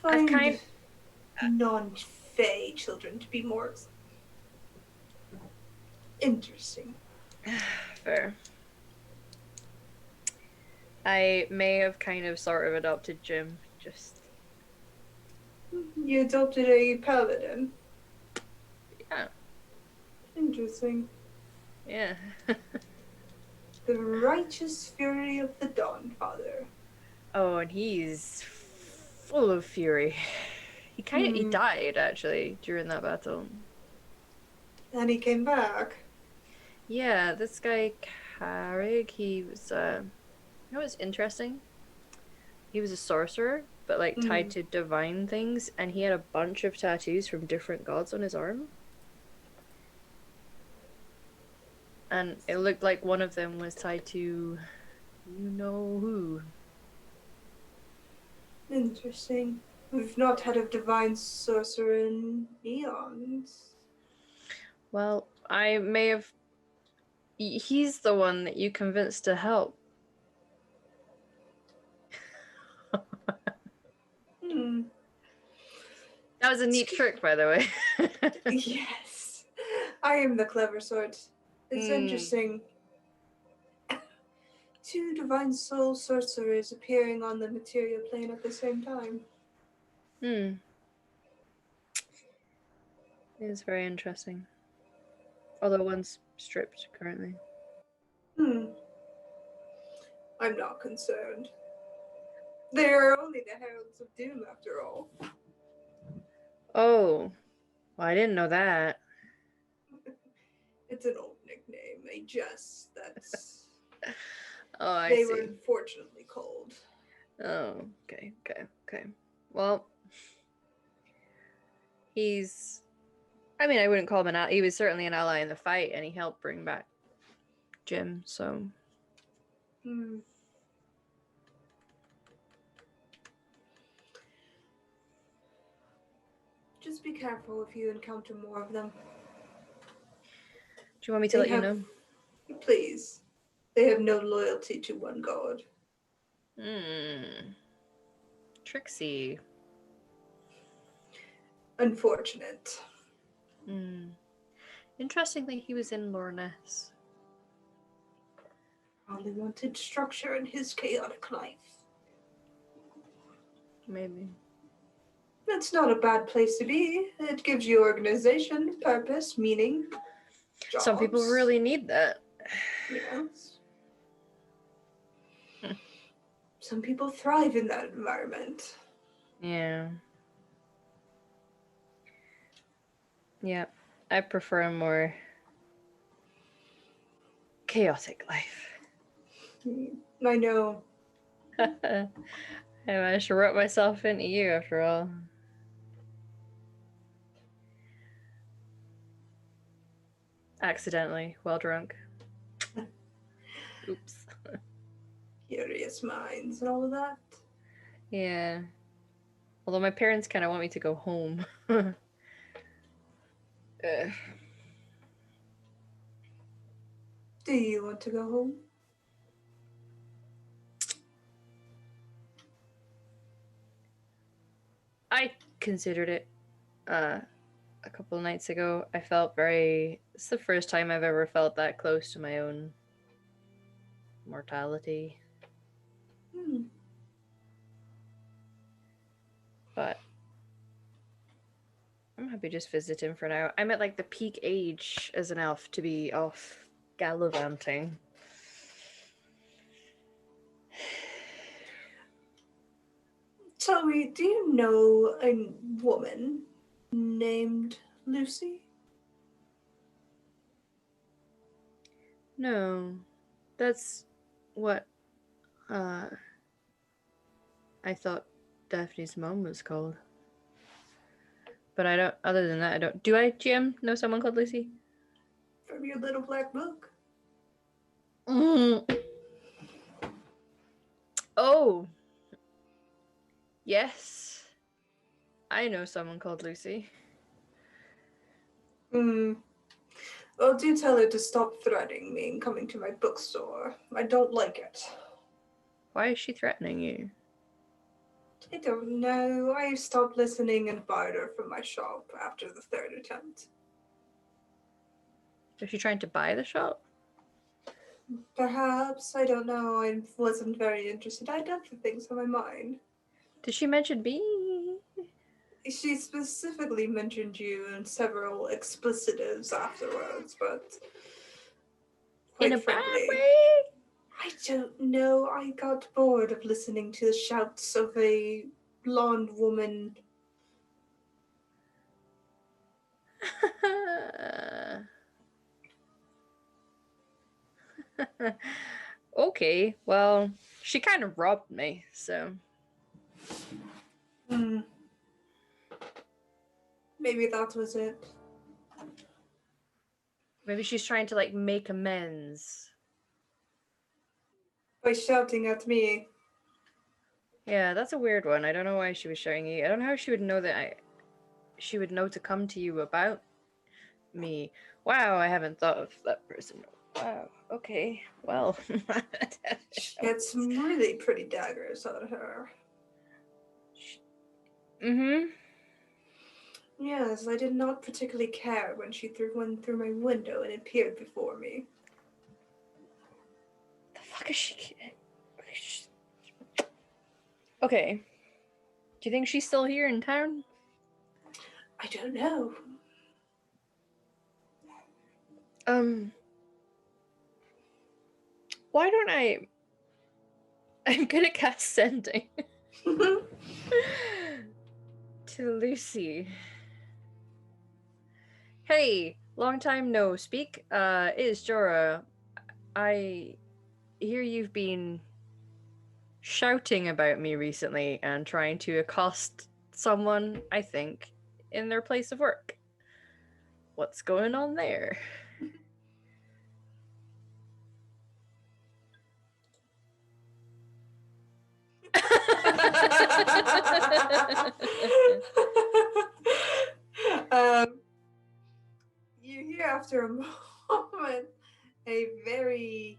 I find non-Fey children to be more interesting. Fair. I may have kind of sort of adopted Jim, just... You adopted a paladin. Yeah. Interesting. Yeah. The righteous fury of the Dawn Father. Oh, and he's full of fury. He died, actually, during that battle. And he came back. Yeah, this guy, Carrig, he was, what's interesting? He was a sorcerer, but, like, tied to divine things, and he had a bunch of tattoos from different gods on his arm. And it looked like one of them was tied to you know who. Interesting. We've not had a divine sorcerer in eons. Well, I may have... He's the one that you convinced to help. That was a neat trick, by the way. Yes. I am the clever sort. It's interesting. Two divine soul sorcerers appearing on the material plane at the same time. It is very interesting. Although one's stripped currently. Hmm. I'm not concerned. They are only the heralds of doom, after all. Oh, well, I didn't know that. It's an old nickname, a jest that's Oh, I they were see. unfortunately called. Oh, okay. Well, he's. I mean, I wouldn't call him an ally. He was certainly an ally in the fight, and he helped bring back Jim, so. Hmm. Just be careful if you encounter more of them. Do you want me to They let you have, know? please, they have no loyalty to one god. Trixie. Unfortunate. Interestingly, he was in Lorness. Probably wanted structure in his chaotic life. Maybe. That's not a bad place to be. It gives you organization, purpose, meaning, jobs. Some people really need that. Yes. Hmm. Some people thrive in that environment. Yeah. Yeah. I prefer a more chaotic life. I know. I managed to rope myself into you after all. Accidentally, while drunk. Oops. Curious minds and all of that. Yeah. Although my parents kind of want me to go home. Do you want to go home? I considered it a couple of nights ago. I felt very. It's the first time I've ever felt that close to my own mortality. But I'm happy just visiting for now. I'm at like the peak age as an elf to be off gallivanting. Tell me, do you know a woman named Lucy? No, that's what I thought Daphne's mom was called. But I don't. Other than that, I don't. Do I, Jim, know someone called Lucy? From your little black book? Oh, yes. I know someone called Lucy. Well, do tell her to stop threatening me and coming to my bookstore. I don't like it. Why is she threatening you? I don't know. I stopped listening and barred her from my shop after the third attempt. Is she trying to buy the shop? Perhaps, I don't know. I wasn't very interested. I had other things on my mind. Did she mention me? She specifically mentioned you in several explicitives afterwards, but In quite a bad frankly, way? I don't know. I got bored of listening to the shouts of a blonde woman. Okay, well, she kind of robbed me, so. Maybe that was it. Maybe she's trying to, like, make amends. By shouting at me. Yeah, that's a weird one. I don't know why she was showing you. I don't know how she would know that she would know to come to you about me. Wow, I haven't thought of that person. Wow. Okay. Well. She had some really pretty daggers on her. Mm-hmm. Yes, I did not particularly care when she threw one through my window and appeared before me. The fuck is she? Okay. Do you think she's still here in town? I don't know. Why don't I'm gonna cast sending to Lucy. Hey, long time no speak. It is Jorah. I hear you've been shouting about me recently and trying to accost someone, I think, in their place of work. What's going on there? You hear after a moment a very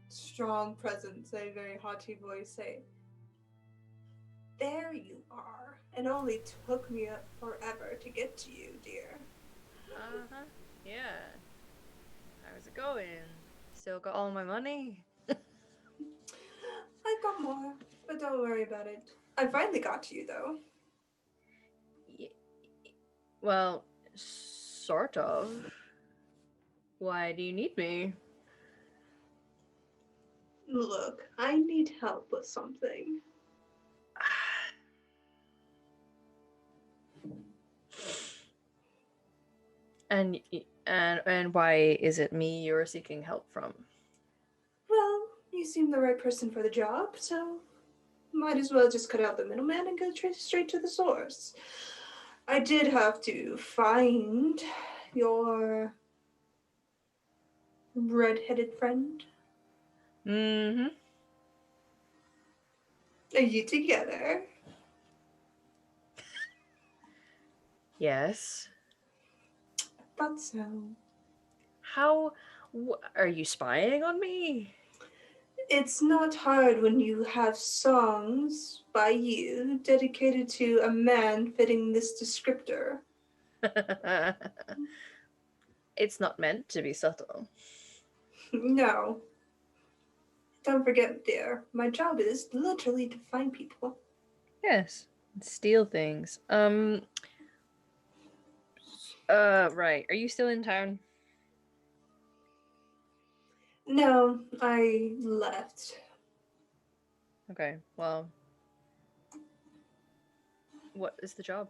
strong presence, a very haughty voice say, "There you are. It only took me forever to get to you, dear." Uh-huh. Yeah. How's it going? Still got all my money? I got more, but don't worry about it. I finally got to you, though. Well, sort of. Why do you need me? Look, I need help with something. And why is it me you're seeking help from? Well, you seem the right person for the job, so might as well just cut out the middleman and go straight to the source. I did have to find your red-headed friend. Mm-hmm. Are you together? Yes. Thought so. How are you spying on me? It's not hard when you have songs by you dedicated to a man fitting this descriptor. It's not meant to be subtle. No. Don't forget, dear, my job is literally to find people. Yes. Steal things. Right. Are you still in town? No, I left. Okay. Well, what is the job?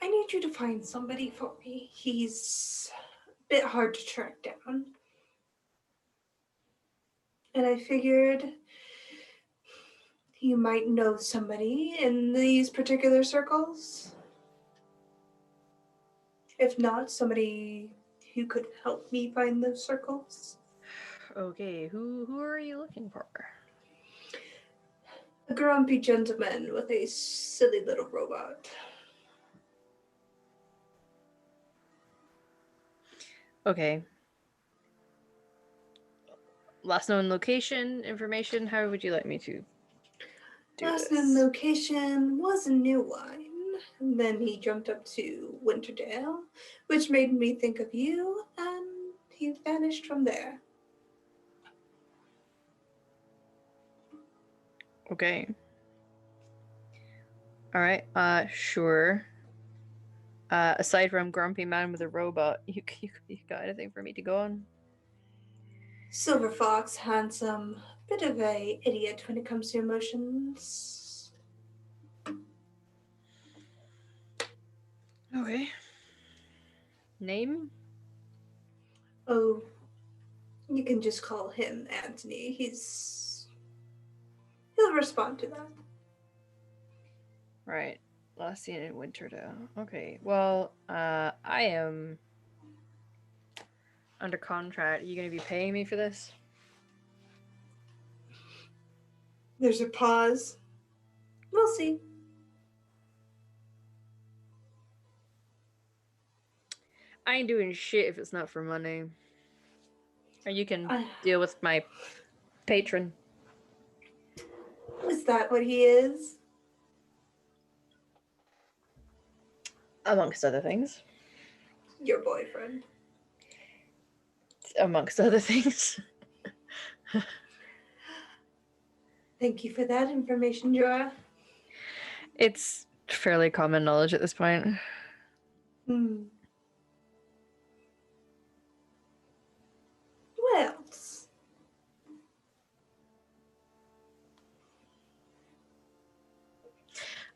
I need you to find somebody for me. He's a bit hard to track down. And I figured you might know somebody in these particular circles. If not, somebody who could help me find those circles. Okay. Who are you looking for? A grumpy gentleman with a silly little robot. Okay. Last known location, information. How would you like me to do Last this? known location was a new one. And then he jumped up to Winterdale, which made me think of you, and he vanished from there. Okay. All right. Sure. Aside from grumpy man with a robot, you got anything for me to go on? Silver Fox, handsome, bit of a idiot when it comes to emotions. Okay. Name? Oh, you can just call him Anthony. He'll respond to that. Right. Last seen in Winterdale. Okay. Well, I am under contract. Are you gonna be paying me for this? There's a pause. We'll see. I ain't doing shit if it's not for money. Or you can I- deal with my patron. Is that what he is? Amongst other things. Your boyfriend. Amongst other things. Thank you for that information, Jorah. It's fairly common knowledge at this point. Well,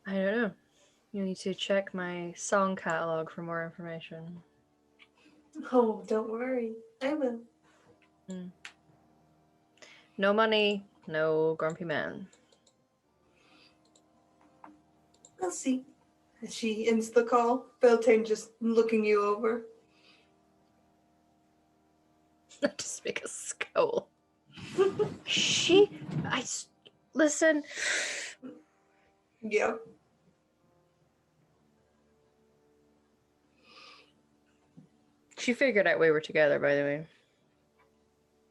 I don't know. You need to check my song catalog for more information. Oh, don't worry. I will. No money, no grumpy man. We'll see. As she ends the call, Beltane just looking you over. Just make a scowl. Listen. Yep. She figured out we were together, by the way.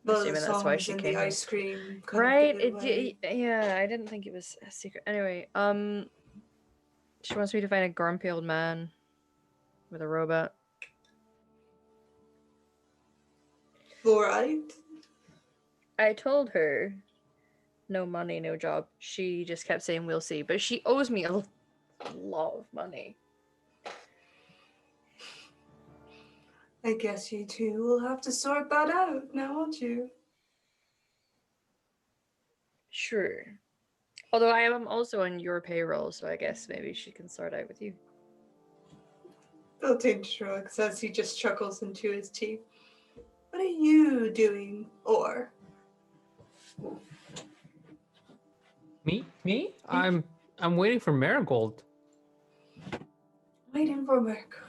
The Assuming that's why songs she and came the here. ice cream kind Right? of give it away. Yeah, I didn't think it was a secret. Anyway, she wants me to find a grumpy old man with a robot. Alright. I told her no money, no job. She just kept saying we'll see, but she owes me a lot of money. I guess you two will have to sort that out now, won't you? Sure. Although I am also on your payroll, so I guess maybe she can sort out with you. Beltane shrugs as he just chuckles into his teeth. What are you doing, or? Me? I'm waiting for Marigold. Waiting for Merc.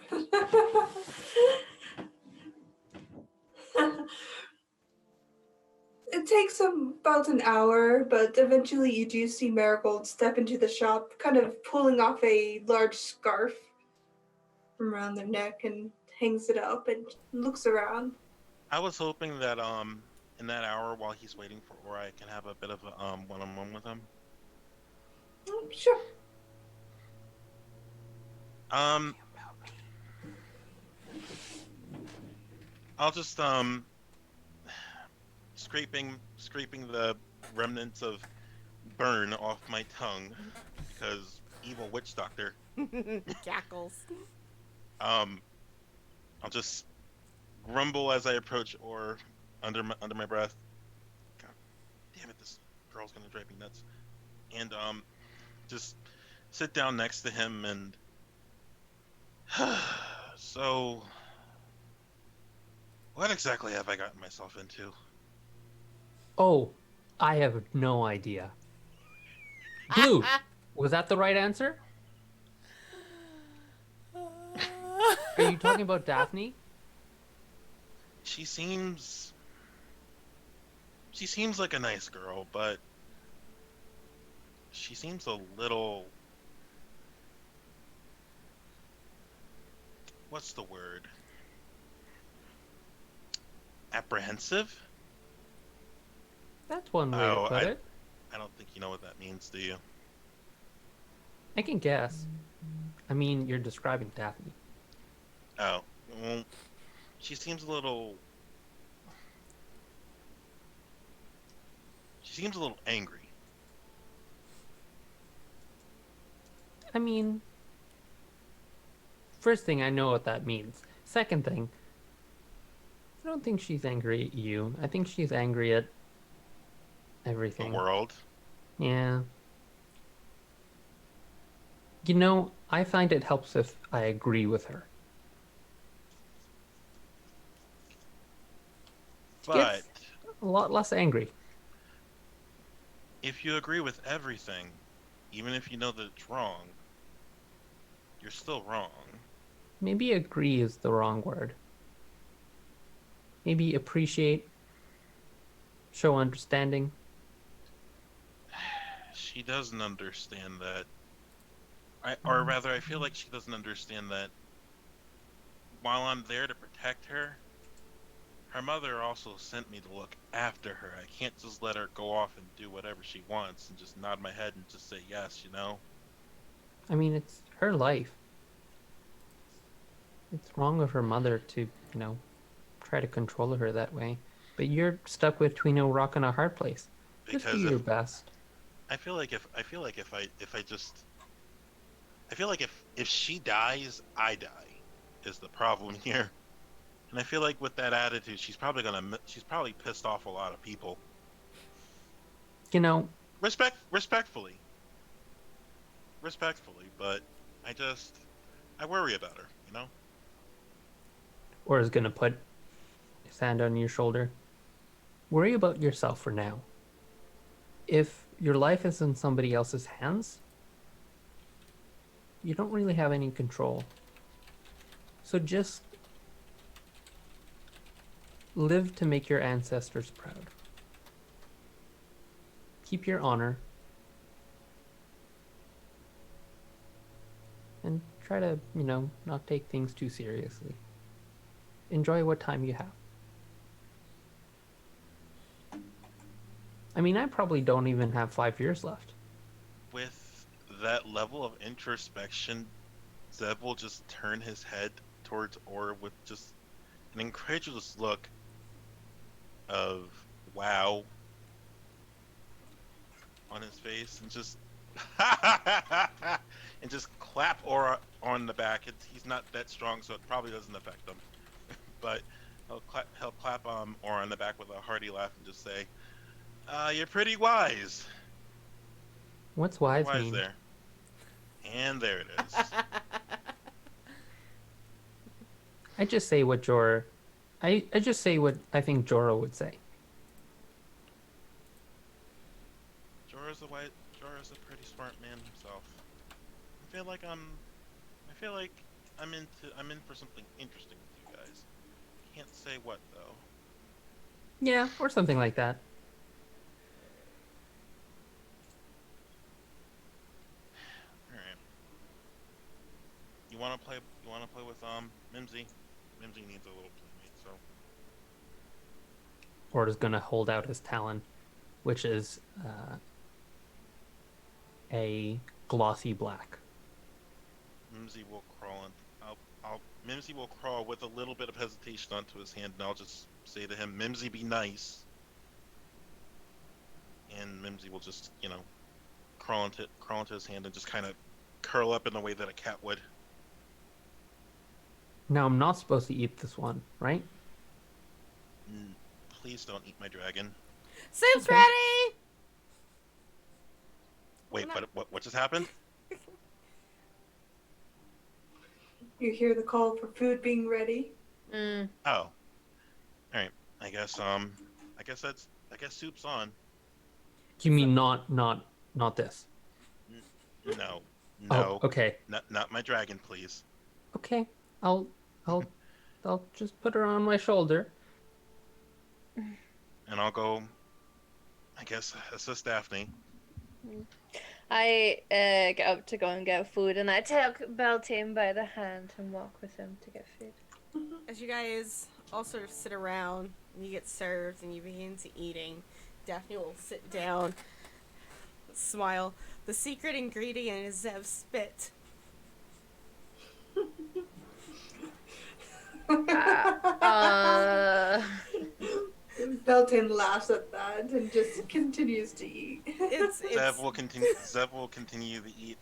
It takes about an hour, but eventually you do see Marigold step into the shop, kind of pulling off a large scarf from around their neck and hangs it up and looks around. I was hoping that in that hour while he's waiting for Ori, I can have a bit of a one-on-one with him. Sure. I'll just scraping the remnants of burn off my tongue because evil witch doctor. Cackles. I'll just grumble as I approach or under my breath. God damn it, this girl's gonna drive me nuts. And just sit down next to him and so what exactly have I gotten myself into? Oh, I have no idea. Blue, was that the right answer? Are you talking about Daphne? She seems like a nice girl, but she seems a little, what's the word? Apprehensive? That's one way to put it. I don't think you know what that means, do you? I can guess. I mean, you're describing Daphne. Oh, well, she seems a little angry. I mean, first thing, I know what that means. Second thing, I don't think she's angry at you. I think she's angry at everything. The world. Yeah. You know, I find it helps if I agree with her. But A lot less angry. if you agree with everything, even if you know that it's wrong, you're still wrong. Maybe agree is the wrong word. Maybe appreciate, show understanding. She doesn't understand that. Or rather, I feel like she doesn't understand that while I'm there to protect her, her mother also sent me to look after her. I can't just let her go off and do whatever she wants and just nod my head and just say yes, you know? I mean, it's her life. It's wrong of her mother to, try to control her that way. But you're stuck between a rock and a hard place. Just do your best. I feel like if she dies, I die, is the problem here. And I feel like with that attitude, she's probably pissed off a lot of people. Respectfully. respectfully, but I worry about her, you know? Or is gonna put his hand on your shoulder. Worry about yourself for now. If your life is in somebody else's hands, you don't really have any control. So just live to make your ancestors proud. Keep your honor. And try to, not take things too seriously. Enjoy what time you have. I mean, I probably don't even have 5 years left. With that level of introspection, Zev will just turn his head towards Or with just an incredulous look of wow on his face and just and just clap Aura on the back. He's not that strong, so it probably doesn't affect him. But he'll clap Aura on the back with a hearty laugh and just say, "You're pretty wise. What's wise Wise mean? there." And there it is. I just say what Jorah. I just say what I think Jorah would say. Jorah's a pretty smart man himself. I feel like I'm in for something interesting with you guys. Can't say what though. Yeah, or something like that. All right. You want to play with Mimsy? Mimsy needs a little playmate, so Jorah's gonna hold out his talon, which is a glossy black. Mimsy will crawl Mimsy will crawl with a little bit of hesitation onto his hand, and I'll just say to him, "Mimsy, be nice." And Mimsy will just, crawl into his hand and just kind of curl up in the way that a cat would. Now I'm not supposed to eat this one, right? Please don't eat my dragon. Soup's Okay. ready! Wait, Well, what just happened? You hear the call for food being ready. Mm. Oh, all right. I guess soup's on. Do you mean not this? No, Oh, okay. not my dragon, please. Okay. I'll just put her on my shoulder. And I'll go, I guess, assist Daphne. I get up to go and get food, and I take Beltane by the hand and walk with him to get food. As you guys all sort of sit around and you get served and you begin to eating, Daphne will sit down, smile. The secret ingredient is Zev's spit. Beltane laughs at that and just continues to eat. Zev will continue to eat.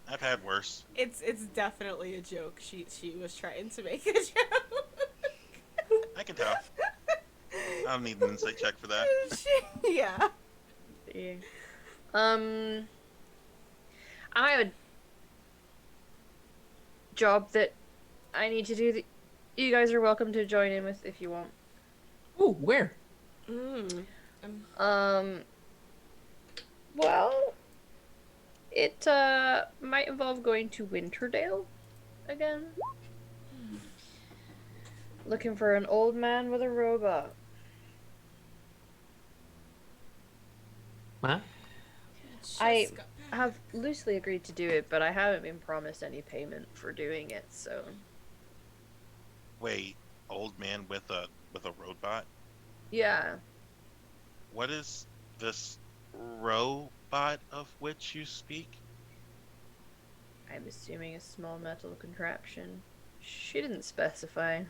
I've had worse. It's definitely a joke. She was trying to make a joke. I can tell. I don't need an insight check for that. Yeah. Yeah. I have a job that I need to do that you guys are welcome to join in with if you want. Oh, where? Well, it might involve going to Winterdale again. Looking for an old man with a robot. What? I have loosely agreed to do it, but I haven't been promised any payment for doing it, so. Wait, old man with a robot? Yeah. What is this robot of which you speak? I'm assuming a small metal contraption. She didn't specify.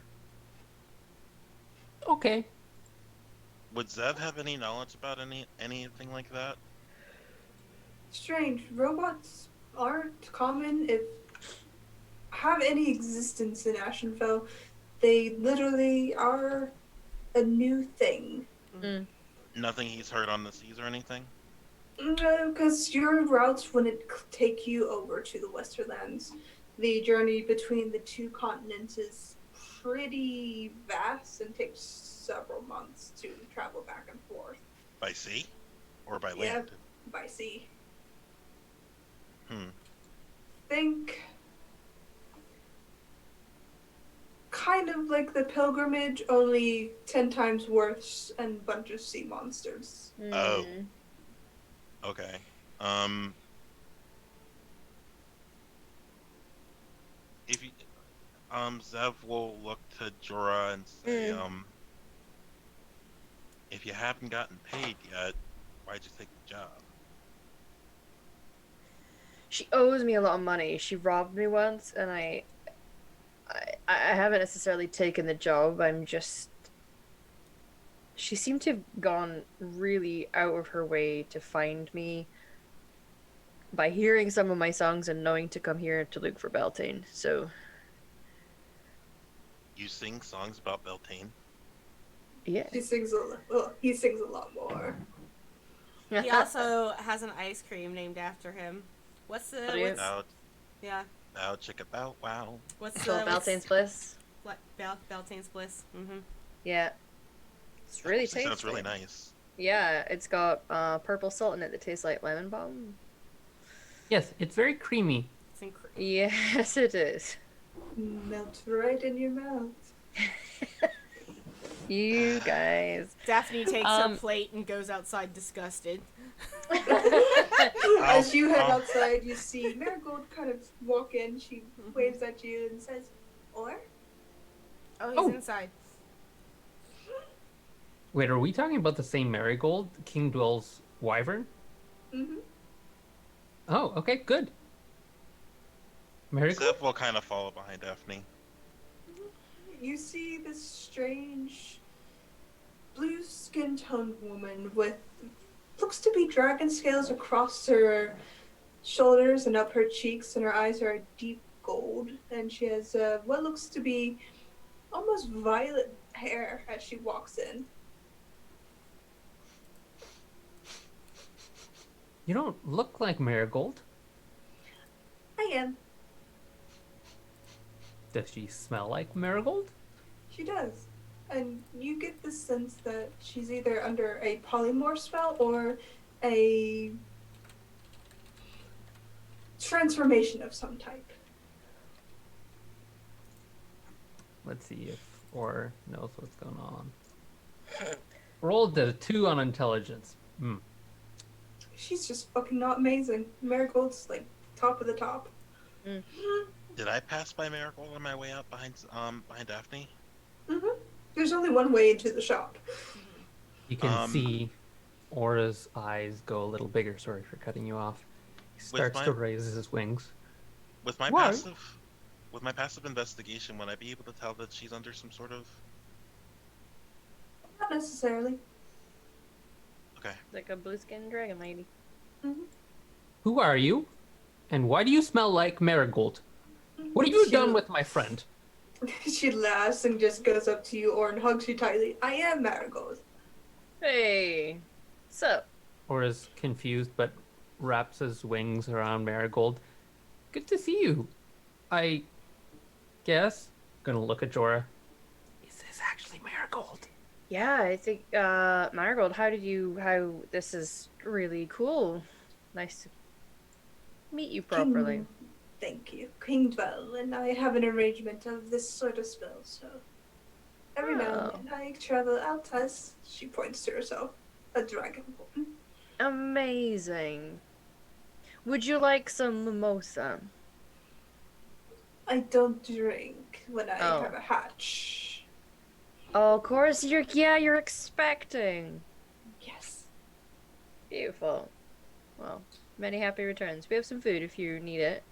Okay. Would Zev have any knowledge about anything like that? Strange. Robots aren't common if have any existence in Ashenfell. They literally are a new thing. Mm. Nothing he's heard on the seas or anything? Because your routes wouldn't take you over to the Westerlands. The journey between the two continents is pretty vast and takes several months to travel back and forth. By sea or by Yeah, land? by sea. Hmm. Think kind of like the pilgrimage, only 10 times worse and bunch of sea monsters. Oh. Hmm. Okay. If you, Zev will look to Jorah and say, if you haven't gotten paid yet, why'd you take the job? She owes me a lot of money. She robbed me once, and I haven't necessarily taken the job. I'm just. She seemed to have gone really out of her way to find me by hearing some of my songs and knowing to come here to look for Beltane. So, You sing songs about Beltane? yeah. She sings a lot. Well, he sings a lot more. He also has an ice cream named after him. What's the Brilliant. what's Now, yeah? now, check it out. Wow. What's It's called the what's Beltane's Bliss. Beltane's Bliss? Mm-hmm. Yeah. It's really Actually tasty. sounds really nice. Yeah, it's got purple salt in it that tastes like lemon balm. Yes, it's very creamy. It's incredible. Yes, it is. Melt right in your mouth. You guys. Daphne takes her Um, plate and goes outside disgusted. As you head I'll- outside, you see Marigold kind of walk in. She waves at you and says, "Or?" Oh, he's Oh. inside. Wait, are we talking about the same Marigold, King Dwell's wyvern? Mm-hmm. Oh, okay, good. Marigold? Zev will kind of follow behind Daphne. You see this strange blue skin toned woman with looks to be dragon scales across her shoulders and up her cheeks, and her eyes are deep gold, and she has what looks to be almost violet hair as she walks in. You don't look like Marigold. I am. Does she smell like Marigold? She does. And you get the sense that she's either under a polymorph spell or a transformation of some type. Let's see if Or knows what's going on. Rolled the 2 on intelligence. Hmm. She's just fucking not amazing. Marigold's like top of the top. Did I pass by Marigold on my way out behind Daphne? Mm-hmm. There's only one way into the shop. You can see Aura's eyes go a little bigger. Sorry for cutting you off. He starts to raise his wings. With my Why? passive investigation, would I be able to tell that she's under some sort of? Not necessarily. Okay. Like a blue skinned dragon lady. Mm-hmm. Who are you? And why do you smell like Marigold? What have you done with my friend? She laughs and just goes up to you, or and hugs you tightly. I am Marigold. Hey. Sup? Aura's confused but wraps his wings around Marigold. Good to see you. I guess. Gonna look at Jorah. Is this actually Marigold? Yeah, I think Marigold, how this is really cool. Nice to meet you properly. Thank you. King Dwell and I have an arrangement of this sort of spell, so every now and then I travel out as, she points to herself, a dragon woman. Amazing. Would you like some mimosa? I don't drink when I Oh. have a hatch. Oh, of course you're expecting. Yes. Beautiful. Well, many happy returns. We have some food if you need it.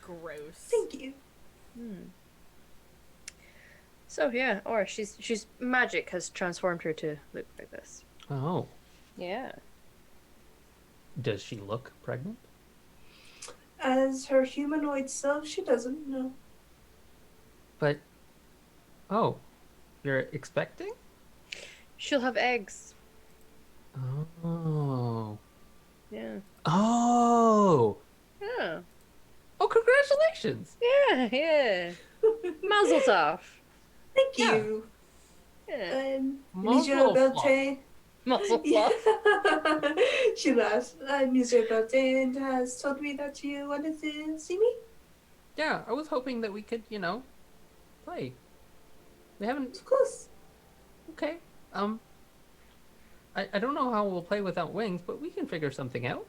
Gross. Thank you. So yeah, or she's magic has transformed her to look like this. Oh. Yeah. Does she look pregnant? As her humanoid self, she doesn't know. But, oh, you're expecting? She'll have eggs. Oh. Yeah. Congratulations. Yeah. Mazel tov. Thank Yeah. you. Yeah. Monsieur Mazel tov. Beltray. Mazel Yeah. tov. She laughs. Monsieur Beltray has told me that you wanted to see me. Yeah, I was hoping that we could, play. We haven't. Of course. Okay. I don't know how we'll play without wings, but we can figure something out.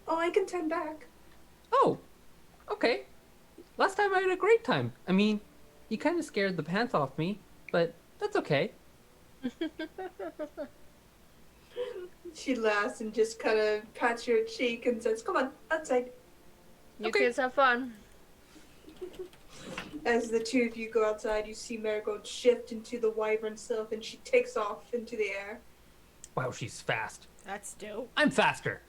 Oh, I can turn back. Oh, okay. Last time I had a great time. I mean, you kind of scared the pants off me, but that's okay. She laughs and just kind of pats your cheek and says, "Come on, outside." You Okay. kids have fun. As the two of you go outside, you see Marigold shift into the wyvern self, and she takes off into the air. Wow, she's fast. That's dope. I'm faster.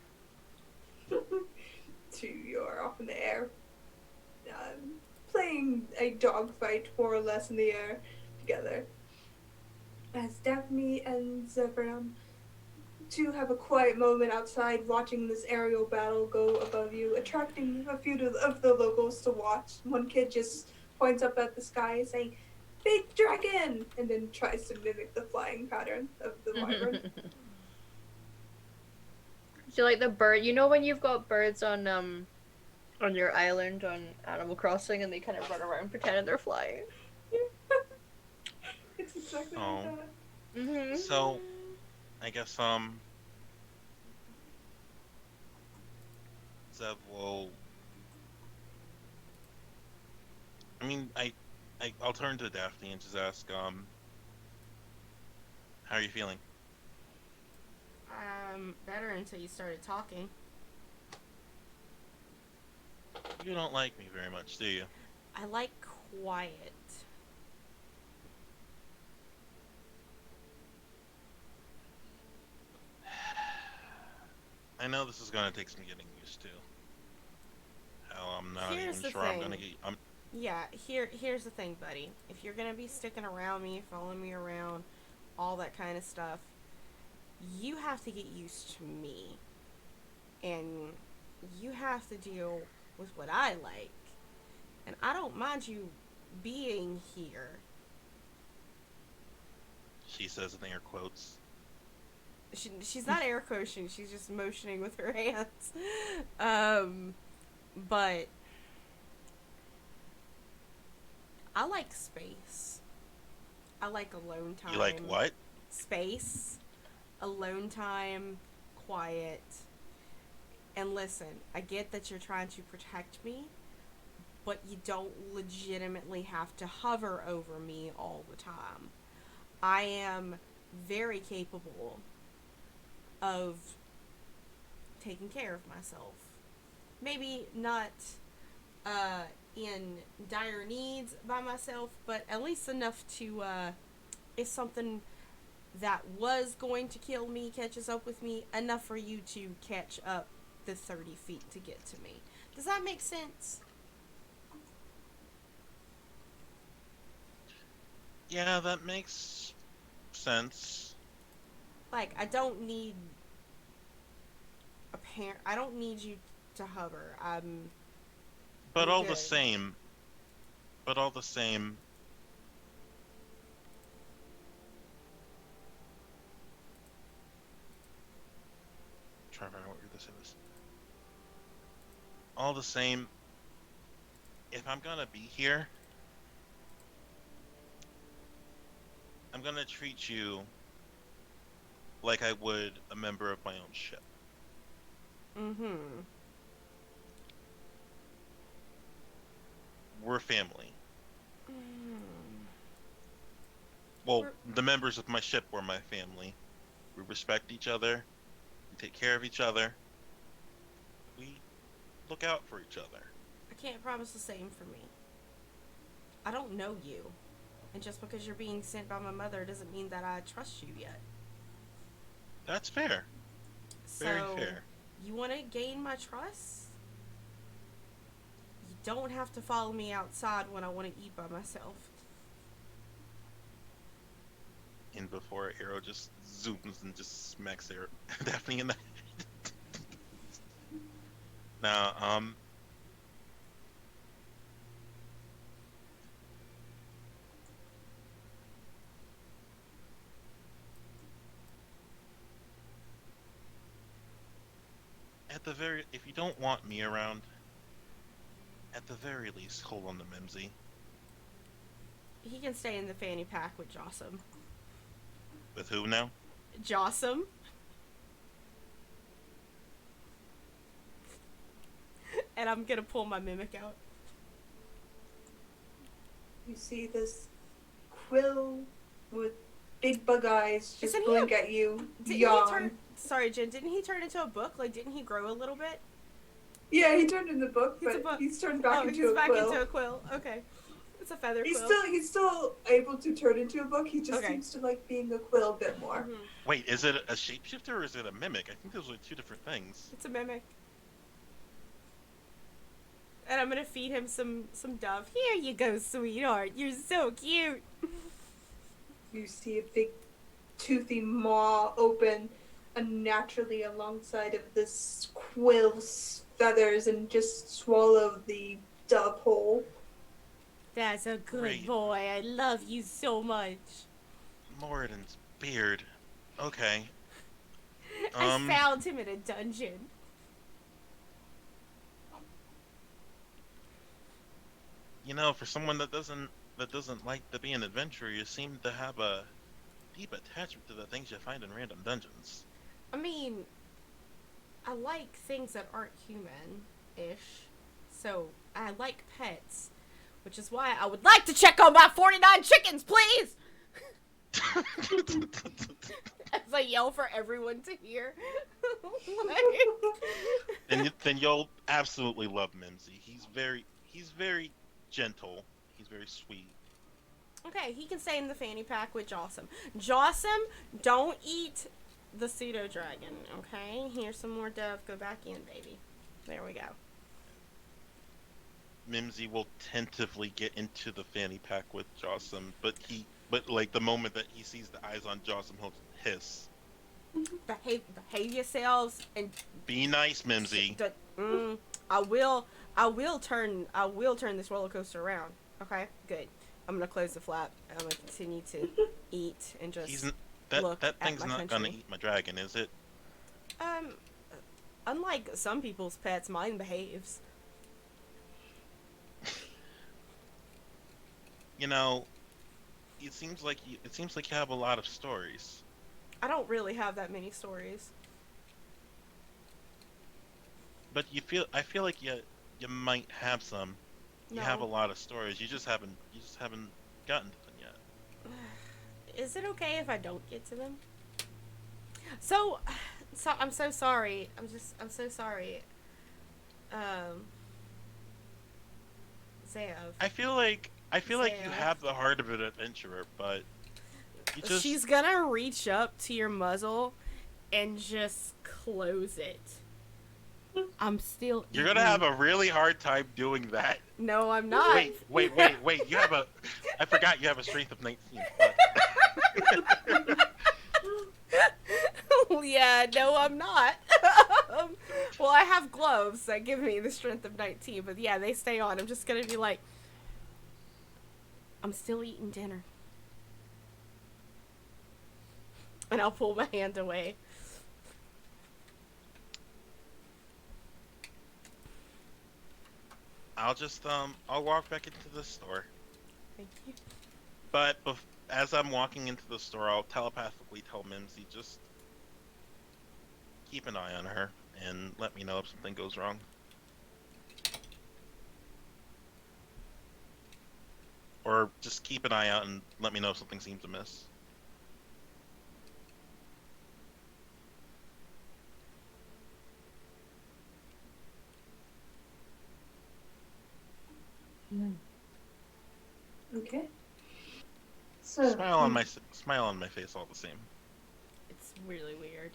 Two, you're off in the air, playing a dogfight more or less in the air together. As Daphne and Zebram to have a quiet moment outside watching this aerial battle go above you, attracting a few of the locals to watch. One kid just points up at the sky saying, "Big dragon!" and then tries to mimic the flying pattern of the wyvern. Do you like the bird? You know when you've got birds on your island on Animal Crossing and they kind of run around pretending they're flying? It's exactly Oh. like that. Mm-hmm. So, I guess Zev will. I mean, I'll turn to Daphne and just ask, how are you feeling? Better until you started talking. You don't like me very much, do you? I like quiet. I know this is gonna take some getting used to. Hell, I'm not Here's even the sure I'm thing. gonna get. Yeah, here's the thing, buddy. If you're gonna be sticking around me, following me around, all that kind of stuff, you have to get used to me. And you have to deal with what I like. And I don't mind you being here. She says in air quotes. She's not air quoting, she's just motioning with her hands. But I like space. I like alone time. You like what? Space, alone time, quiet. And listen, I get that you're trying to protect me, but you don't legitimately have to hover over me all the time. I am very capable of taking care of myself. Maybe not in dire needs by myself, but at least enough to, if something that was going to kill me catches up with me, enough for you to catch up the 30 feet to get to me. Does that make sense? Yeah, that makes sense. Like, I don't need I don't need you to hover. But I'm all good. the same. But all the same. Trying to figure out what this is. All the same. If I'm gonna be here, I'm gonna treat you like I would a member of my own ship. Mm-hmm. We're family. Mm. Well, the members of my ship were my family. We respect each other. We take care of each other. We look out for each other. I can't promise the same for me. I don't know you. And just because you're being sent by my mother doesn't mean that I trust you yet. That's fair. Very So, fair. you want to gain my trust? You don't have to follow me outside when I want to eat by myself. And before Arrow just zooms and just smacks Daphne in the head. Now, if you don't want me around, at the very least, hold on to Mimsy. He can stay in the fanny pack with Jossum. With who now? Jossum? And I'm gonna pull my mimic out. You see this quill with big bug eyes just Isn't he blink at you, Didn't yawn. he turn? Sorry, Jen. Didn't he turn into a book? Like, didn't he grow a little bit? Yeah, he turned in the book, He's a but book. he's turned back into he's a back quill. into a quill. Okay, it's a feather He's quill. still able to turn into a book. He just Okay. seems to like being a quill a bit more. Mhm. Wait, is it a shapeshifter or is it a mimic? I think those are two different things. It's a mimic. And I'm gonna feed him some dove. Here you go, sweetheart. You're so cute. You see a big toothy maw open unnaturally alongside of this quill's feathers and just swallow the dove whole. That's a good Great. boy. I love you so much. Moradin's beard. Okay. I found him in a dungeon. You know, for someone that doesn't like to be an adventurer, you seem to have a deep attachment to the things you find in random dungeons. I mean, I like things that aren't human-ish. So, I like pets. Which is why I would like to check on my 49 chickens, please! As I yell for everyone to hear. then you'll absolutely love Mimsy. He's very gentle. He's very sweet. Okay, he can stay in the fanny pack with Jossum. Jossum, don't eat the pseudo dragon, okay? Here's some more dove. Go back in, baby. There we go. Mimsy will tentatively get into the fanny pack with Jossum, but like the moment that he sees the eyes on Jossum, he'll hiss. Behave yourselves and be nice, Mimsy. I will turn this roller coaster around. Okay, good. I'm gonna close the flap. I'm gonna continue to eat and just look that at thing's my not country. gonna eat my dragon, is it? Unlike some people's pets, mine behaves. You know, it seems like you have a lot of stories. I don't really have that many stories. But I feel like you might have some. You No. have a lot of stories. You just haven't gotten to them yet. Is it okay if I don't get to them? So I'm so sorry. I'm so sorry. Zev. I feel like you have the heart of an adventurer, but you just She's gonna reach up to your muzzle and just close it. I'm still You're gonna have a really hard time doing that. No, I'm not. Wait. You have I forgot you have a strength of 19. Yeah, no, I'm not. Well, I have gloves that give me the strength of 19, but yeah, they stay on. I'm just gonna be like, I'm still eating dinner. And I'll pull my hand away. I'll walk back into the store. Thank you. But as I'm walking into the store, I'll telepathically tell Mimsy, just keep an eye on her and let me know if something goes wrong. Or just keep an eye out and let me know if something seems amiss. Okay. So Smile on my face all the same. It's really weird.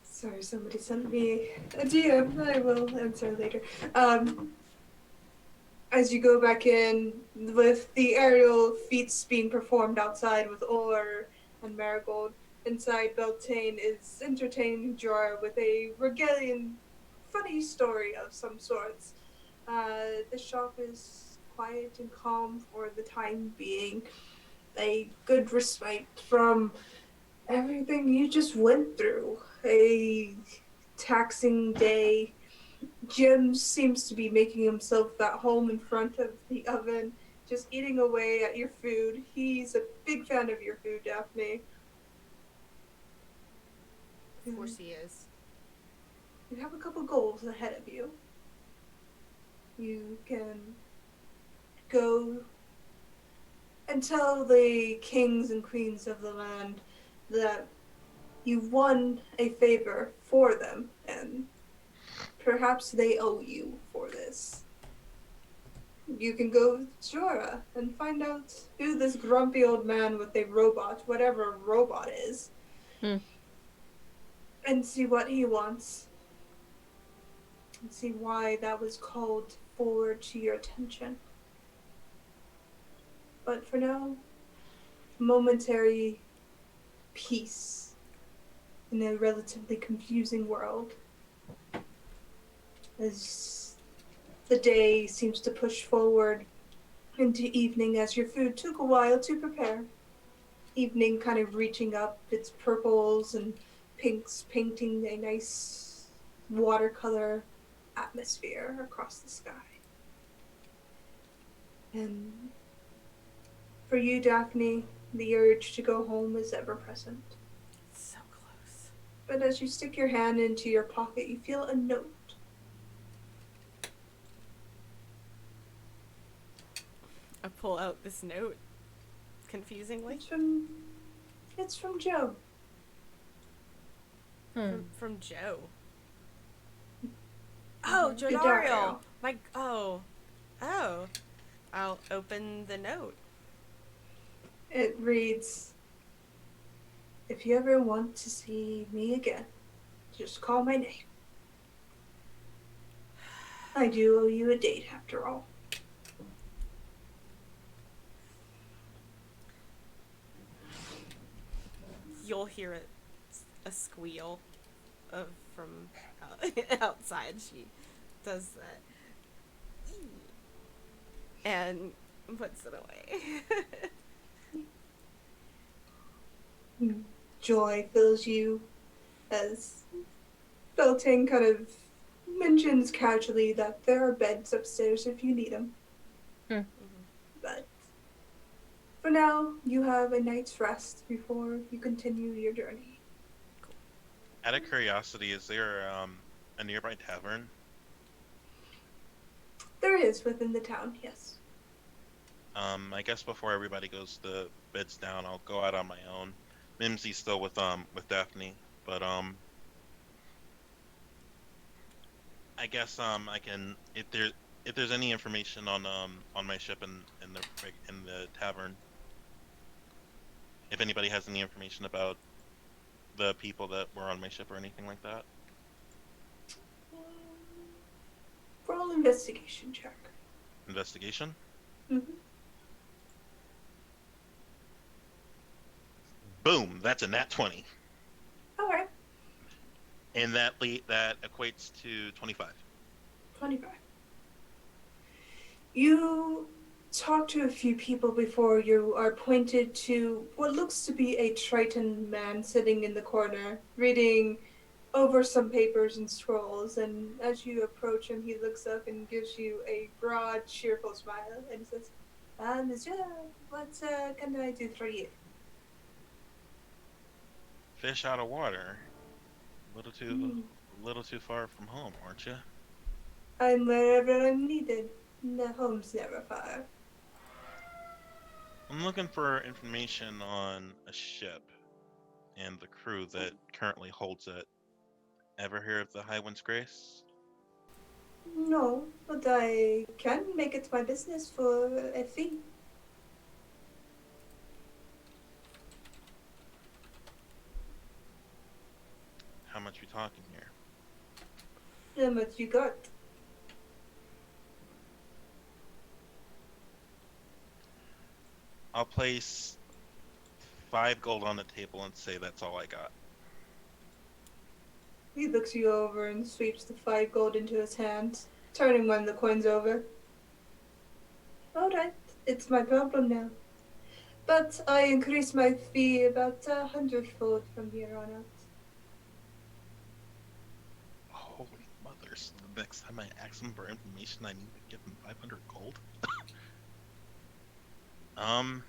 Sorry, somebody sent me a DM. I will answer later. As you go back in, with the aerial feats being performed outside with Or and Marigold, inside Beltane is entertaining Jorah with a Regalian funny story of some sorts. The shop is quiet and calm for the time being. A good respite from Everything you just went through. A taxing day. Jim seems to be making himself at home in front of the oven, just eating away at your food. He's a big fan of your food, Daphne. Of course he is. You have a couple goals ahead of you. You can go and tell the kings and queens of the land that you won a favor for them, and perhaps they owe you for this. You can go with Jorah and find out who this grumpy old man with a robot, whatever a robot is, and see what he wants. And see why that was called forward to your attention. But for now, momentary peace in a relatively confusing world. As the day seems to push forward into evening as your food took a while to prepare. Evening kind of reaching up, its purples and pinks painting a nice watercolor atmosphere across the sky. And for you, Daphne, the urge to go home is ever present. It's so close. But as you stick your hand into your pocket, you feel a note. I pull out this note, confusingly. It's from Joe. From Joe. Oh, Jodario. Jodario. Oh. I'll open the note. It reads, "If you ever want to see me again, just call my name. I do owe you a date after all." You'll hear a squeal from outside. She does that. And puts it away. Joy fills you as Beltane kind of mentions casually that there are beds upstairs if you need them. But for now, you have a night's rest before you continue your journey. Out of curiosity, is there a nearby tavern? There is within the town, yes. I guess before everybody goes to beds down, I'll go out on my own. Mimsy's still with Daphne, but I guess I can if there's any information on my ship in the tavern. If anybody has any information about the people that were on my ship or anything like that. Roll investigation check. Investigation? Mm-hmm. Boom! That's a nat 20. Alright. And that equates to 25. 25. You talk to a few people before you are pointed to what looks to be a Triton man sitting in the corner, reading over some papers and scrolls, and as you approach him, he looks up and gives you a broad, cheerful smile, and he says, "Monsieur, what can I do for you?" Fish out of water. A little too far from home, aren't you? I'm wherever I'm needed. The home's never far. I'm looking for information on a ship and the crew that currently holds it. Ever hear of the High Wind's Grace? No, but I can make it my business for a fee. How much we talking here? How much you got? I'll place 5 gold on the table and say that's all I got. He looks you over and sweeps the 5 gold into his hand, turning one of the coins over. Alright, it's my problem now. But I increase my fee about 100-fold from here on out. Holy mother! So the next time I ask them for information, I need to give them 500 gold. Um,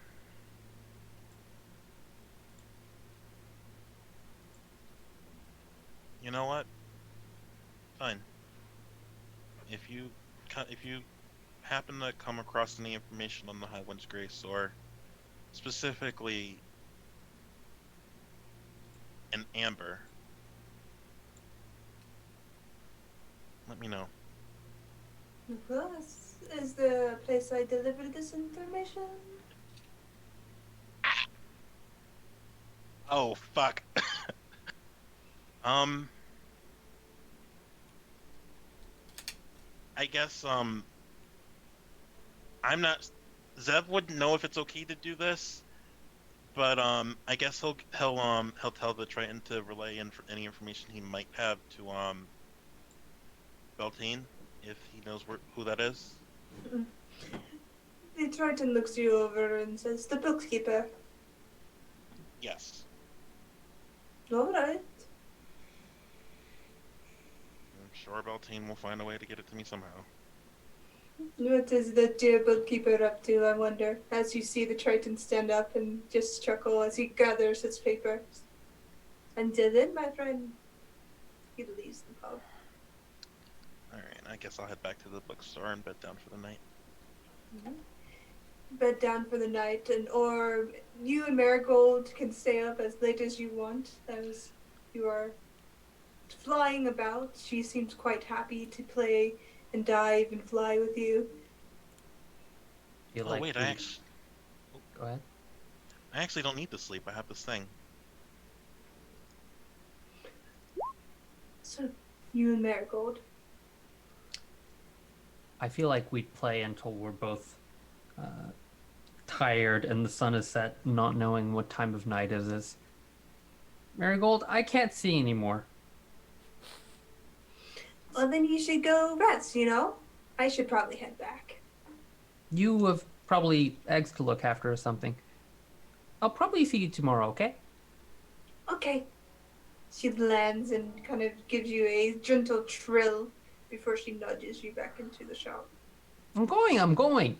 you know what? Fine. If you happen to come across any information on the Highwind's Grace, or specifically an amber, let me know. Well, is the place I delivered this information? Oh fuck. um, I guess I'm not. Zev wouldn't know if it's okay to do this, but I guess he'll tell the Triton to relay any information he might have to Beltane if he knows who that is. The Triton looks you over and says, "The bookkeeper." Yes. All right. I'm sure Beltane will find a way to get it to me somehow. What is the dear bookkeeper up to, I wonder, as you see the Triton stand up and just chuckle as he gathers his papers. Until then, my friend, he leaves the pub. Alright, I guess I'll head back to the bookstore and bed down for the night. Bed down for the night, or you and Marigold can stay up as late as you want, as you are flying about. She seems quite happy to play and dive and fly with you. Feel Oh like wait, we- Go ahead. I actually don't need to sleep. I have this thing. So, you and Marigold. I feel like we'd play until we're both tired and the sun is set, not knowing what time of night it is. Marigold, I can't see anymore. Well, then you should go rest, you know? I should probably head back. You have probably eggs to look after or something. I'll probably see you tomorrow, okay? Okay. She lands and kind of gives you a gentle trill before she nudges you back into the shop. I'm going.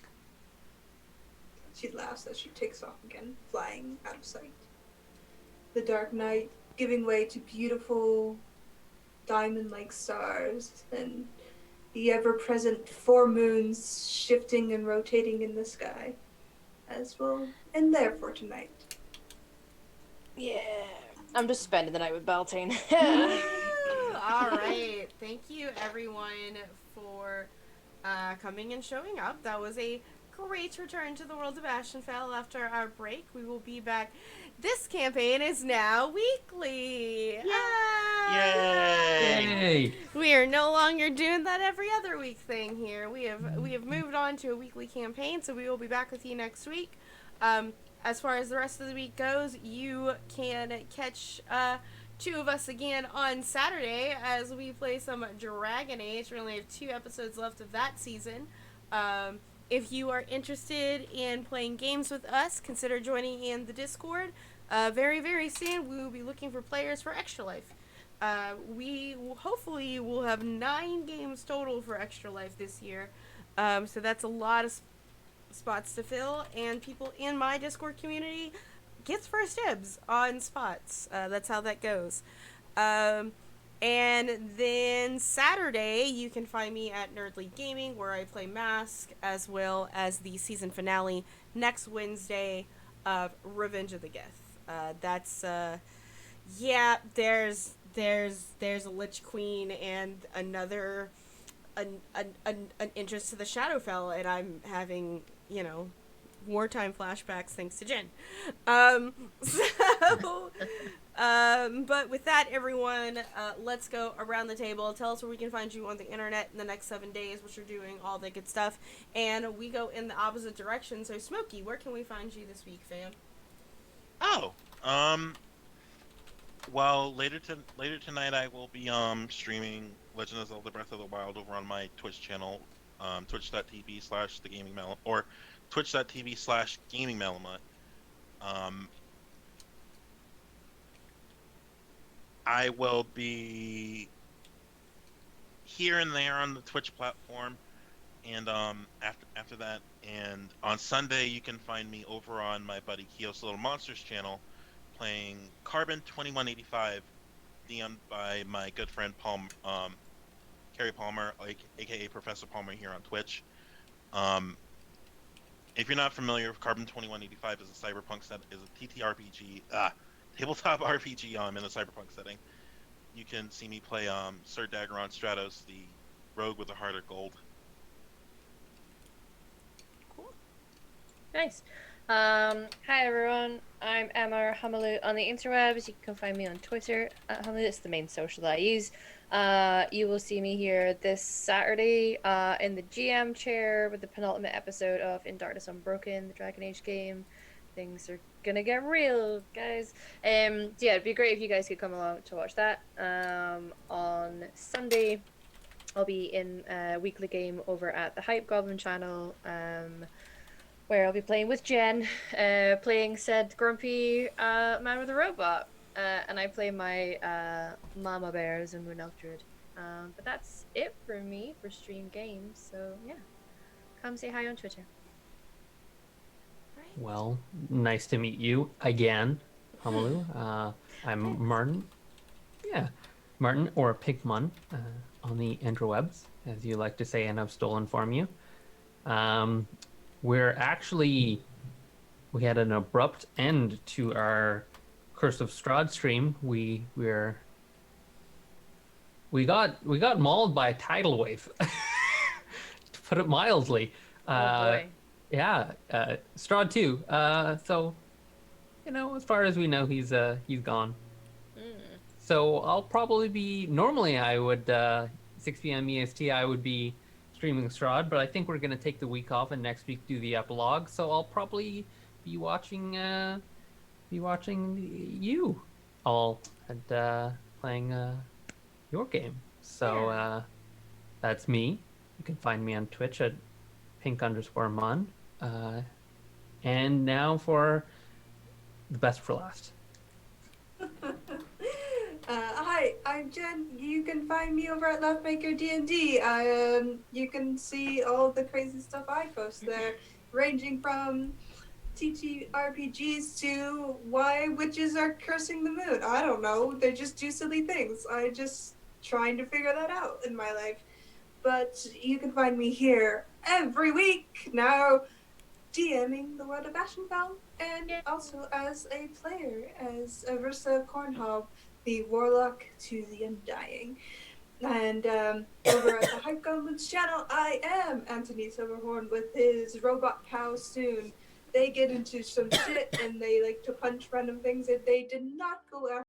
She laughs as she takes off again, flying out of sight. The dark night giving way to beautiful diamond-like stars and the ever-present four moons shifting and rotating in the sky, as we'll end there for tonight. Yeah. I'm just spending the night with Beltane. All right. Thank you, everyone, for coming and showing up. That was a great return to the world of Ashenfell after our break. We will be back. This campaign is now weekly. Yay! Yay! We are no longer doing that every other week thing here. We have moved on to a weekly campaign, so we will be back with you next week. As far as the rest of the week goes, you can catch two of us again on Saturday as we play some Dragon Age. We only have 2 episodes left of that season. If you are interested in playing games with us, consider joining in the Discord. Very, very soon, we will be looking for players for Extra Life. We hopefully will have 9 games total for Extra Life this year. So that's a lot of spots to fill, and people in my Discord community gets first dibs on spots. That's how that goes. And then Saturday, you can find me at Nerdly Gaming, where I play Mask, as well as the season finale next Wednesday of Revenge of the Gith. That's yeah. There's a Lich Queen and another an interest to the Shadowfell, and I'm having, wartime flashbacks thanks to Jen. But with that, everyone, let's go around the table. Tell us where we can find you on the internet in the next 7 days, what you're doing, all that good stuff. And we go in the opposite direction. So, Smokey, where can we find you this week, fam? Oh, well, later tonight I will be streaming Legend of Zelda Breath of the Wild over on my Twitch channel, twitch.tv/thegamingmalamut or twitch.tv/gamingmalamut. Um, I will be here and there on the Twitch platform, and after that, and on Sunday you can find me over on my buddy Keo's Little Monsters channel, playing Carbon 2185, DM'd by my good friend Carrie Palmer, like aka Professor Palmer here on Twitch. Um, if you're not familiar, Carbon 2185 is a cyberpunk set is a TTRPG, tabletop RPG in a cyberpunk setting. You can see me play Sir Daggeron Stratos, the rogue with a heart of gold. Cool. Nice. Hi everyone, I'm Emma Hamalu on the interwebs. You can find me on Twitter at Hamalu. It's the main social that I use. You will see me here this Saturday in the GM chair with the penultimate episode of In Darkness Unbroken, the Dragon Age game. Things are gonna get real, guys. So yeah, it'd be great if you guys could come along to watch that. On Sunday, I'll be in a weekly game over at the Hype Goblin channel. Where I'll be playing with Jen, playing said grumpy man with a robot. And I play my mama bears and Winelk Druid. But that's it for me for stream games. So yeah, come say hi on Twitter. Right. Well, nice to meet you again, Hamalu. I'm Thanks. Martin. Yeah, Martin or Pigmun on the interwebs, as you like to say, and I've stolen from you. We had an abrupt end to our Curse of Strahd stream. We got mauled by a tidal wave, to put it mildly. Oh boy. Yeah, Strahd too. So, as far as we know, he's gone. Mm. So I'll probably be normally I would 6 p.m. EST I would be streaming Strahd, but I think we're gonna take the week off and next week do the epilogue. So I'll probably be watching you all and playing your game. So that's me. You can find me on Twitch at pink_mun. And now for the best for last. Hi, I'm Jen. You can find me over at Laughmaker D&D. You can see all the crazy stuff I post there, ranging from TTRPGs to why witches are cursing the moon. I don't know. They just do silly things. I just trying to figure that out in my life. But you can find me here every week now, DMing the world of Ashenfell, and also as a player, as Versa Cornhob, the warlock to the undying. And over at the Hype Goblins channel, I am Anthony Silverhorn with his robot cow soon. They get into some shit and they like to punch random things that they did not go after.